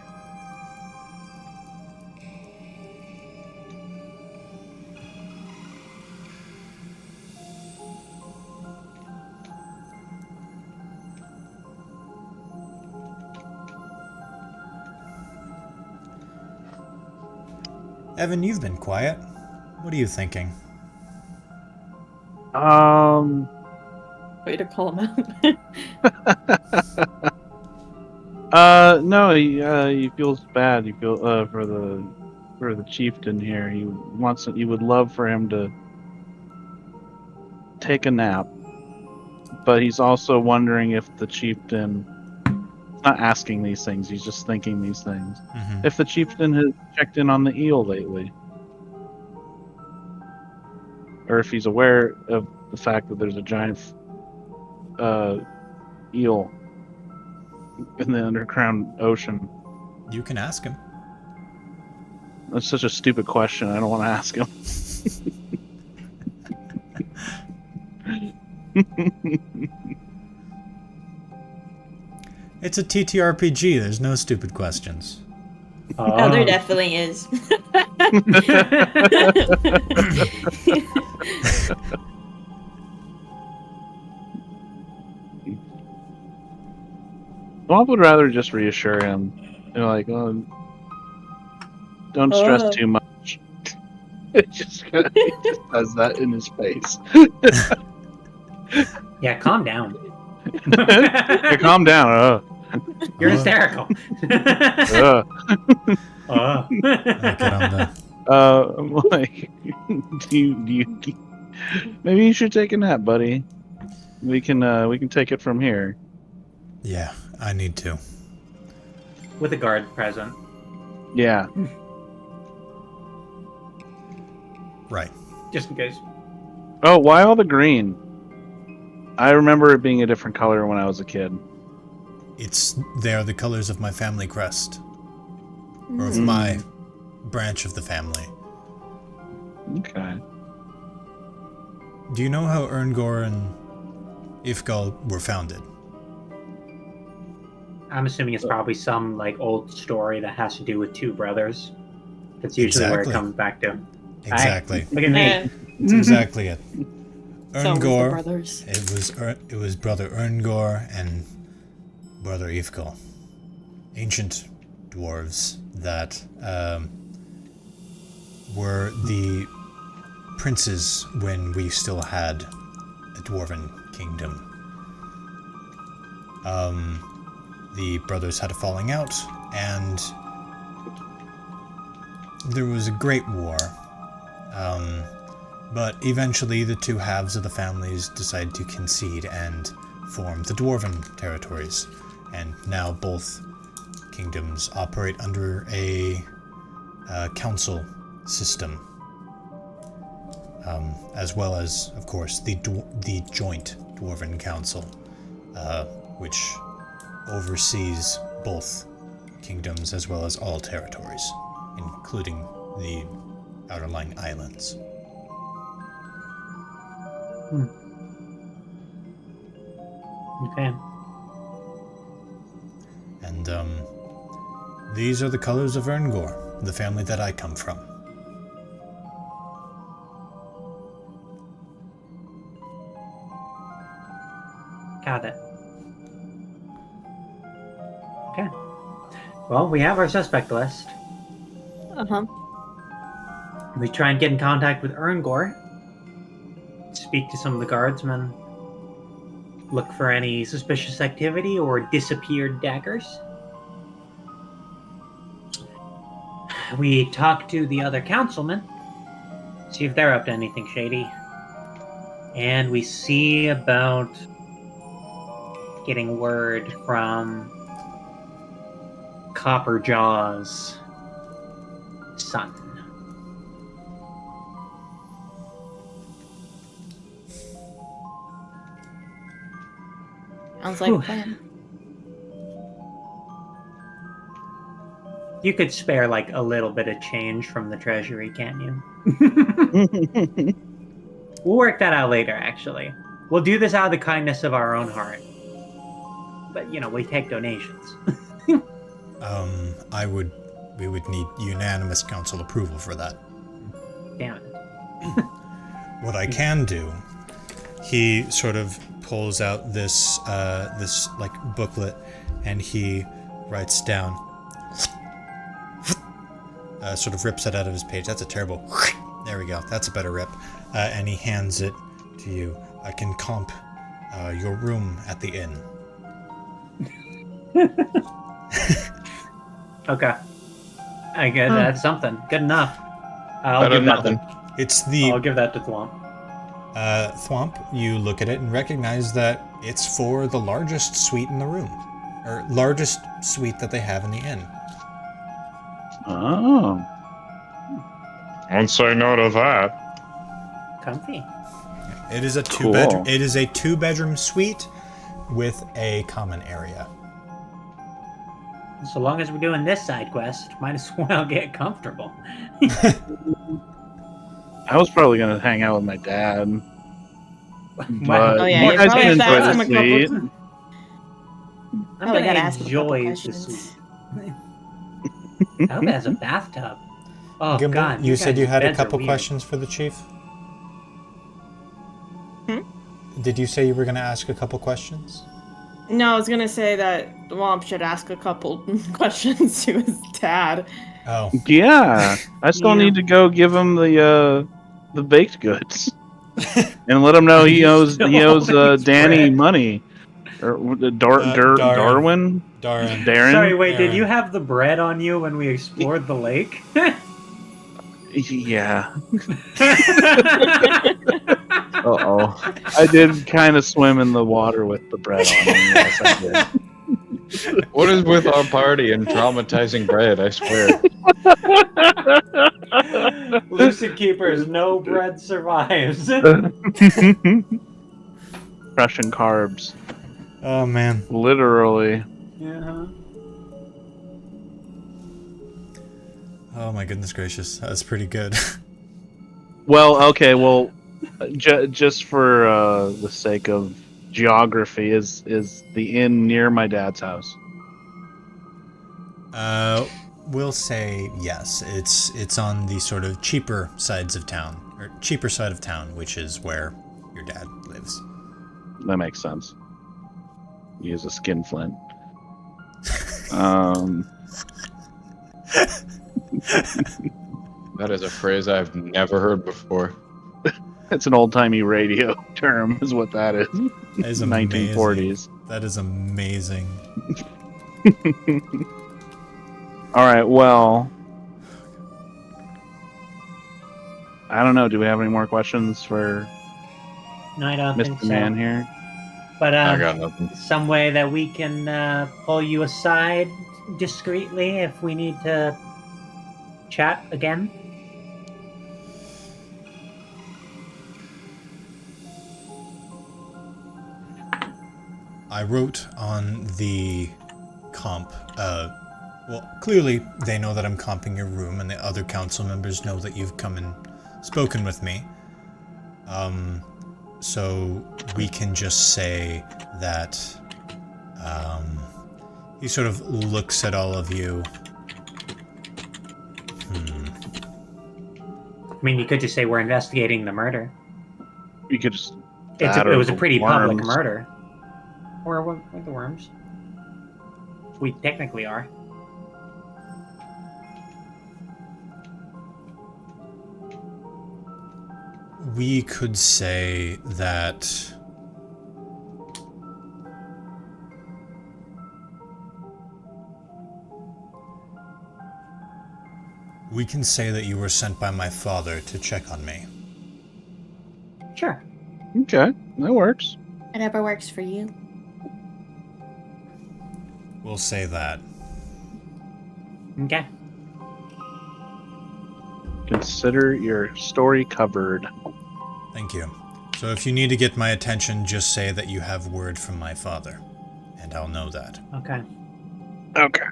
Evan, you've been quiet. What are you thinking? Way to call him out. No, he feels bad. He feel for the chieftain here. He would love for him to take a nap, but he's also wondering if the chieftain, not asking these things, he's just thinking these things. Mm-hmm. If the chieftain has checked in on the eel lately, or if he's aware of the fact that there's a giant eel in the underground ocean. You can ask him. That's such a stupid question. I don't want to ask him. It's a TTRPG. There's no stupid questions. Oh, there definitely is. Bob would rather just reassure him. Like, oh, don't stress too much. He just has that in his face. Yeah, calm down. Hey, calm down. You're hysterical. Get on the... Like, do you maybe you should take a nap, buddy. We can take it from here. Yeah, I need to. With a guard present. Yeah. Right. Just in case. Oh, why all the green? I remember it being a different color when I was a kid. They are the colors of my family crest. Or of my branch of the family. Okay. Do you know how Erngor and Ifgal were founded? I'm assuming it's probably some like old story that has to do with two brothers. That's usually where it Exactly. comes back to. Exactly. Look at me. That's exactly it. So was the Erngor. brothers. It was brother Erngor and brother Ifgol. Ancient dwarves that were the princes when we still had a dwarven kingdom. The brothers had a falling out, and there was a great war. But eventually the two halves of the families decided to concede and form the dwarven territories. And now both kingdoms operate under a council system. As well as, of course, the joint Dwarven Council, which oversees both kingdoms as well as all territories, including the outerlying islands. Okay. And these are the colors of Erngor, the family that I come from. Got it. Okay. Well, we have our suspect list. Uh-huh. We try and get in contact with Erngor. Speak to some of the guardsmen. Look for any suspicious activity or disappeared daggers. We talk to the other councilmen. See if they're up to anything shady. And we see about getting word from Copperjaw's son. Sounds like a plan. You could spare like a little bit of change from the treasury, can't you? We'll work that out later, actually. We'll do this out of the kindness of our own heart. But, you know, we take donations. We would need unanimous council approval for that. Damn it. What I can do, he sort of pulls out this like booklet, and he writes down, sort of rips it out of his page. That's a terrible. There we go. That's a better rip. And he hands it to you. I can comp your room at the inn. Okay. I guess that's something. Good enough. I'll Better give that than I'll give that to Thwomp. Thwomp, you look at it and recognize that it's for the largest suite in the room. Or largest suite that they have in the inn. Oh. Won't say no to that. Comfy. It is a Cool. two-bedroom suite with a common area. So long as we're doing this side quest, might as well get comfortable. I was probably going to hang out with my dad. But Oh, yeah, you you guys probably can have to enjoy ask the him a couple- suite. I'm Oh, we gonna gotta ask him a couple enjoy the questions. suite. I hope it has a bathtub. Oh Gimble, God! you said you guys' had a beds are couple weird. questions for the chief? Hmm? Did you say you were going to ask a couple questions? No, I was gonna say that Womp should ask a couple questions to his dad. Oh. Yeah. I still Yeah. need to go give him the baked goods. And let him know he owes Danny bread. money. Or Darwin? Darren. Darren? Sorry, wait. Did Aaron. you have the bread on you when we explored the lake? Yeah. Uh-oh. I did kind of swim in the water with the bread on me. Yes, I did. What is with our party and traumatizing bread, I swear. Lucid Keepers, no bread survives. Crushing carbs. Oh, man. Literally. Yeah. Oh, my goodness gracious. That's pretty good. Well, okay, well, just for the sake of geography, is the inn near my dad's house? We'll say yes. It's on the sort of cheaper sides of town, or cheaper side of town, which is where your dad lives. That makes sense. Use a skin flint. That is a phrase I've never heard before. It's an old-timey radio term, is what that is. That is 1940s. That is amazing. All right, well, I don't know. Do we have any more questions for No, I don't think Mr. so. Man here? But I got nothing. some way that we can pull you aside discreetly if we need to chat again. I wrote on the comp, well, clearly they know that I'm comping your room, and the other council members know that you've come and spoken with me. So we can just say that, he sort of looks at all of you. I mean, you could just say we're investigating the murder. You could just. It was a pretty public worms. murder. Or we're the worms. We technically are. We could say that we can say that you were sent by my father to check on me. Sure. Okay, that works. Whatever works for you. We'll say that. Okay. Consider your story covered. Thank you. So if you need to get my attention, just say that you have word from my father, and I'll know that. Okay. Okay.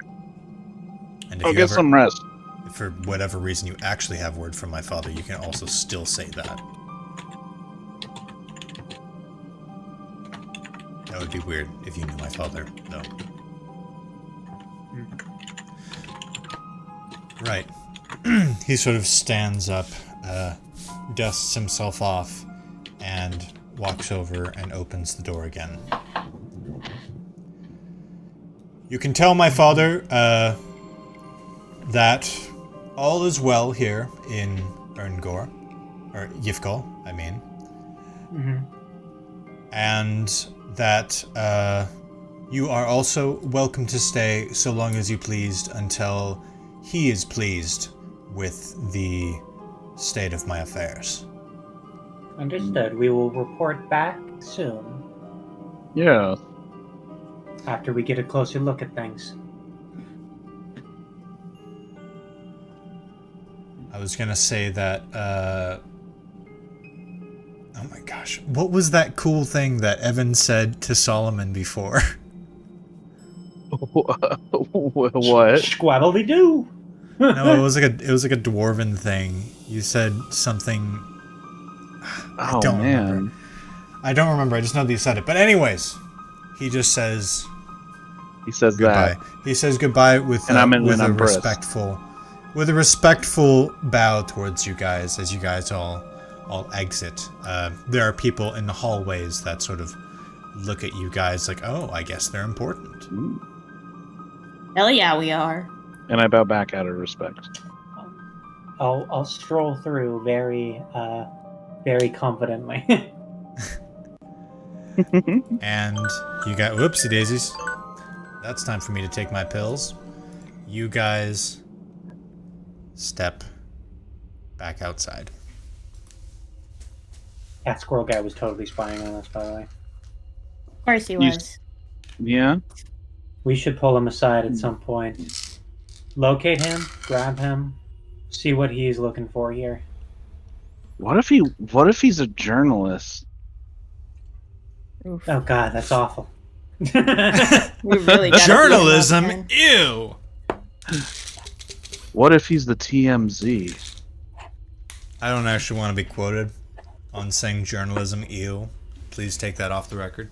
And if I'll you get ever, some rest. if for whatever reason you actually have word from my father, you can also still say that. That would be weird if you knew my father, though. Right. He sort of stands up, dusts himself off, and walks over and opens the door again. You can tell my father, that all is well here in Erngor, or Yifkal, I mean. Mm-hmm. And that, you are also welcome to stay so long as you pleased until he is pleased with the state of my affairs. Understood. We will report back soon Yeah. after we get a closer look at things. I was gonna say that, oh my gosh, what was that cool thing that Evan said to Solomon before? What? Squabble-de-doo! No, it was like a dwarven thing. You said something. Oh, don't man. remember. I don't remember. I just know that you said it. But anyways, he just says He says goodbye. that. He says goodbye with And I'm impressed. respectful bow towards you guys as you guys all exit. There are people in the hallways that sort of look at you guys like, oh, I guess they're important. Hell yeah, we are. And I bow back out of respect. I'll stroll through very confidently. And you got whoopsie daisies. That's time for me to take my pills. You guys step back outside. That squirrel guy was totally spying on us, by the way. Of course he You- was. Yeah? We should pull him aside at some point. Locate him, grab him, see what he's looking for here. What if he's a journalist? Oof. Oh god, that's awful. We really gotta Journalism? beat him up, Ew! What if he's the TMZ? I don't actually want to be quoted on saying journalism ew. Please take that off the record.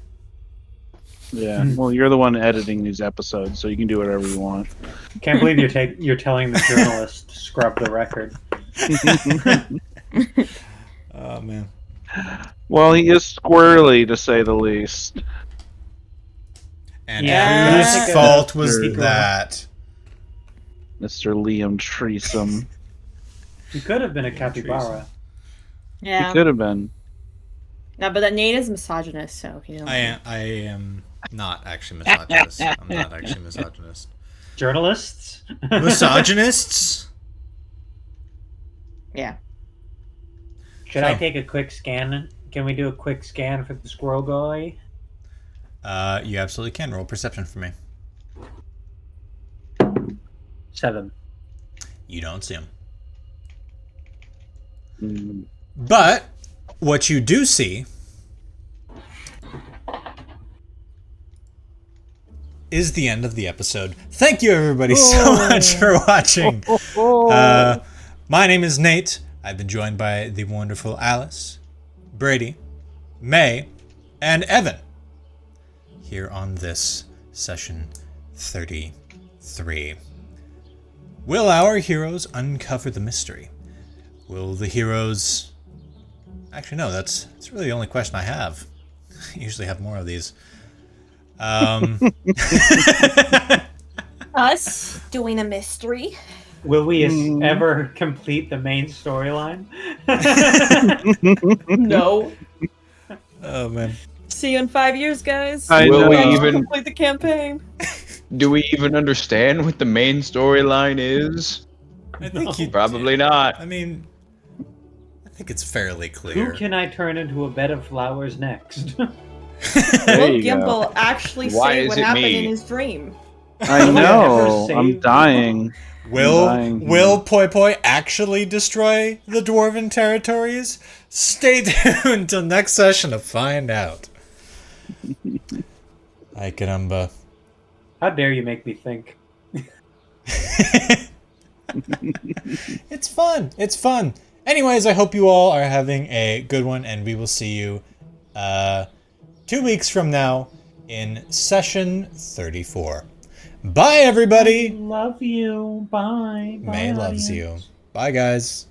Yeah. Well, you're the one editing these episodes, so you can do whatever you want. Can't believe you're telling the journalist to scrub the record. Oh man. Well, he is squirrely, to say the least. And Yeah, whose that's like fault was Mr. that? Mr. Liam Treesome. You could have been a capybara. Yeah. He could have been. No, but that Nate is misogynist, so you know. I am not actually misogynist. I'm not actually misogynist. Journalists? Misogynists? Yeah. Should I take a quick scan? Can we do a quick scan for the squirrel guy? You absolutely can. Roll perception for me. 7. You don't see him. Mm. But what you do see is the end of the episode. Thank you everybody so much for watching. My name is Nate. I've been joined by the wonderful Alice, Brady, May, and Evan here on this session 33. Will our heroes uncover the mystery? Will the heroes... Actually, no, that's really the only question I have. I usually have more of these. Us doing a mystery. Will we ever complete the main storyline? No. Oh, man. See you in 5 years, guys. Will we I'll even complete the campaign? do we even understand what the main storyline is? I think you... Probably not. I mean... I think it's fairly Who clear. can I turn into a bed of flowers next? There Will you go. Gimble actually Why say is what it happened me? in his dream? I know. Never I'm saved- dying. Will Poi Poi actually destroy the Dwarven territories? Stay tuned till next session to find out. Ay caramba. How dare you make me think? It's fun. It's fun. Anyways, I hope you all are having a good one, and we will see you 2 weeks from now in session 34. Bye, everybody. Love you. Bye. Bye, May loves audience. you. Bye, guys.